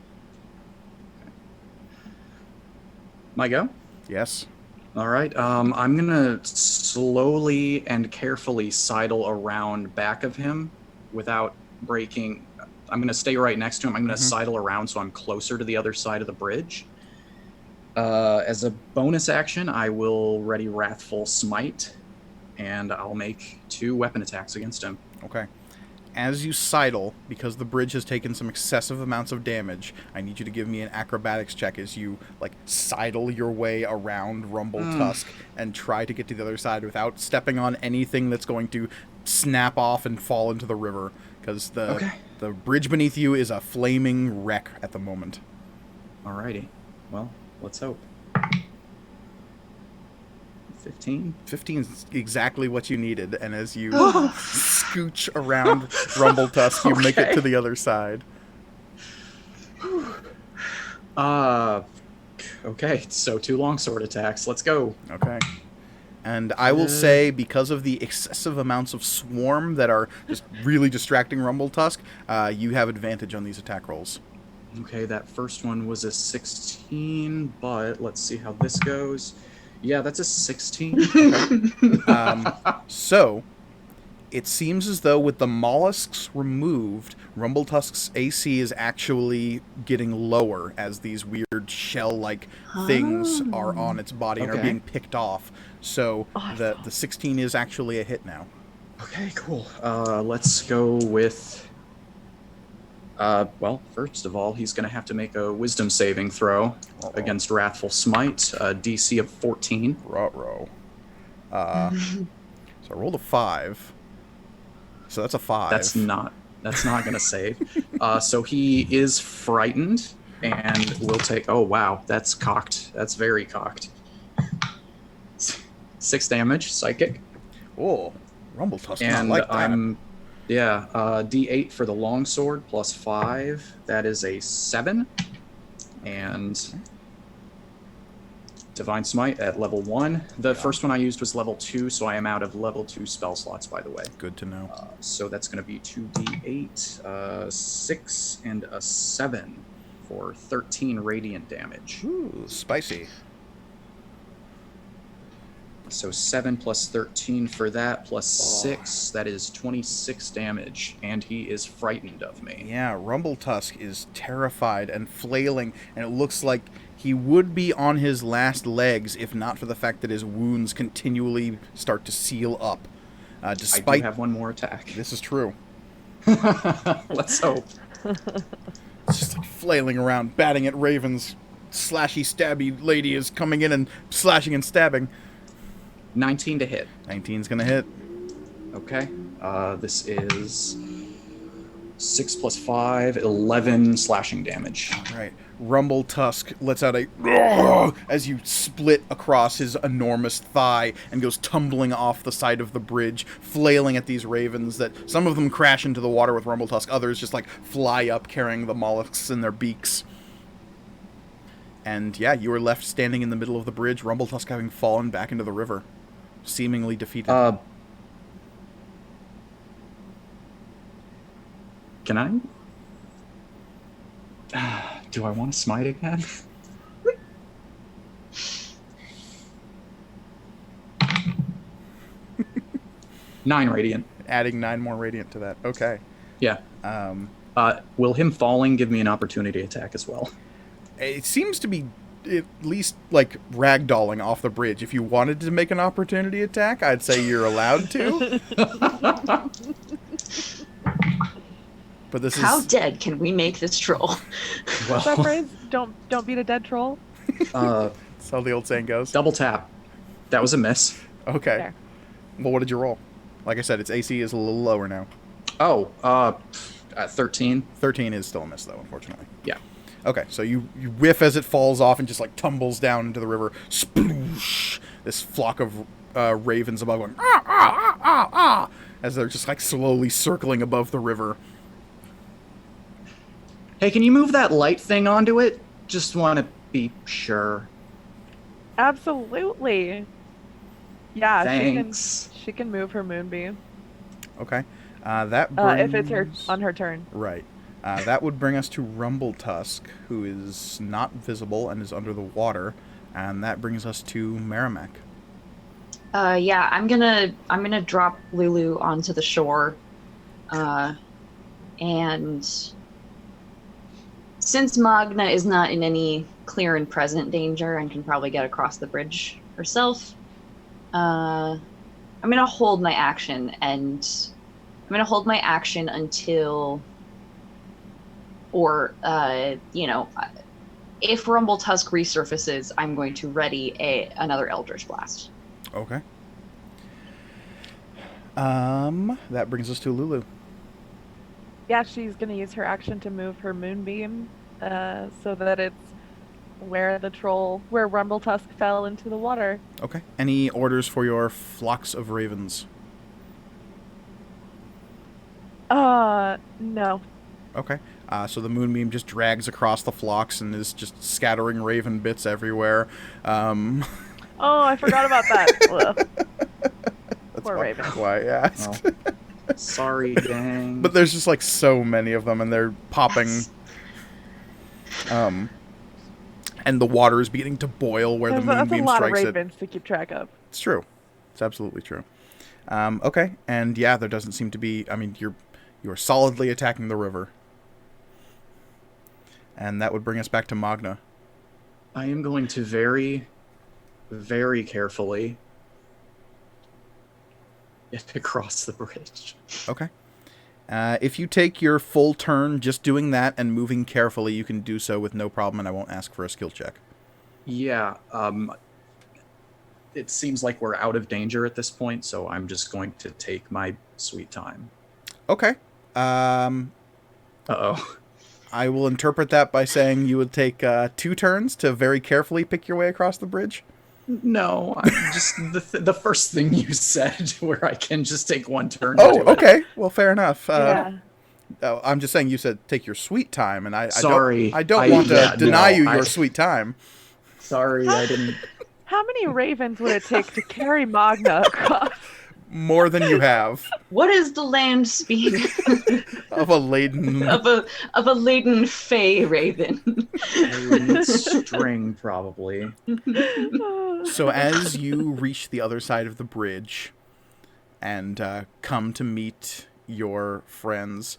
My go? Yes? All right. I'm going to slowly and carefully sidle around back of him without breaking. I'm going to stay right next to him. I'm going to sidle around so I'm closer to the other side of the bridge. As a bonus action, I will ready Wrathful Smite, and I'll make 2 weapon attacks against him. Okay. As you sidle, because the bridge has taken some excessive amounts of damage, I need you to give me an acrobatics check as you, like, sidle your way around Rumbletusk and try to get to the other side without stepping on anything that's going to snap off and fall into the river because Okay. the bridge beneath you is a flaming wreck at the moment. Alrighty. Well, let's hope. 15? 15 is exactly what you needed, and as you scooch around Rumbletusk, you make it to the other side. Okay, so 2 longsword attacks. Let's go. Okay. And I will say, because of the excessive amounts of swarm that are just really distracting Rumbletusk, you have advantage on these attack rolls. Okay, that first one was a 16, but let's see how this goes. Yeah, that's a 16. So, it seems as though with the mollusks removed, Rumbletusk's AC is actually getting lower as these weird shell-like things are on its body and are being picked off. So the 16 is actually a hit now. Okay, cool. Let's go with... well, first of all, he's going to have to make a wisdom saving throw against Wrathful Smite, DC of 14. Ruh-roh. So I rolled a 5. So that's a 5. That's not going to save. So he is frightened and will take... Oh, wow. That's cocked. That's very cocked. 6 damage, psychic. Oh, Rumbletusk not And like that. D8 for the longsword plus 5. That is a 7. And Divine Smite at level 1. The first one I used was level 2, so I am out of level 2 spell slots, by the way. Good to know. So that's going to be 2d8, 6, and a 7 for 13 radiant damage. Ooh, spicy. So 7 plus 13 for that, plus 6, that is 26 damage, and he is frightened of me. Yeah, Rumbletusk is terrified and flailing, and it looks like he would be on his last legs if not for the fact that his wounds continually start to seal up. Despite... I do have one more attack. This is true. Let's hope. It's just like flailing around, batting at ravens. Slashy, stabby lady is coming in and slashing and stabbing. 19 to hit. 19's gonna hit. Okay. This is 6 plus 5, 11 slashing damage. Right. Rumbletusk lets out a roar as you split across his enormous thigh and goes tumbling off the side of the bridge, flailing at these ravens that some of them crash into the water with Rumbletusk, others just like fly up carrying the mollusks in their beaks. And yeah, you are left standing in the middle of the bridge, Rumbletusk having fallen back into the river, seemingly defeated. Can I? Do I want to smite again? Nine radiant. Adding 9 more radiant to that. Okay. Yeah. Will him falling give me an opportunity attack as well? It seems to be at least like ragdolling off the bridge. If you wanted to make an opportunity attack, I'd say you're allowed to. But this How is... dead can we make this troll? What's that phrase? Don't beat a dead troll. That's how the old saying goes. Double tap. That was a miss. Okay. There. Well, what did you roll? Like I said, its AC is a little lower now. Oh, 13. 13 is still a miss, though, unfortunately. Yeah. Okay, so you whiff as it falls off and just like tumbles down into the river. Sploosh! This flock of ravens above going, ah, ah, ah, ah, ah, as they're just like slowly circling above the river. Hey, can you move that light thing onto it? Just want to be sure. Absolutely. Yeah, Thanks. she can move her moonbeam. Okay. That brings... if it's on her turn. Right. That would bring us to Rumbletusk, who is not visible and is under the water, and that brings us to Merrimack. Yeah, I'm gonna drop Lulu onto the shore, and since Magna is not in any clear and present danger and can probably get across the bridge herself, I'm gonna hold my action, and I'm gonna hold my action until, or if Rumbletusk resurfaces, I'm going to ready another Eldritch Blast. Okay. That brings us to Lulu. Yeah, she's gonna use her action to move her moonbeam, so that it's where where Rumbletusk fell into the water. Okay. Any orders for your flocks of ravens? No. Okay. So the moonbeam just drags across the flocks and is just scattering raven bits everywhere. Oh, I forgot about that. Poor raven. That's why I asked. Oh. Sorry, gang. But there's just like so many of them, and they're popping. And the water is beginning to boil where the moonbeam That's a lot of strikes it. ravens to keep track of. It's true. It's absolutely true. Okay, and yeah, there doesn't seem to be. I mean, you're solidly attacking the river, and that would bring us back to Magna. I am going to very, very carefully get across the bridge. Okay. If you take your full turn just doing that and moving carefully, you can do so with no problem, and I won't ask for a skill check. Yeah, it seems like we're out of danger at this point, so I'm just going to take my sweet time. Okay. Uh-oh. I will interpret that by saying you would take 2 turns to very carefully pick your way across the bridge. No, I'm just the first thing you said, where I can just take 1 turn. Oh, okay. Well, fair enough. Yeah. I'm just saying you said take your sweet time, and I Sorry. I don't want to deny you your sweet time. Sorry, I didn't. How many ravens would it take to carry Magna across? More than you have. What is the land speed Of a laden... of a laden fey raven? I need string, probably. So as you reach the other side of the bridge and come to meet your friends,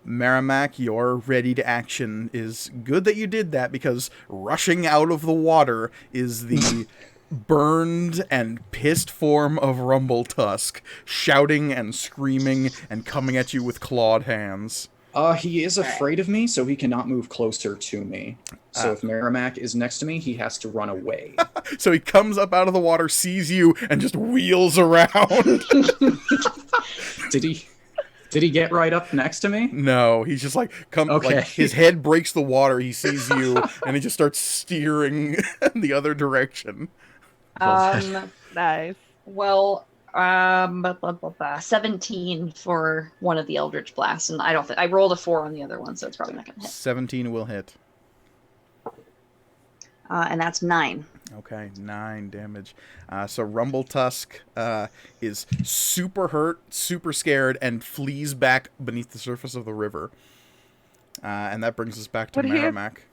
Merrimack, your ready to action is good that you did that, because rushing out of the water is the burned and pissed form of Rumbletusk, shouting and screaming and coming at you with clawed hands. He is afraid of me, so he cannot move closer to me. So if Merrimack is next to me, he has to run away. So he comes up out of the water, sees you, and just wheels around. Did he get right up next to me? No, he's just like, Okay. like his head breaks the water, he sees you, and he just starts steering in the other direction. Nice. Well, 17 for one of the Eldritch Blasts, and I rolled a 4 on the other one, so it's probably not gonna hit. 17 will hit. And that's 9. Okay, 9 damage. So Rumbletusk is super hurt, super scared, and flees back beneath the surface of the river. And that brings us back to Merrimack.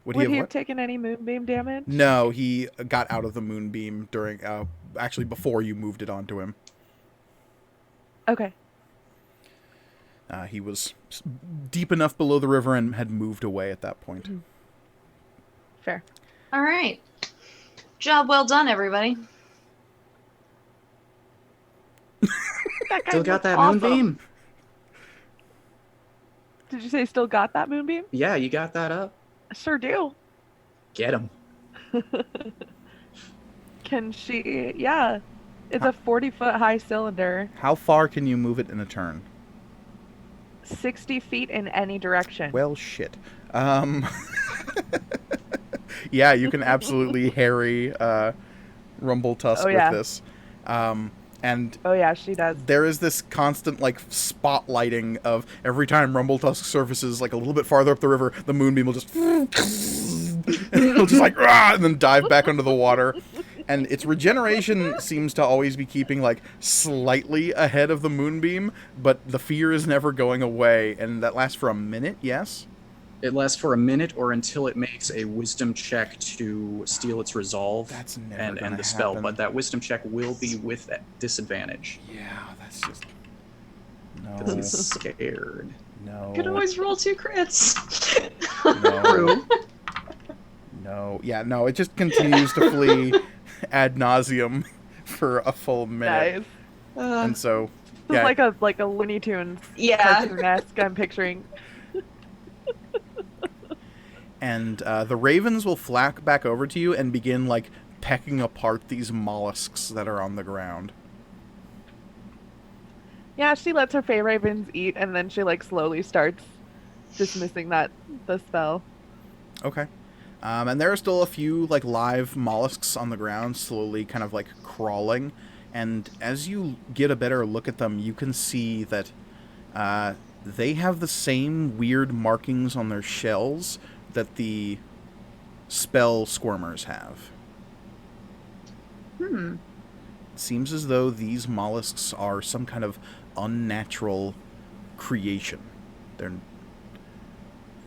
Would he have taken any moonbeam damage? No, he got out of the moonbeam during, actually before you moved it onto him. Okay. He was deep enough below the river and had moved away at that point. Fair. All right. Job well done, everybody. Still got that awesome. moonbeam? Did you say still got that moonbeam? Yeah, you got that up. I sure do. Get him. Can she? Yeah. It's a 40-foot high cylinder. How far can you move it in a turn? 60 feet in any direction. Well, shit. Yeah, you can absolutely harry Rumbletusk with this. And oh yeah, she does. There is this constant like spotlighting of every time Rumbletusk surfaces like a little bit farther up the river, the moonbeam will just it'll just like and then dive back under the water. And its regeneration seems to always be keeping like slightly ahead of the moonbeam, but the fear is never going away, and that lasts for a minute. Yes. It lasts for a minute or until it makes a wisdom check to steal its resolve and end the spell. But that wisdom check will be with disadvantage. Yeah, that's just... No. Because he's scared. No. You could always roll 2 crits. No. No. Yeah, no, it just continues to flee ad nauseum for a full minute. Nice. And so... This is like a Looney Tunes cartoon-esque, I'm picturing. And the ravens will flack back over to you and begin, like, pecking apart these mollusks that are on the ground. Yeah, she lets her Fey Ravens eat, and then she like slowly starts dismissing the spell. Okay. And there are still a few like live mollusks on the ground, slowly kind of like crawling. And as you get a better look at them, you can see that they have the same weird markings on their shells that the spell squirmers have. Hmm. It seems as though these mollusks are some kind of unnatural creation. They're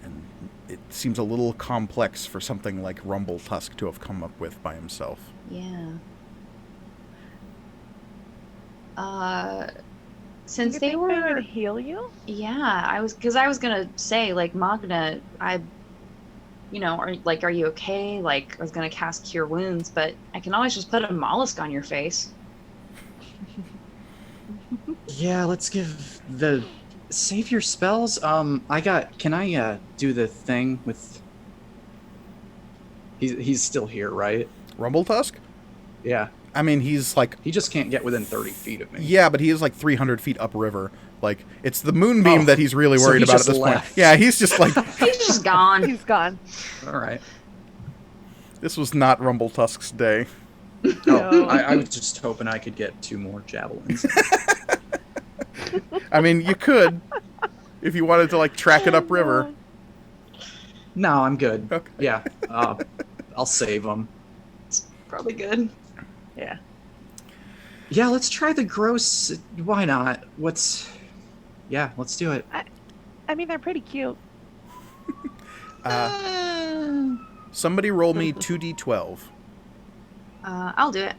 and it seems a little complex for something like Rumble Tusk to have come up with by himself. Yeah. Do Since you they think they were, would heal you? yeah, I was gonna say like Magna, are you okay? Like I was gonna cast Cure Wounds, but I can always just put a mollusk on your face. Yeah, let's give the save your spells. Can I do the thing with? He's still here, right? Rumble Tusk? Yeah. I mean, he's like, He just can't get within 30 feet of me. yeah, but he is like 300 feet upriver. Like, it's the moonbeam that he's really so worried he about at just this point. left. Yeah, he's just like, He's just gone. He's gone. All right. this was not Rumble Tusk's day. No. I was just hoping I could get 2 more javelins. I mean, you could, if you wanted to like track it upriver. No, I'm good. Okay. Yeah. I'll save them. Probably good. Yeah. Yeah, let's try the gross. Why not? Yeah, let's do it. I mean, they're pretty cute. Somebody roll me 2d12. I'll do it.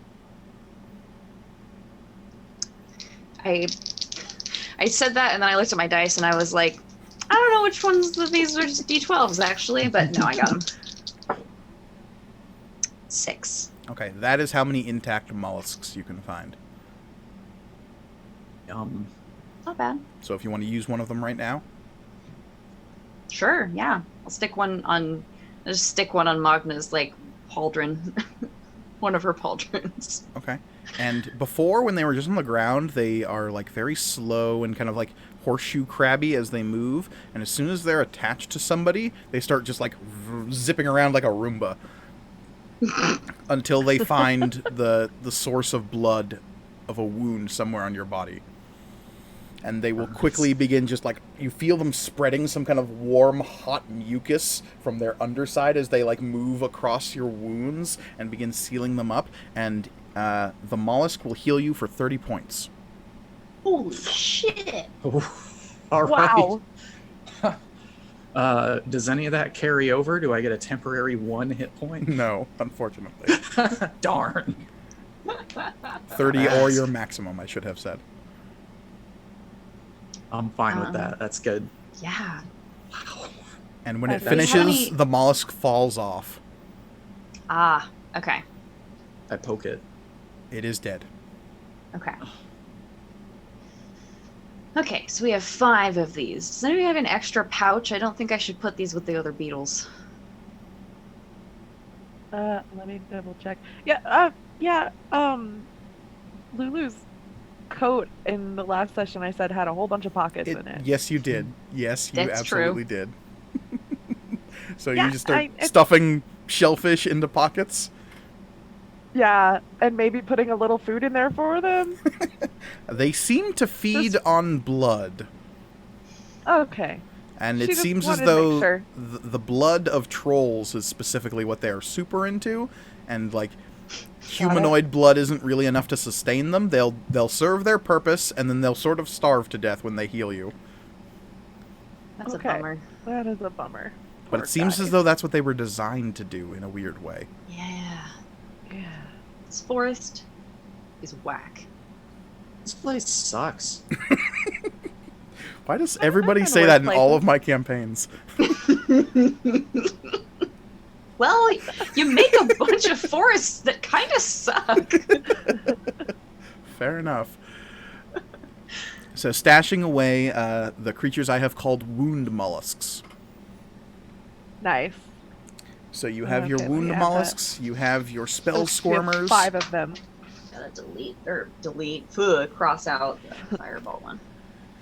I said that, and then I looked at my dice, and I was like, I don't know which ones of these are just d12s, actually, but no, I got them. 6. Okay, that is how many intact mollusks you can find. Not bad. So if you want to use one of them right now. Sure, yeah. I'll just stick one on Magna's, like, pauldron. One of her pauldrons. Okay. And before, when they were just on the ground, they are like very slow and kind of like horseshoe crabby as they move. And as soon as they're attached to somebody, they start just like zipping around like a Roomba until they find the source of blood of a wound somewhere on your body. And they will quickly begin just like, you feel them spreading some kind of warm, hot mucus from their underside as they like move across your wounds and begin sealing them up. And the mollusk will heal you for 30 points. Holy shit! All right. Wow. Does any of that carry over? Do I get a temporary 1 hit point? No, unfortunately. Darn. 30 or your maximum, I should have said. I'm fine with that. That's good. Yeah. Wow. And when it Okay. finishes, the mollusk falls off. Ah, okay. I poke it. It is dead. Okay. Okay, so we have 5 of these. Does anybody have an extra pouch? I don't think I should put these with the other beetles. Let me double check. Yeah, Lulu's coat in the last session I said had a whole bunch of pockets in it. Yes, you did. Yes, you That's absolutely did. So Yeah, you just start it's- stuffing shellfish into pockets? Yeah, and maybe putting a little food in there for them. They seem to feed on blood. Okay. And She it just seems as wanted to make though sure. the blood of trolls is specifically what they're super into, and like humanoid blood isn't really enough to sustain them. They'll serve their purpose, and then they'll sort of starve to death when they heal you. That's Okay. a bummer. That is a bummer. But Poor it seems guy. as though that's what they were designed to do in a weird way. Yeah. Yeah. This forest is whack. This place sucks. Why does I've everybody been say worse that in all places. of my campaigns? Well, you make a bunch of forests that kind of suck. Fair enough. So stashing away the creatures I have called wound mollusks. Nice. So you have your Okay, let wound me add that. mollusks, you have your spell We have squirmers. 5 of them. Gotta cross out the fireball one.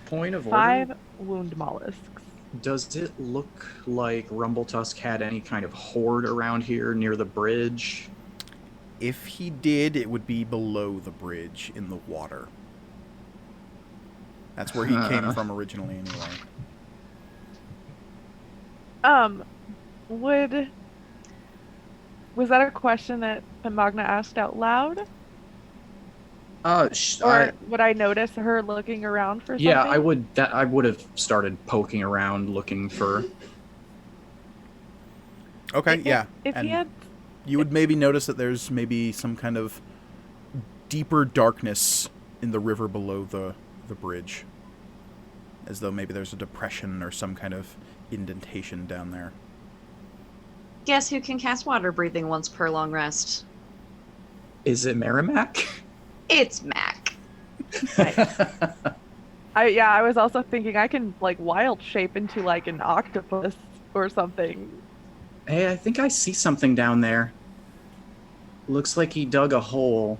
Point of order. 5 wound mollusks. Does it look like Rumbletusk had any kind of hoard around here near the bridge? If he did, it would be below the bridge in the water. That's where he came from originally, anyway. Was that a question that Magna asked out loud? Or would I notice her looking around for something? Yeah, I would have started poking around looking for. Okay, yeah. If he had, you would maybe notice that there's maybe some kind of deeper darkness in the river below the bridge, as though maybe there's a depression or some kind of indentation down there. Guess who can cast water breathing once per long rest? Is it Merrimack? It's Mac. I was also thinking I can like wild shape into like an octopus or something. Hey, I think I see something down there. Looks like he dug a hole.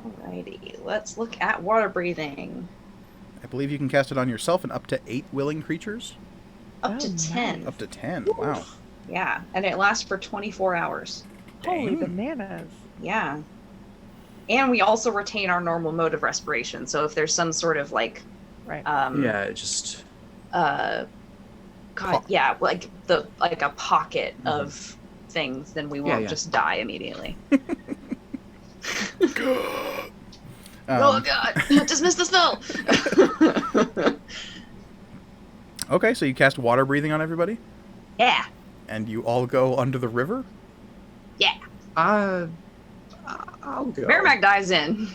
Alrighty, let's look at water breathing. I believe you can cast it on yourself and up to 8 willing creatures. Up to 10. Up to 10, wow. Yeah, and it lasts for 24 hours. Holy Dang. bananas. Yeah. And we also retain our normal mode of respiration, so if there's some sort of like... Right. Yeah, just... like a pocket of things, then we won't just die immediately. Oh god! Dismiss the spell! Okay, so you cast water breathing on everybody? Yeah. And you all go under the river? Yeah. I'll go. Merrimack dives in.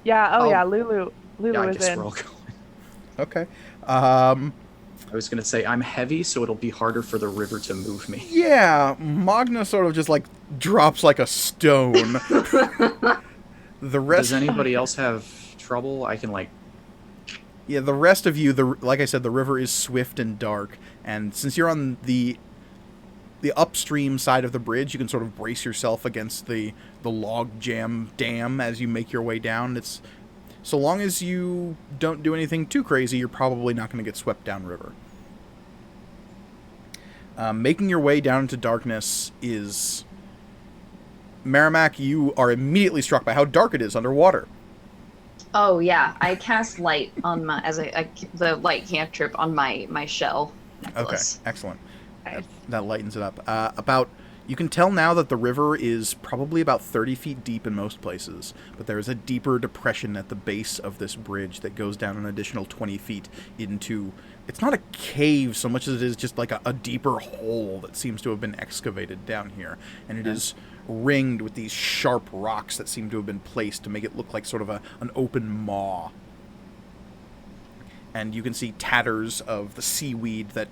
Yeah, yeah, Lulu Yeah, I is guess in. we're all going. Okay. I was going to say, I'm heavy, so it'll be harder for the river to move me. Yeah, Magna sort of just like drops like a stone. The rest... Does anybody else have trouble? I can like... Yeah, the rest of you, like I said, the river is swift and dark, and since you're on the upstream side of the bridge, you can sort of brace yourself against the log jam dam as you make your way down. It's so long as you don't do anything too crazy, you're probably not going to get swept downriver. Making your way down into darkness is... Merrimack, you are immediately struck by how dark it is underwater. Oh yeah, I cast light on my the light cantrip on my shell necklace. Okay, excellent. Nice. That lightens it up. You can tell now that the river is probably about 30 feet deep in most places, but there is a deeper depression at the base of this bridge that goes down an additional 20 feet into... It's not a cave so much as it is just like a deeper hole that seems to have been excavated down here, and it is ringed with these sharp rocks that seem to have been placed to make it look like sort of an open maw. And you can see tatters of the seaweed that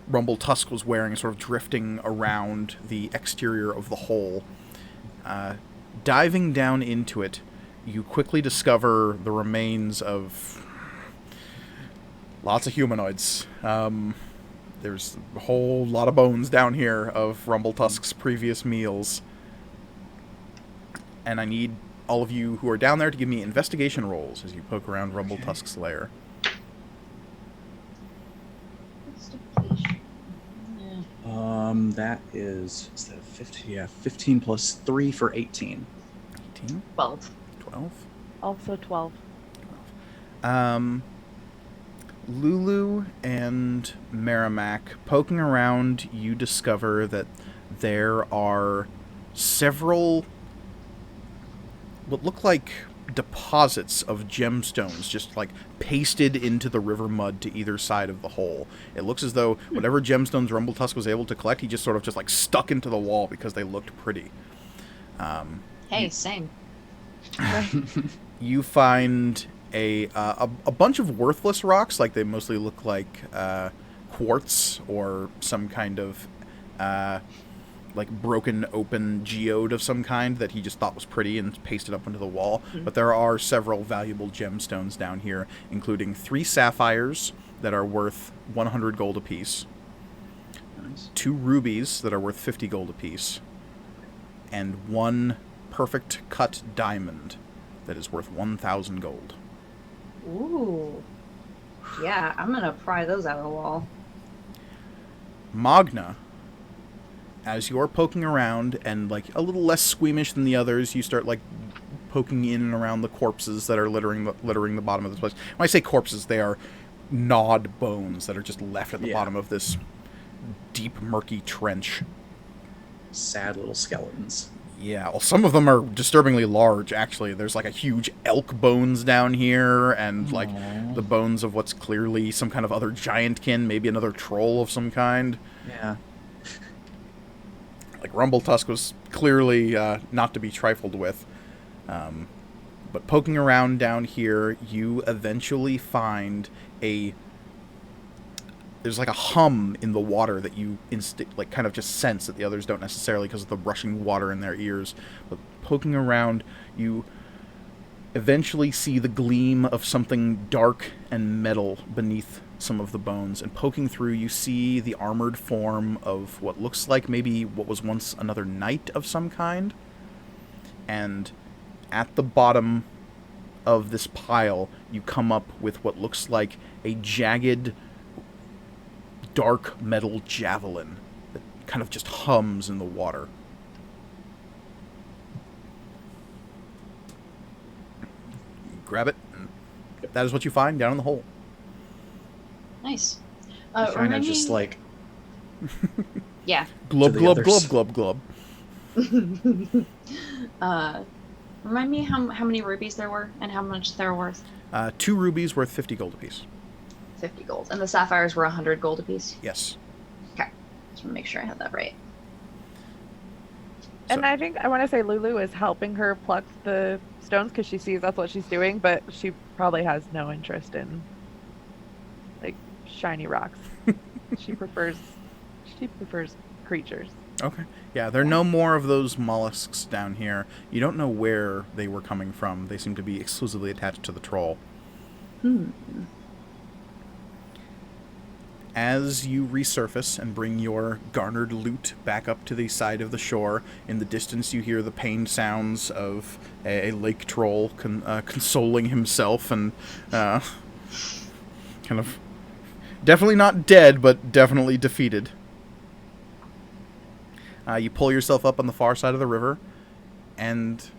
Rumbletusk was wearing, sort of drifting around the exterior of the hole. Diving down into it, you quickly discover the remains of lots of humanoids. There's a whole lot of bones down here of Rumbletusk's previous meals. And I need all of you who are down there to give me investigation rolls as you poke around Rumbletusk's lair. That is that 15? Yeah, 15 plus 3 for 18. 18? 12. 12? Also 12. Lulu and Merrimack, poking around, you discover that there are several what look like deposits of gemstones just like pasted into the river mud to either side of the hole. It looks as though whatever gemstones Rumbletusk was able to collect, he just sort of just like stuck into the wall because they looked pretty. Hey, same. You find a bunch of worthless rocks, like they mostly look like quartz or some kind of like broken open geode of some kind that he just thought was pretty and pasted up into the wall. Mm-hmm. But there are several valuable gemstones down here, including 3 sapphires that are worth 100 gold apiece, Nice. 2 rubies that are worth 50 gold apiece, and 1 perfect cut diamond that is worth 1,000 gold. Ooh. Yeah, I'm gonna pry those out of the wall. Magna, as you're poking around and like a little less squeamish than the others, you start like poking in and around the corpses that are littering the bottom of this place. When I say corpses, they are gnawed bones that are just left at the bottom of this deep, murky trench. Sad little skeletons. Yeah, well, some of them are disturbingly large, actually. There's like a huge elk bones down here, and like the bones of what's clearly some kind of other giantkin, maybe another troll of some kind. Yeah. Like Rumbletusk was clearly not to be trifled with. But poking around down here, you eventually find there's like a hum in the water that you like kind of just sense that the others don't necessarily because of the rushing water in their ears. But poking around, you eventually see the gleam of something dark and metal beneath some of the bones. And poking through, you see the armored form of what looks like maybe what was once another knight of some kind. And at the bottom of this pile, you come up with what looks like a jagged, dark metal javelin that kind of just hums in the water. You grab it, and that is what you find down in the hole. Nice. Kind of just like... Yeah. Glub, To the glub, others. glub, glub, glub. Remind me how many rubies there were and how much they're worth. 2 rubies worth 50 gold apiece. 50 gold. And the sapphires were 100 gold apiece. Yes. Okay. Just want to make sure I had that right. And So- I think I want to say Lulu is helping her pluck the stones because she sees that's what she's doing, but she probably has no interest in like shiny rocks. she prefers creatures. Okay. Yeah, there are no more of those mollusks down here. You don't know where they were coming from. They seem to be exclusively attached to the troll. As you resurface and bring your garnered loot back up to the side of the shore, in the distance you hear the pained sounds of a lake troll consoling himself and kind of definitely not dead, but definitely defeated. You pull yourself up on the far side of the river and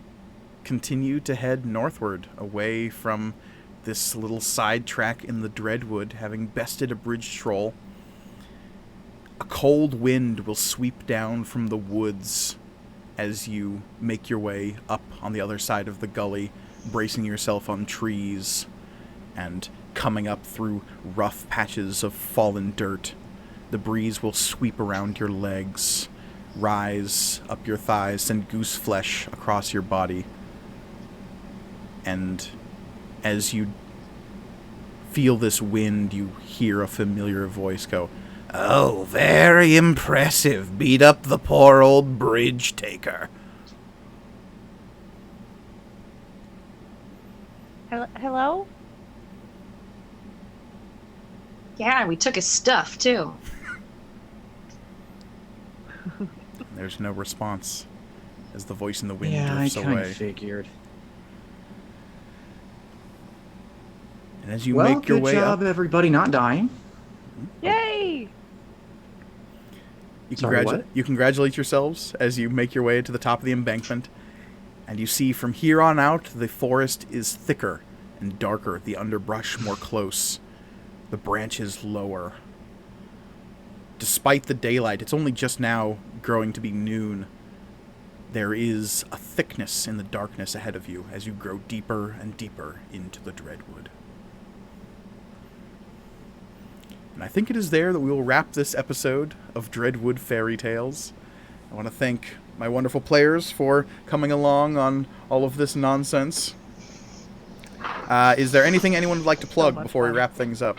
continue to head northward away from this little side track in the Dreadwood, having bested a bridge troll. A cold wind will sweep down from the woods as you make your way up on the other side of the gully, bracing yourself on trees and coming up through rough patches of fallen dirt. The breeze will sweep around your legs, rise up your thighs, send goose flesh across your body. And as you feel this wind, you hear a familiar voice go, "Oh, very impressive. Beat up the poor old bridge taker." Hello? Yeah, we took his stuff too. There's no response as the voice in the wind Yeah, I drifts kind away. of figured. And as you Well, make your good way job, up, everybody not dying. Yay! you, Sorry, what? you congratulate yourselves as you make your way to the top of the embankment, and you see from here on out the forest is thicker and darker, the underbrush more close, the branches lower. Despite the daylight, it's only just now growing to be noon. There is a thickness in the darkness ahead of you as you grow deeper and deeper into the Dreadwood. And I think it is there that we will wrap this episode of Dreadwood Fairytales. I want to thank my wonderful players for coming along on all of this nonsense. Is there anything anyone would like to plug much before we fun. wrap things up?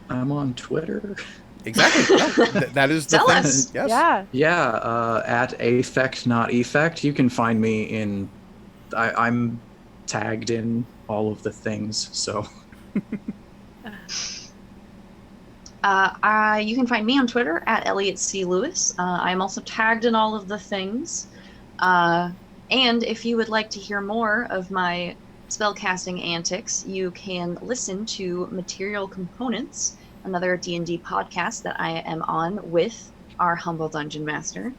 I'm on Twitter. Exactly. No, that is the Tell thing. us. Yes. Yeah. Yeah, at affect not effect. You can find me in. I'm tagged in all of the things. So You can find me on Twitter at Elliot C. Lewis. I'm also tagged in all of the things. And if you would like to hear more of my spellcasting antics, you can listen to Material Components, another D&D podcast that I am on with our humble dungeon master.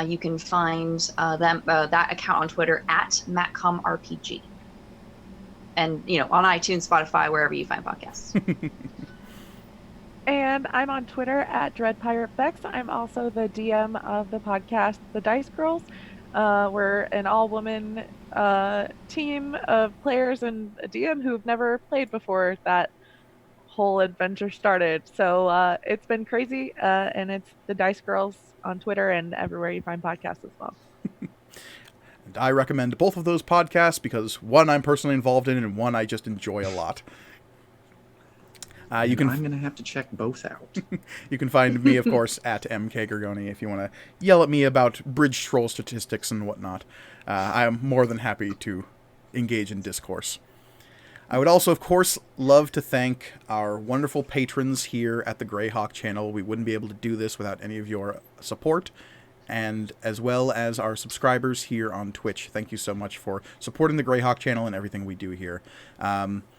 You can find that account on Twitter at MatcomRPG. And, on iTunes, Spotify, wherever you find podcasts. And I'm on Twitter at DreadPirateBex. I'm also the DM of the podcast, The Dice Girls. We're an all-woman team of players and a DM who've never played before that whole adventure started. So it's been crazy, and it's The Dice Girls on Twitter and everywhere you find podcasts as well. And I recommend both of those podcasts because one I'm personally involved in and one I just enjoy a lot. I'm going to have to check both out. You can find me, of course, at MK Gorgoni if you want to yell at me about bridge troll statistics and whatnot. I am more than happy to engage in discourse. I would also, of course, love to thank our wonderful patrons here at the Greyhawk channel. We wouldn't be able to do this without any of your support, and as well as our subscribers here on Twitch. Thank you so much for supporting the Greyhawk channel and everything we do here.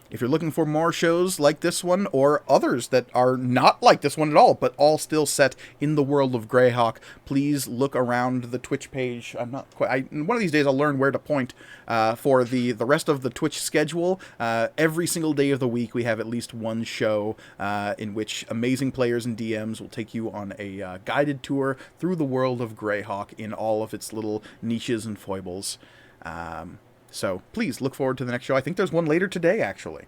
If you're looking for more shows like this one, or others that are not like this one at all, but all still set in the world of Greyhawk, please look around the Twitch page. One of these days I'll learn where to point for the rest of the Twitch schedule. Every single day of the week we have at least one show in which amazing players and DMs will take you on a guided tour through the world of Greyhawk in all of its little niches and foibles. So please look forward to the next show. I think there's one later today, actually.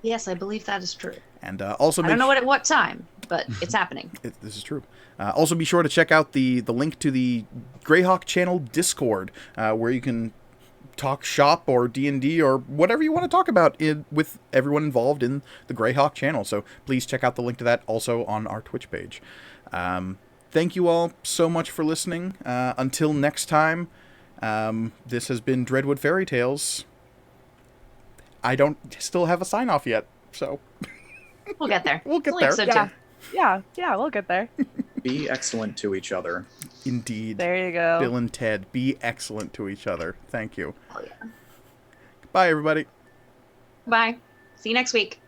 Yes, I believe that is true. And also, I don't know at what time, but it's happening. This is true. Also, be sure to check out the link to the Greyhawk channel Discord, where you can talk shop or D&D or whatever you want to talk about with everyone involved in the Greyhawk channel. So please check out the link to that also on our Twitch page. Thank you all so much for listening. Until next time. This has been Dreadwood Fairytales. I don't still have a sign-off yet, so... We'll get there. We'll get there. Yeah, we'll get there. Be excellent to each other. Indeed. There you go. Bill and Ted, be excellent to each other. Thank you. Oh, yeah. Bye, everybody. Bye. See you next week.